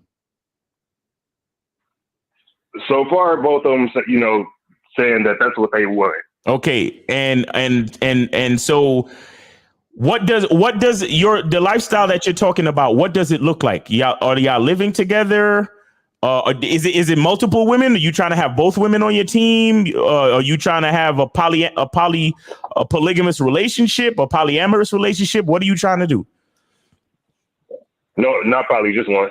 So far, both of them, you know, saying that that's what they want. Okay, and so what does the lifestyle that you're talking about? What does it look like? Are y'all living together? Is it multiple women? Are you trying to have both women on your team? Are you trying to have a polygamous relationship, a polyamorous relationship? What are you trying to do? No, not poly, just one.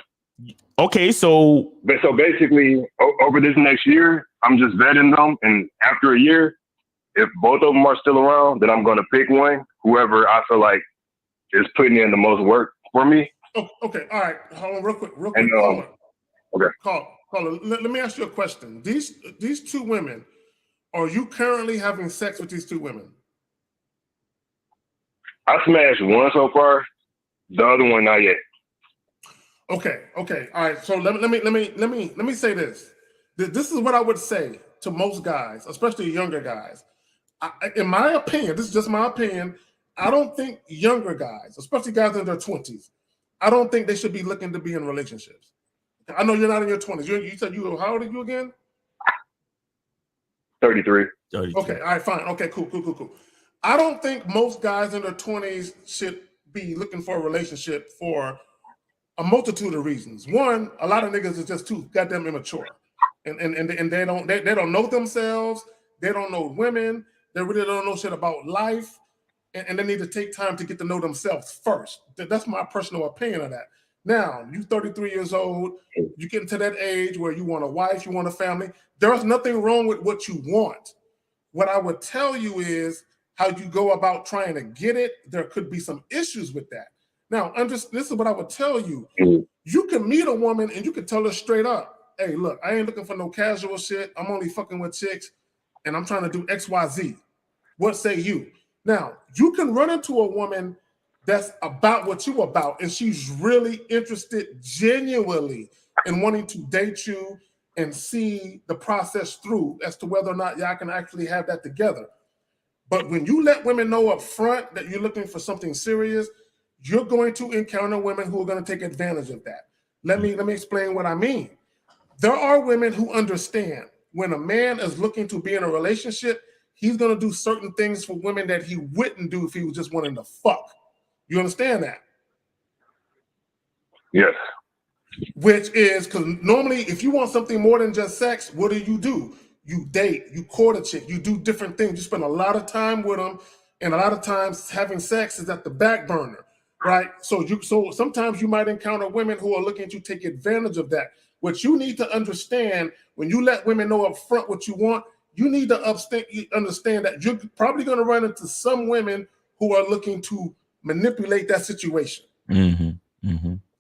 Okay, so basically, over this next year, I'm just vetting them, and after a year, if both of them are still around, then I'm going to pick one, whoever I feel like is putting in the most work for me. Oh, okay, all right. Hold on, real quick. And, okay. Caller, let me ask you a question. These two women, are you currently having sex with these two women? I smashed one so far. The other one, not yet. Okay. All right. So let me say this. This is what I would say to most guys, especially younger guys. In my opinion, this is just my opinion. I don't think younger guys, especially guys in their 20s, I don't think they should be looking to be in relationships. I know you're not in your 20s. You said how old are you again? 33. Okay. All right. Fine. Okay. Cool. I don't think most guys in their 20s should be looking for a relationship for a multitude of reasons. One, a lot of niggas is just too goddamn immature, and they don't know themselves. They don't know women. They really don't know shit about life, and they need to take time to get to know themselves first. That's my personal opinion of that. Now, you 33 years old, you get into that age where you want a wife, you want a family. There's nothing wrong with what you want. What I would tell you is how you go about trying to get it. There could be some issues with that. Now, this is what I would tell you. You can meet a woman and you can tell her straight up, hey, look, I ain't looking for no casual shit. I'm only fucking with chicks and I'm trying to do X, Y, Z. What say you? Now, you can run into a woman that's about what you about and she's really interested genuinely in wanting to date you and see the process through as to whether or not y'all can actually have that together. But when you let women know up front that you're looking for something serious, you're going to encounter women who are going to take advantage of that. Let me explain what I mean. There are women who understand when a man is looking to be in a relationship, he's going to do certain things for women that he wouldn't do if he was just wanting to fuck. You understand that? Yes. Which is because normally if you want something more than just sex, what do? You date, you court a chick, you do different things. You spend a lot of time with them, and a lot of times having sex is at the back burner, right? So sometimes you might encounter women who are looking to take advantage of that. What you need to understand when you let women know up front what you want, you need to understand that you're probably going to run into some women who are looking to manipulate that situation.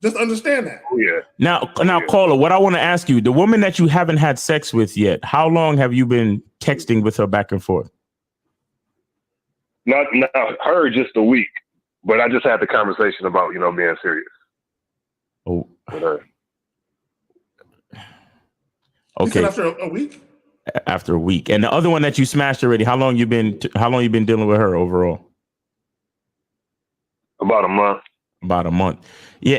Just understand that. Oh, yeah. Now, caller, what I want to ask you, the woman that you haven't had sex with yet, how long have you been texting with her back and forth? Not her just a week, but I just had the conversation about, being serious. Oh. With her. Okay. You said after a week? After a week. And the other one that you smashed already, how long you been dealing with her overall? About a month. About a month. Yeah,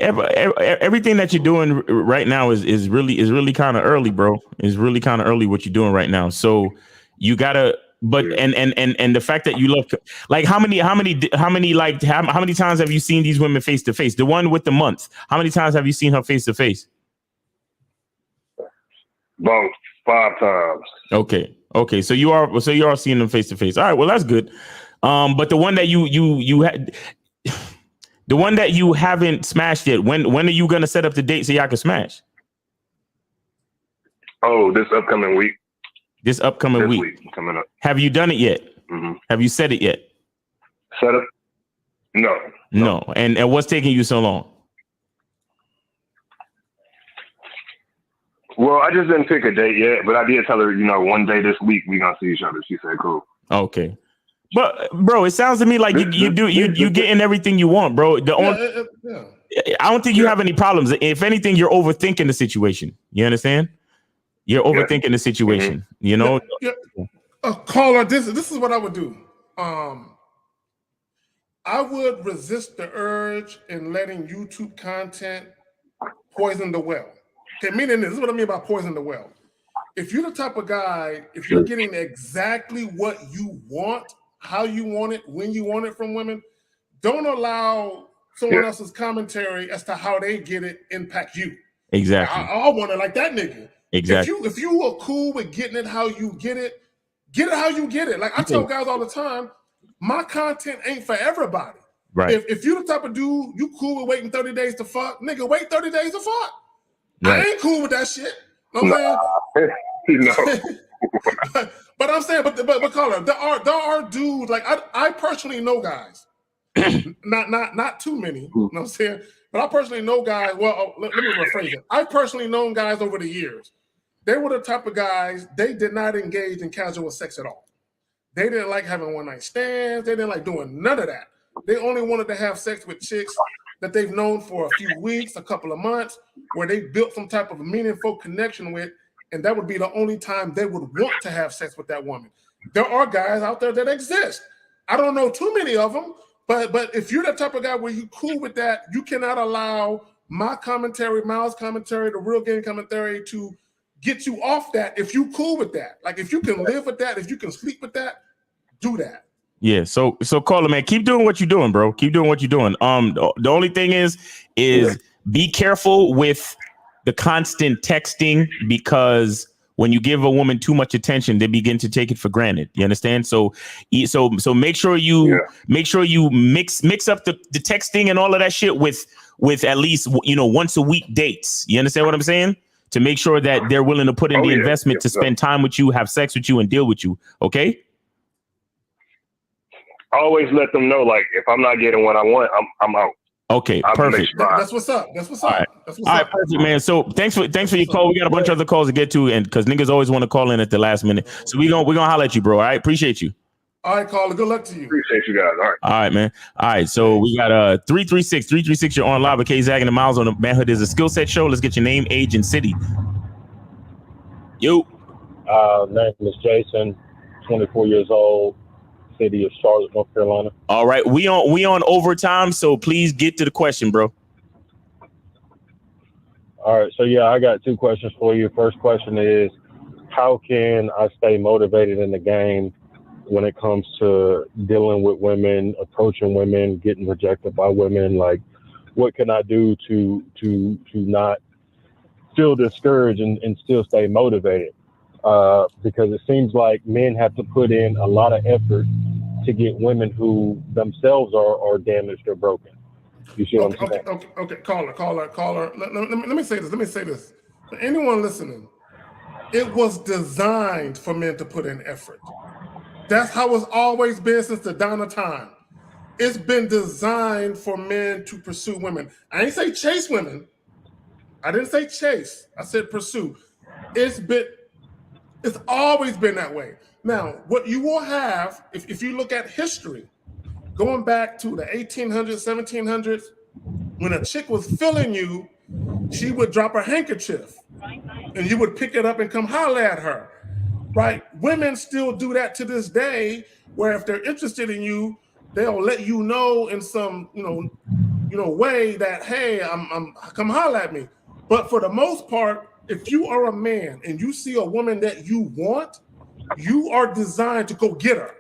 everything that you're doing right now is really kind of early, bro. It's really kind of early what you're doing right now. So you gotta, but and the fact that you look like how many times have you seen these women face to face? The one with the month. How many times have you seen her face to face? About 5 times. Okay. So you are seeing them face to face. All right. Well, that's good. But the one that you had. The one that you haven't smashed yet, when are you going to set up the date so y'all can smash? Oh, this upcoming week. This week coming up. Have you done it yet? Mm-hmm. Have you said it yet? Set up? No. And what's taking you so long? Well, I just didn't pick a date yet, but I did tell her, one day this week we gonna see each other. She said, cool. Okay. But bro, it sounds to me like you getting everything you want, bro. I don't think you have any problems. If anything, you're overthinking the situation. You understand? You're overthinking the situation. Caller, this is what I would do. I would resist the urge in letting YouTube content poison the well. Okay, meaning this is what I mean by poison the well. If you're the type of guy, if you're getting exactly what you want, how you want it, when you want it from women, don't allow someone else's commentary as to how they get it impact you. Exactly. I want it like that nigga. Exactly. If you are cool with getting it how you get it how you get it. Like I tell guys all the time, my content ain't for everybody. Right. If you're the type of dude, you cool with waiting 30 days to fuck, nigga, wait 30 days to fuck. Right. I ain't cool with that shit. You know what I'm saying? But I'm saying, but caller, there are dudes like I personally know guys, not too many. You know what I'm saying? But I personally know guys. Well, let me rephrase it. I personally known guys over the years. They were the type of guys. They did not engage in casual sex at all. They didn't like having one night stands. They didn't like doing none of that. They only wanted to have sex with chicks that they've known for a few weeks, a couple of months, where they built some type of meaningful connection with, and that would be the only time they would want to have sex with that woman. There are guys out there that exist. I don't know too many of them, but if you're the type of guy where you cool with that, you cannot allow my commentary, Miles' commentary, the Real Game commentary to get you off that if you cool with that. Like if you can live with that, if you can sleep with that, do that. Yeah, so caller, man, keep doing what you're doing, bro. Keep doing what you're doing. The only thing is be careful with the constant texting, because when you give a woman too much attention, they begin to take it for granted. You understand? So make sure you mix up the texting and all of that shit with at least once a week dates. You understand what I'm saying? To make sure that they're willing to put in the investment to spend time with you, have sex with you, and deal with you. Okay. Always let them know, like, if I'm not getting what I want, I'm out. Okay, perfect. That's what's up. That's what's up. All right. That's what's All right, up. perfect, man. So thanks for your call. We got a bunch of other calls to get to, and because niggas always want to call in at the last minute. So we're gonna holler at you, bro. All right, appreciate you. All right, caller. Good luck to you. Appreciate you guys. All right, man. All right, so we got 336. You're on live with K Zag and the Miles on the Manhood is a Skill Set Show. Let's get your name, age, and city. Yo. Name is Jason, 24 years old, city of Charlotte, North Carolina. All right, we on overtime, so please get to the question, bro. All right, so yeah, I got two questions for you. First question is, how can I stay motivated in the game when it comes to dealing with women, approaching women, getting rejected by women? Like, what can I do to not feel discouraged and still stay motivated? Because it seems like men have to put in a lot of effort to get women who themselves are damaged or broken. You see what I'm saying? Okay. Caller. Let me say this. For anyone listening, it was designed for men to put in effort. That's how it's always been since the dawn of time. It's been designed for men to pursue women. I ain't say chase women. I didn't say chase. I said pursue. It's always been that way. Now, what you will have, if you look at history, going back to the 1800s, 1700s, when a chick was feeling you, she would drop her handkerchief and you would pick it up and come holler at her, right? Women still do that to this day, where if they're interested in you, they'll let you know in some, way that, hey, I'm come holler at me. But for the most part, if you are a man and you see a woman that you want, you are designed to go get her.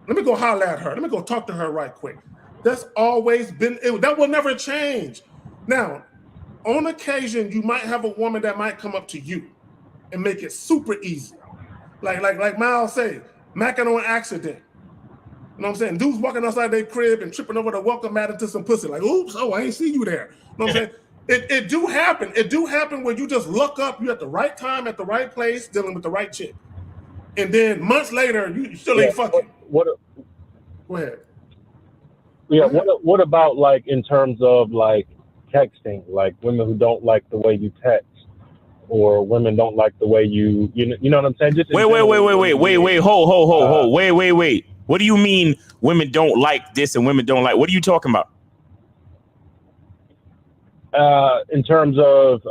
Let me go holler at her. Let me go talk to her right quick. That's always been, that will never change. Now, on occasion, you might have a woman that might come up to you and make it super easy. Like Miles say, macking on accident. You know what I'm saying? Dudes walking outside their crib and tripping over the welcome mat into some pussy. Like, oops, I ain't see you there. You know what I'm saying? It do happen. It do happen when you just look up, you're at the right time, at the right place, dealing with the right chick. And then months later, you still ain't fucking. Go ahead. Yeah, what about, like, in terms of, like, texting? Like, women who don't like the way you text, or women don't like the way you know what I'm saying? Just wait, hold. Wait. What do you mean women don't like this and women don't like? What are you talking about? In terms of,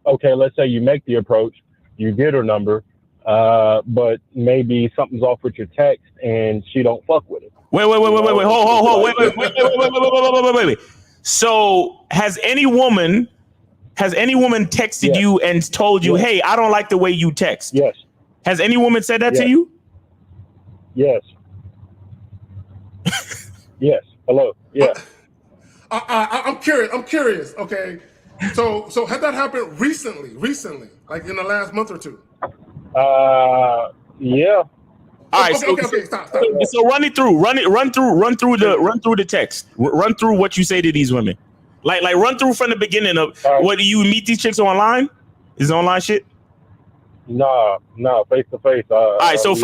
okay, let's say you make the approach, you get her number, but maybe something's off with your text and she don't fuck with it. Wait, hold. Wait. So has any woman texted you and told you, hey, I don't like the way you text? Yes. Has any woman said that to you? Yes. Yes. Hello. Yeah. I'm curious. Okay. So has that happened recently? Like in the last month or two? Yeah. All right. Okay. Stop. So run through the text. Run through what you say to these women. Like run through from the beginning of what do you meet these chicks online? Is it online shit? No, face to face. All right. So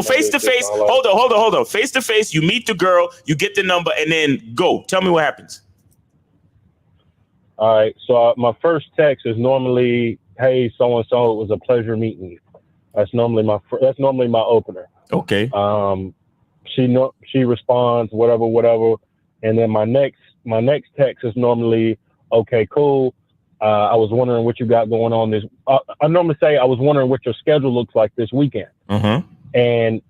face to face. Hold on. Face to face. You meet the girl. You get the number, and then go. Tell me what happens. All right. So my first text is normally, "Hey, so and so, it was a pleasure meeting you." That's normally my opener. Okay. She responds whatever, and then my next my next text is normally, okay, cool. I was wondering what you got going on this. I normally say, I was wondering what your schedule looks like this weekend. And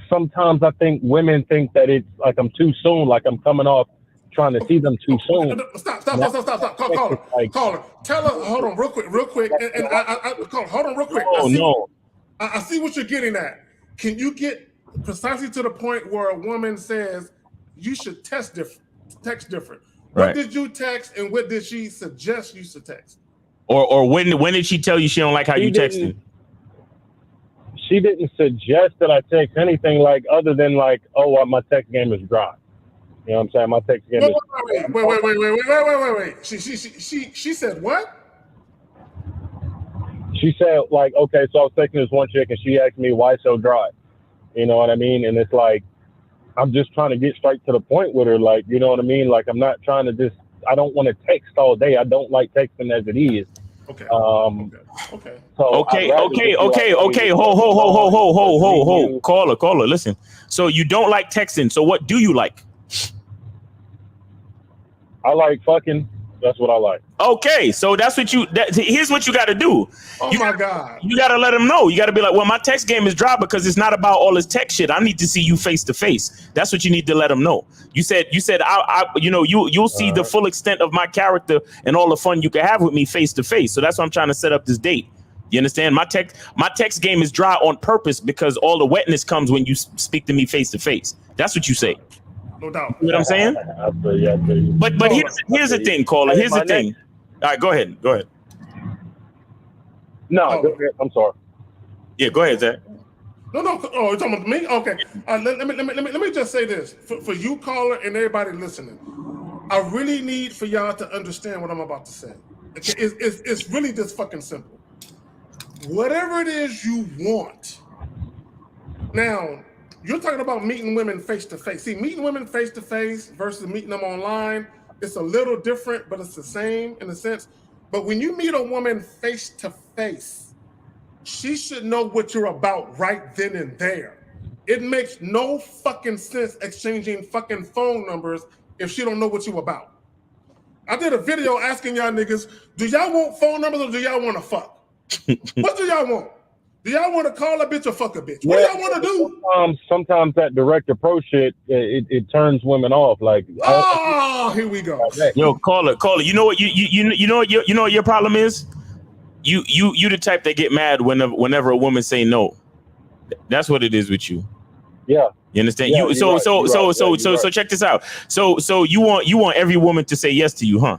sometimes I think women think that it's like I'm too soon, like I'm coming off trying to see them too soon. Stop. Caller. Tell her, hold on real quick. And hold on real quick. I see what you're getting at. Can you get precisely to the point where a woman says you should text different? What did you text and what did she suggest you should text? Or when did she tell you she don't like how you texted? She didn't suggest that I text anything like other than like, oh, my text game is dry. You know what I'm saying? My text game Wait. She said what? She said like, okay, so I was texting this one chick and she asked me why so dry. You know what I mean? And it's like, I'm just trying to get straight to the point with her. Like, you know what I mean? Like, I'm not trying to I don't want to text all day. I don't like texting as it is. Okay. Ho. Caller, listen. So you don't like texting. So what do you like? I like fucking. That's what I like. Okay, so that's what here's what you got to do. My God. You got to let them know. You got to be like, well, my text game is dry because it's not about all this text shit. I need to see you face to face. That's what you need to let them know. You said, you'll see the full extent of my character and all the fun you can have with me face to face. So that's why I'm trying to set up this date. You understand? My text game is dry on purpose because all the wetness comes when you speak to me face to face. That's what you say. No doubt. You know what I'm saying? But here's the thing, caller. Here's the thing. All right, go ahead. No, go ahead. I'm sorry. Yeah, go ahead, Zach. No. Oh, you're talking about me? Okay. Let me just say this for you, caller, and everybody listening. I really need for y'all to understand what I'm about to say. Okay? It's really this fucking simple. Whatever it is you want. Now, you're talking about meeting women face to face. See, meeting women face to face versus meeting them online, it's a little different, but it's the same in a sense. But when you meet a woman face to face, she should know what you're about right then and there. It makes no fucking sense exchanging fucking phone numbers if she don't know what you about. I did a video asking y'all niggas, do y'all want phone numbers or do y'all want to fuck? What do y'all want? Do y'all want to call a bitch or fuck a bitch? What do y'all want to do? Sometimes that direct approach shit, it turns women off. Like, here we go. Yo, caller. You know what you know what your problem is? You the type that get mad whenever a woman say no. That's what it is with you. Yeah. You understand? Yeah, So check this out. So you want every woman to say yes to you, huh?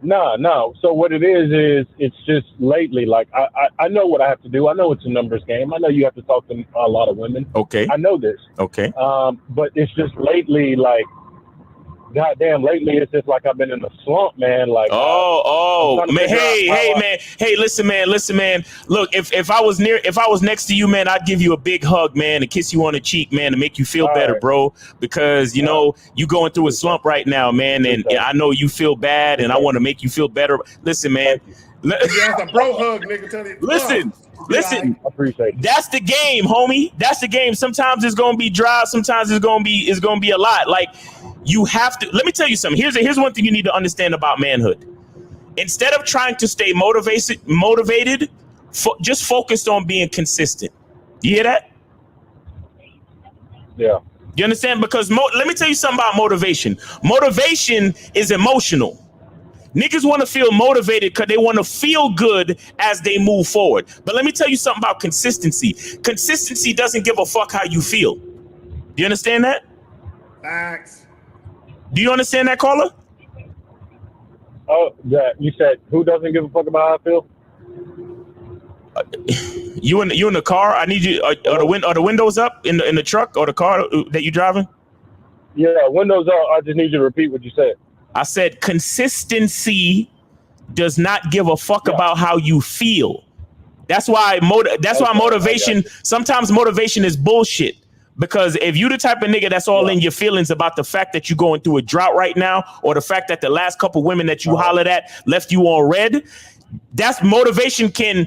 No. So what it is it's just lately, like I know what I have to do. I know it's a numbers game. I know you have to talk to a lot of women. Okay. I know this. Okay. But it's just lately, like, goddamn, lately it's just like I've been in a slump, man. Like, man. Hey, listen, man. Look, if I was next to you, man, I'd give you a big hug, man, and kiss you on the cheek, man, to make you feel better, bro. Because you know you going through a slump right now, man, and I know you feel bad, and I want to make you feel better. Listen, man. That's a bro hug, nigga. Tell you. Listen. I appreciate it. That's the game, homie. That's the game. Sometimes it's gonna be dry. Sometimes it's gonna be a lot. Like, you have to. Let me tell you something. Here's one thing you need to understand about manhood. Instead of trying to stay motivated, just focused on being consistent. You hear that? Yeah. You understand? Because let me tell you something about motivation. Motivation is emotional. Niggas want to feel motivated because they want to feel good as they move forward. But let me tell you something about consistency. Consistency doesn't give a fuck how you feel. Do you understand that? Facts. Do you understand that, caller? Oh, yeah. You said who doesn't give a fuck about how I feel? You in the car? I need you. Are the windows up in the truck or the car that you driving? Yeah, windows up. I just need you to repeat what you said. I said consistency does not give a fuck about how you feel. That's why motivation. Sometimes motivation is bullshit. Because if you the type of nigga that's all in your feelings about the fact that you're going through a drought right now, or the fact that the last couple women that you hollered at left you on red, that's motivation can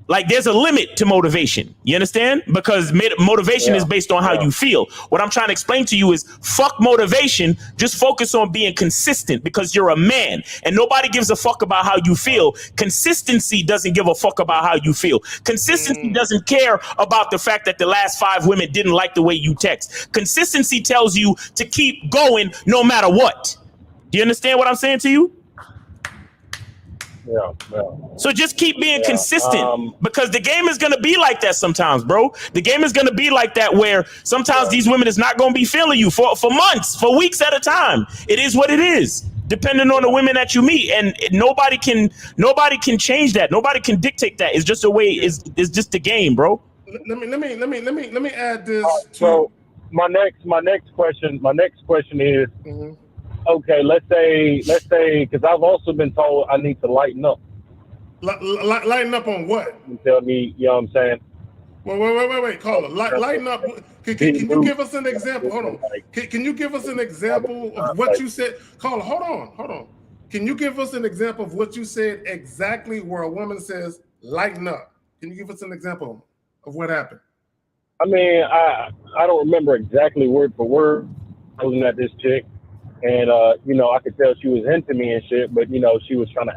Like there's a limit to motivation. You understand? Because motivation is based on how you feel. What I'm trying to explain to you is fuck motivation. Just focus on being consistent because you're a man and nobody gives a fuck about how you feel. Consistency doesn't give a fuck about how you feel. Consistency doesn't care about the fact that the last 5 women didn't like the way you text. Consistency tells you to keep going no matter what. Do you understand what I'm saying to you? Yeah. So just keep being consistent because the game is going to be like that sometimes, bro. The game is going to be like that where sometimes these women is not going to be feeling you for months, for weeks at a time. It is what it is, depending on the women that you meet. And nobody can change that. Nobody can dictate that. It's just a way. It's just the game, bro. Let me add this. So my next question is, okay, let's say, because I've also been told I need to lighten up. Lighten up on what? You tell me, you know what I'm saying? Wait, caller. Lighten up. Can you give us an example? Hold on. Can you give us an example of what you said? Caller, hold on. Can you give us an example of what you said exactly where a woman says, lighten up? Can you give us an example of what happened? I mean, I don't remember exactly word for word. I was at this chick. And, you know, I could tell she was into me and shit, but, you know, she was trying to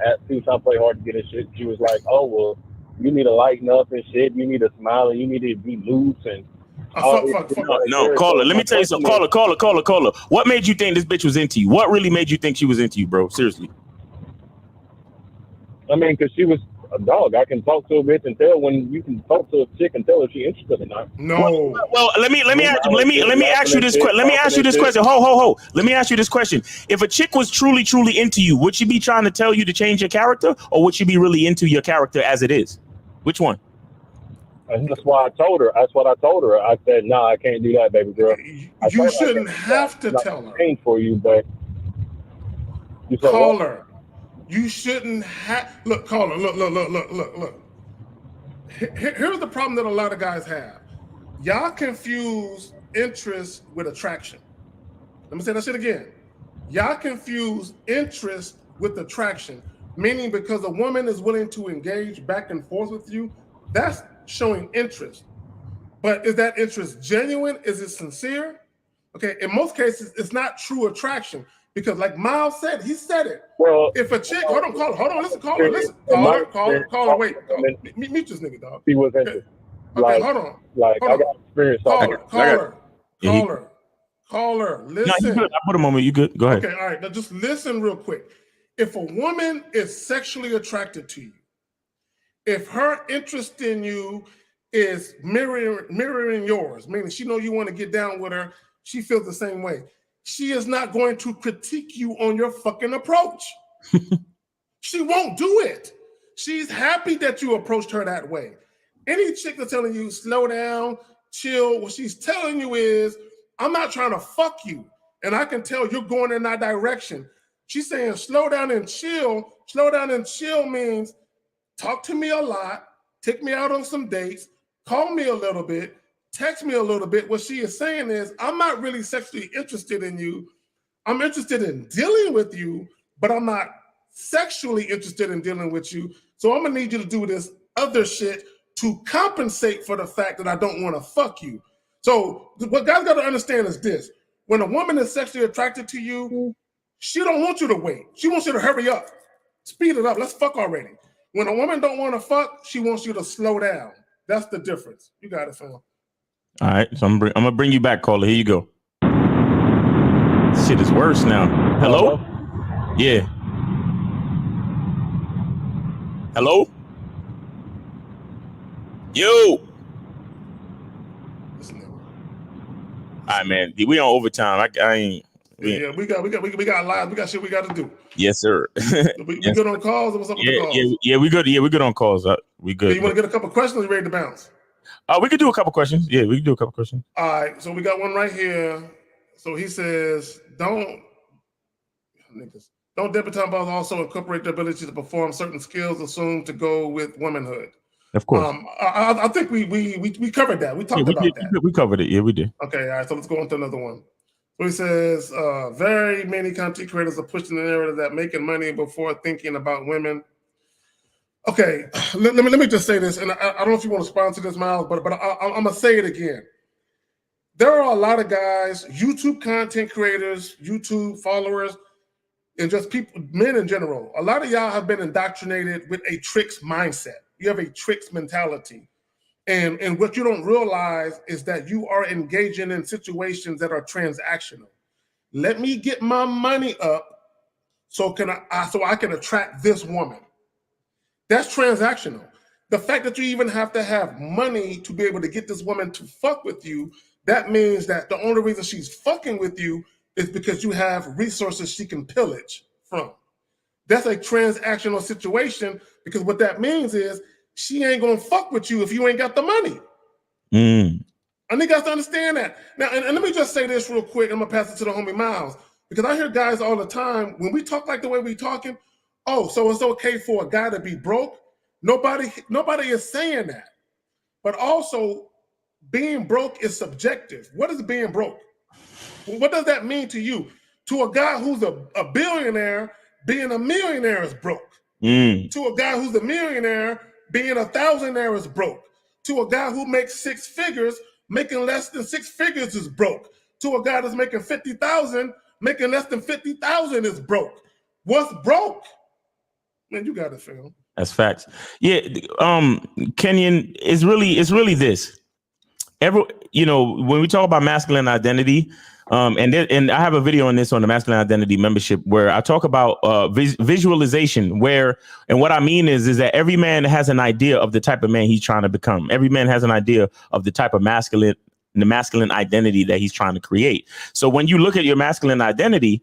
play hard to get in shit. She was like, oh, well, you need to lighten up and shit. You need to smile and you need to be loose. And fuck. No, caller, let me tell you something. Caller. What made you think this bitch was into you? What really made you think she was into you, bro? Seriously. I mean, because she was a dog. I can talk to a bitch and tell when you can talk to a chick and tell if she's interested or not. No. Well, let me ask you this question. Let me ask you this question. Ho. Let me ask you this question. If a chick was truly into you, would she be trying to tell you to change your character, or would she be really into your character as it is? Which one? And that's why I told her. That's what I told her. I said, "Nah, I can't do that, baby girl." You shouldn't have to tell her. Pain for you, but you said, call her. You shouldn't have. Look, caller. Look. Here's the problem that a lot of guys have. Y'all confuse interest with attraction. Let me say that shit again. Y'all confuse interest with attraction, meaning because a woman is willing to engage back and forth with you, that's showing interest. But is that interest genuine? Is it sincere? Okay, in most cases, it's not true attraction. Because like Miles said, he said it. Well, if a chick, hold on, listen, caller, wait, meet this nigga, dog. He was into. Okay, hold on. Like I got experience. Caller, listen. No, you good. I put a moment. You good? Go ahead. Okay, all right. Now just listen real quick. If a woman is sexually attracted to you, if her interest in you is mirroring yours, meaning she know you want to get down with her, she feels the same way. She is not going to critique you on your fucking approach. She won't do it. She's happy that you approached her that way. Any chick that's telling you, slow down, chill, what she's telling you is, I'm not trying to fuck you. And I can tell you're going in that direction. She's saying, slow down and chill. Slow down and chill means talk to me a lot, take me out on some dates, call me a little bit, text me a little bit. What she is saying is, I'm not really sexually interested in you. I'm interested in dealing with you, but I'm not sexually interested in dealing with you. So I'm gonna need you to do this other shit to compensate for the fact that I don't want to fuck you. So what guys got to understand is this. When a woman is sexually attracted to you, she don't want you to wait. She wants you to hurry up. Speed it up. Let's fuck already. When a woman don't want to fuck, she wants you to slow down. That's the difference. You got it, fam. All right, so I'm gonna bring you back, caller. Here you go. Shit is worse now. Hello? Yeah. Hello? Yo. All right, man. We on overtime. I ain't. Yeah, we got live. We got shit we got to do. Yes, sir. we good on calls. What's up with the calls? Yeah, we good. Yeah, we good on calls. We good. You want to get a couple questions? You ready to bounce? We could do a couple questions. Yeah, we can do a couple questions. All right, so we got one right here. So he says, don't debutante bars also incorporate the ability to perform certain skills assumed to go with womanhood? Of course. I think we covered that. We talked about that. We covered it. Yeah, we did. Okay, all right. So let's go on to another one. So he says, very many content creators are pushing the narrative that making money before thinking about women. Okay, let me just say this, and I don't know if you want to sponsor this, Miles, but I'm gonna say it again. There are a lot of guys, YouTube content creators, YouTube followers, and just people, men in general. A lot of y'all have been indoctrinated with a tricks mindset. You have a tricks mentality. And what you don't realize is that you are engaging in situations that are transactional. Let me get my money up so I can attract this woman. That's transactional. The fact that you even have to have money to be able to get this woman to fuck with you, that means that the only reason she's fucking with you is because you have resources she can pillage from. That's a transactional situation, because what that means is she ain't gonna fuck with you if you ain't got the money. I need guys to understand that. Now, and let me just say this real quick. I'm gonna pass it to the homie Miles, because I hear guys all the time when we talk like the way we talking. Oh, so it's okay for a guy to be broke? Nobody is saying that. But also, being broke is subjective. What is being broke? What does that mean to you? To a guy who's a billionaire, being a millionaire is broke. To a guy who's a millionaire, being a thousandaire is broke. To a guy who makes six figures, making less than six figures is broke. To a guy that's making 50,000, making less than 50,000 is broke. What's broke? Man, you got it, Phil. That's facts. Yeah, Kenyon, it's really this. When we talk about masculine identity, and I have a video on this on the masculine identity membership where I talk about visualization, and what I mean is that every man has an idea of the type of man he's trying to become. Every man has an idea of the type of masculine identity that he's trying to create. So when you look at your masculine identity,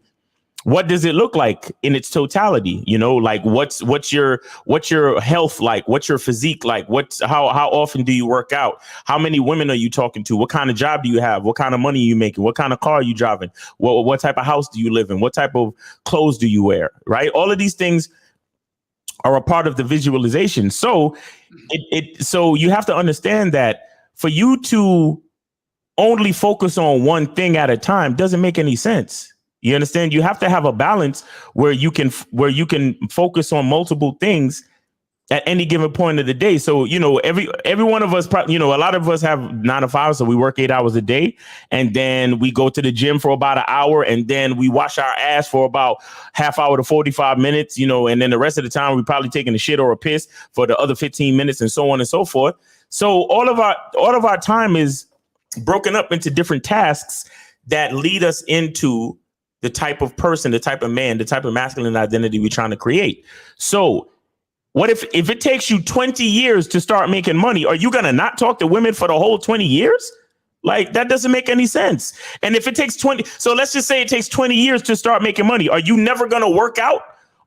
what does it look like in its totality? Like what's your health like? What's your physique like? How often do you work out? How many women are you talking to? What kind of job do you have? What kind of money are you making? What kind of car are you driving? What type of house do you live in? What type of clothes do you wear? Right? All of these things are a part of the visualization. So so you have to understand that for you to only focus on one thing at a time doesn't make any sense. You understand? You have to have a balance where you can focus on multiple things at any given point of the day. So, every one of us, a lot of us have 9 to 5, so we work 8 hours a day, and then we go to the gym for about an hour, and then we wash our ass for about half hour to 45 minutes, and then the rest of the time we're probably taking a shit or a piss for the other 15 minutes, and so on and so forth. So all of our time is broken up into different tasks that lead us into the type of person, the type of man, the type of masculine identity we're trying to create. So what if it takes you 20 years to start making money? Are you going to not talk to women for the whole 20 years? Like, that doesn't make any sense. And if it takes so let's just say it takes 20 years to start making money. Are you never going to work out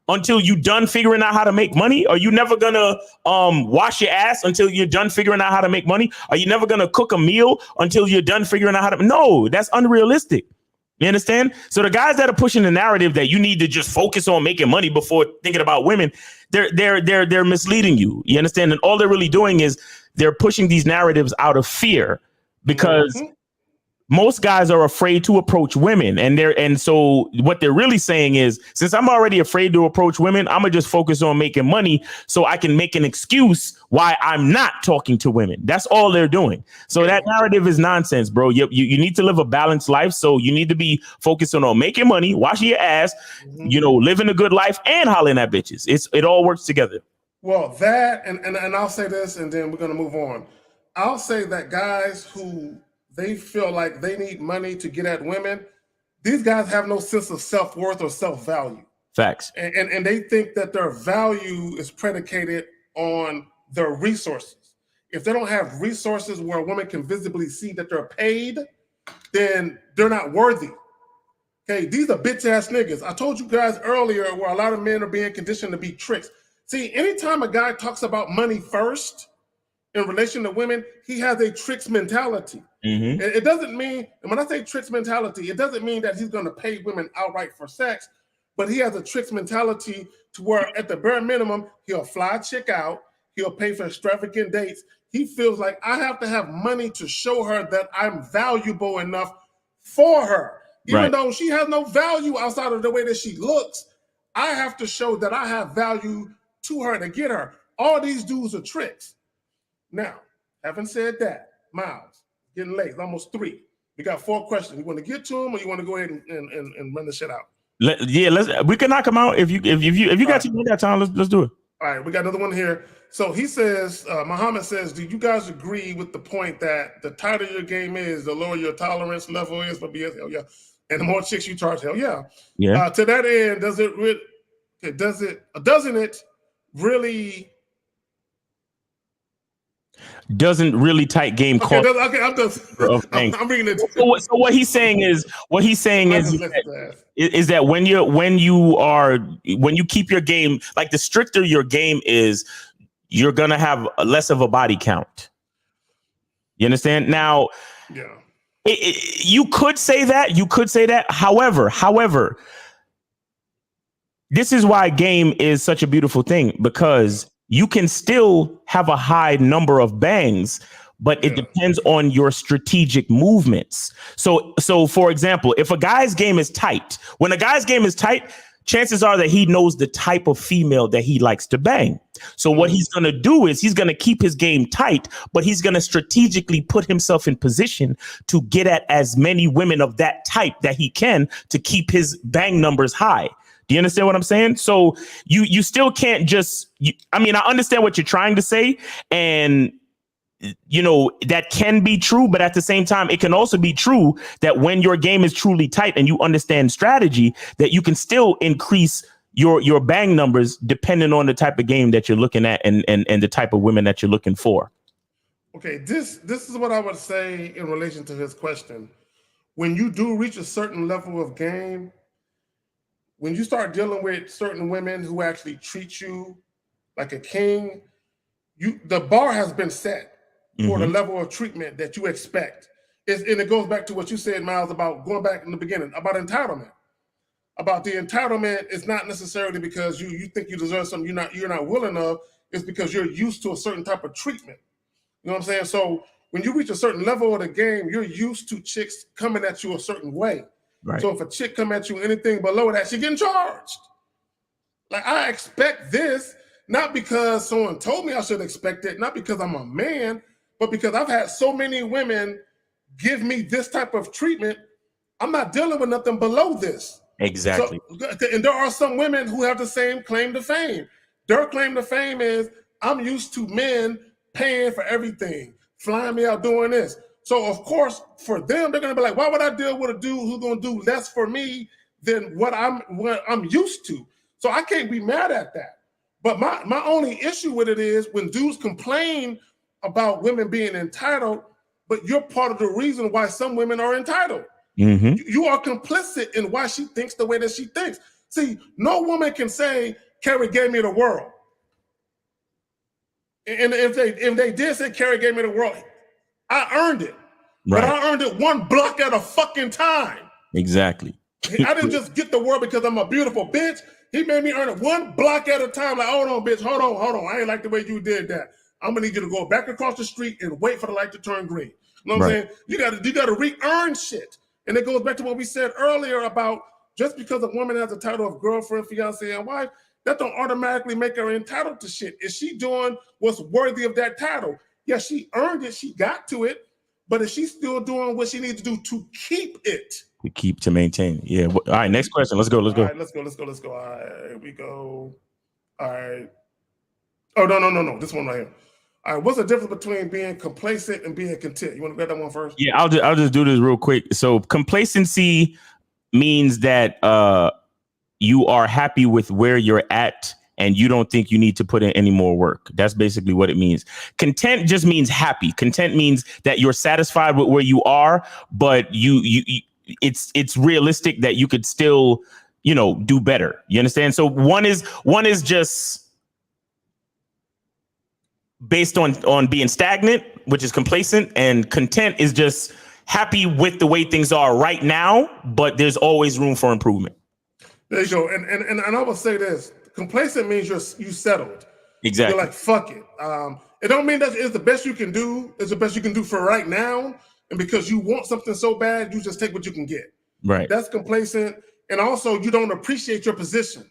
until you're done figuring out how to make money? Are you never going to wash your ass until you're done figuring out how to make money? Are you never going to cook a meal until you're done figuring out how to? No, that's unrealistic. You understand? So the guys that are pushing the narrative that you need to just focus on making money before thinking about women, they're misleading you. You understand? And all they're really doing is they're pushing these narratives out of fear, because most guys are afraid to approach women. And so what they're really saying is, since I'm already afraid to approach women, I'm gonna just focus on making money so I can make an excuse why I'm not talking to women. That's all they're doing. So that narrative is nonsense, bro. You need to live a balanced life. So you need to be focusing on making money, washing your ass, living a good life, and hollering at bitches. It all works together. Well, that, and I'll say this, and then we're gonna move on. I'll say that guys who they feel like they need money to get at women, these guys have no sense of self-worth or self-value. Facts. And they think that their value is predicated on their resources. If they don't have resources where a woman can visibly see that they're paid, then they're not worthy. Okay, these are bitch-ass niggas. I told you guys earlier where a lot of men are being conditioned to be tricks. See, anytime a guy talks about money first in relation to women, he has a tricks mentality. It doesn't mean, and when I say tricks mentality, it doesn't mean that he's going to pay women outright for sex, but he has a tricks mentality to where at the bare minimum, he'll fly a chick out, he'll pay for extravagant dates. He feels like, I have to have money to show her that I'm valuable enough for her. Even though she has no value outside of the way that she looks, I have to show that I have value to her to get her. All these dudes are tricks. Now, having said that, Miles, getting late, it's almost 3. We got 4 questions. You want to get to them, or you want to go ahead and run the shit out? We can knock them out if you got that time. Let's do it. All right, we got another one here. So he says, Muhammad says, do you guys agree with the point that the tighter your game is, the lower your tolerance level is for BS? Hell yeah. And the more chicks you charge, hell yeah. Yeah. To that end, doesn't it really doesn't really tight game cost. Okay, I'm reading it. So what he's saying is that when you keep your game, like the stricter your game is, you're gonna have less of a body count. You understand? Now, yeah, you could say that. However, this is why game is such a beautiful thing, because you can still have a high number of bangs, but it depends on your strategic movements. So for example, if a guy's game is tight, when a guy's game is tight, chances are that he knows the type of female that he likes to bang. So what he's going to do is he's going to keep his game tight, but he's going to strategically put himself in position to get at as many women of that type that he can to keep his bang numbers high. Do you understand what I'm saying? So you still can't just, I understand what you're trying to say, and that can be true, but at the same time, it can also be true that when your game is truly tight and you understand strategy, that you can still increase your bang numbers depending on the type of game that you're looking at and the type of women that you're looking for. Okay, this is what I would say in relation to his question. When you do reach a certain level of game, when you start dealing with certain women who actually treat you like a king, the bar has been set for the level of treatment that you expect. And it goes back to what you said, Miles, about going back in the beginning, about entitlement. About the entitlement is not necessarily because you think you deserve something you're not willing of. It's because you're used to a certain type of treatment. You know what I'm saying? So when you reach a certain level of the game, you're used to chicks coming at you a certain way. Right. So if a chick come at you anything below that, she getting charged. Like, I expect this, not because someone told me I should expect it, not because I'm a man, but because I've had so many women give me this type of treatment. I'm not dealing with nothing below this. Exactly. So, and there are some women who have the same claim to fame. Their claim to fame is, I'm used to men paying for everything, flying me out doing this. So, of course, for them, they're going to be like, why would I deal with a dude who's going to do less for me than what I'm used to? So I can't be mad at that. But my only issue with it is when dudes complain about women being entitled, but you're part of the reason why some women are entitled. You are complicit in why she thinks the way that she thinks. See, no woman can say, Carrie gave me the world. And if they did say Carrie gave me the world, I earned it. Right. But I earned it one block at a fucking time. Exactly. I didn't just get the world because I'm a beautiful bitch. He made me earn it one block at a time. Like, hold on, bitch, hold on. I ain't like the way you did that. I'm gonna need you to go back across the street and wait for the light to turn green. You know what I'm saying? You gotta re-earn shit. And it goes back to what we said earlier about just because a woman has a title of girlfriend, fiance, and wife, that don't automatically make her entitled to shit. Is she doing what's worthy of that title? Yeah, she earned it, she got to it, but is she still doing what she needs to do to keep it? To maintain. Yeah. All right, next question. Let's go. All right, let's go. All right, here we go. All right. Oh, no. This one right here. All right, what's the difference between being complacent and being content? You want to grab that one first? Yeah, I'll just do this real quick. So complacency means that you are happy with where you're at and you don't think you need to put in any more work. That's basically what it means. Content just means happy. Content means that you're satisfied with where you are, but it's realistic that you could still, do better. You understand? So one is just based on being stagnant, which is complacent, and content is just happy with the way things are right now, but there's always room for improvement. There you go. And I will say this. Complacent means you settled. Exactly. You're like, fuck it. It don't mean that it's the best you can do. It's the best you can do for right now. And because you want something so bad, you just take what you can get. Right. That's complacent. And also, you don't appreciate your position.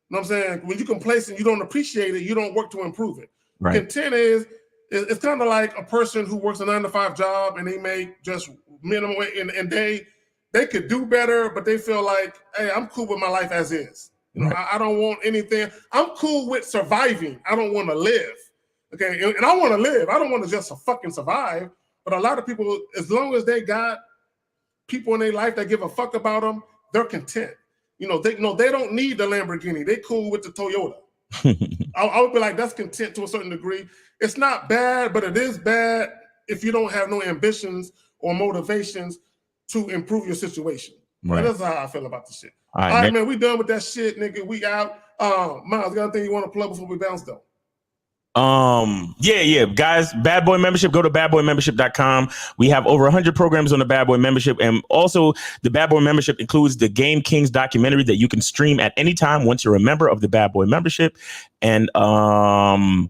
know what I'm saying? When you're complacent, you don't appreciate it. You don't work to improve it. Right. Content is it's kind of like a person who works a 9-to-5 job and they make just minimum and they could do better, but they feel like, hey, I'm cool with my life as is. You know, I don't want anything. I'm cool with surviving. I don't want to live. Okay, and I want to live. I don't want to just fucking survive. But a lot of people, as long as they got people in their life that give a fuck about them, they're content. You know, they don't need the Lamborghini. They cool with the Toyota. I would be like, that's content to a certain degree. It's not bad, but it is bad if you don't have no ambitions or motivations to improve your situation. Right. That's how I feel about the shit. All right, man, we done with that shit, nigga. We out. Miles, got anything you want to plug before we bounce though? Yeah, guys, Bad Boy membership, go to badboymembership.com. We have over 100 programs on the Bad Boy membership, and also the Bad Boy membership includes the Game Kings documentary that you can stream at any time once you're a member of the Bad Boy membership. And go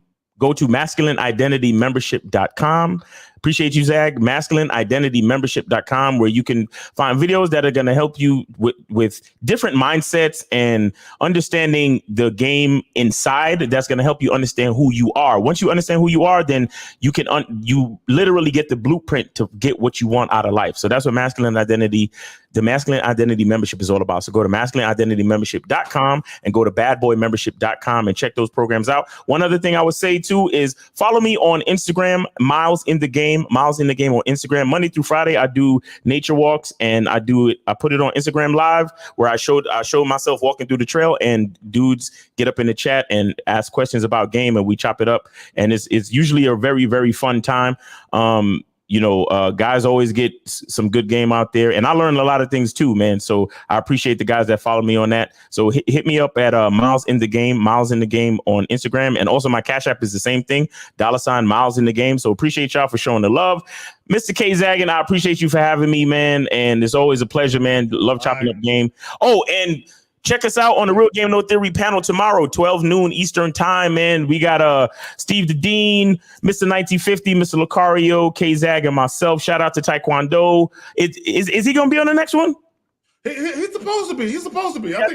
to masculineidentitymembership.com. Appreciate you, Zag. Masculineidentitymembership.com, where you can find videos that are going to help you with different mindsets and understanding the game inside. That's going to help you understand who you are. Once you understand who you are, then you can you literally get the blueprint to get what you want out of life. So that's what the Masculine Identity Membership is all about. So go to masculineidentitymembership.com and go to badboymembership.com and check those programs out. One other thing I would say too is follow me on Instagram, Miles in the Game on Instagram. Monday through Friday, I do nature walks, and I put it on Instagram Live, where I show myself walking through the trail, and dudes get up in the chat and ask questions about game, and we chop it up. And it's usually a very, very fun time. Guys always get some good game out there, and I learned a lot of things too, man. So I appreciate the guys that follow me on that. So hit me up at Miles in the Game on Instagram, and also my Cash App is the same thing, $ Miles in the Game. So appreciate y'all for showing the love. Mr. K Zaggin, I appreciate you for having me, man, and it's always a pleasure, man. Love chopping up game. Oh, and check us out on the Real Game No Theory panel tomorrow, 12 noon Eastern time, man. We got Steve the Dean, Mr. 1950, Mr. Lucario, K-Zag, and myself. Shout out to Taekwondo. Is he going to be on the next one? He's supposed to be. I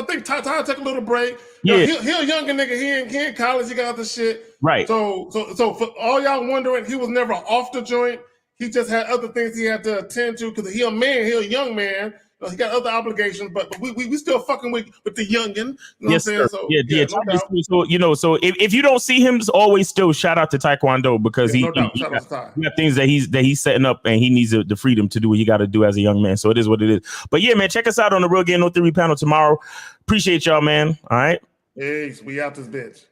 think Ty took a little break. Yeah. He a younger nigga. He in college. He got other shit. Right. So for all y'all wondering, he was never off the joint. He just had other things he had to attend to because he a young man. He got other obligations, but we still fucking with the youngin. You know yes, what I'm saying? So, so if you don't see him, always still shout out to Taekwondo, because he got things that he's setting up, and he needs the freedom to do what he got to do as a young man. So it is what it is. But yeah, man, check us out on the Real Game No Theory panel tomorrow. Appreciate y'all, man. All right. Hey, we out this bitch.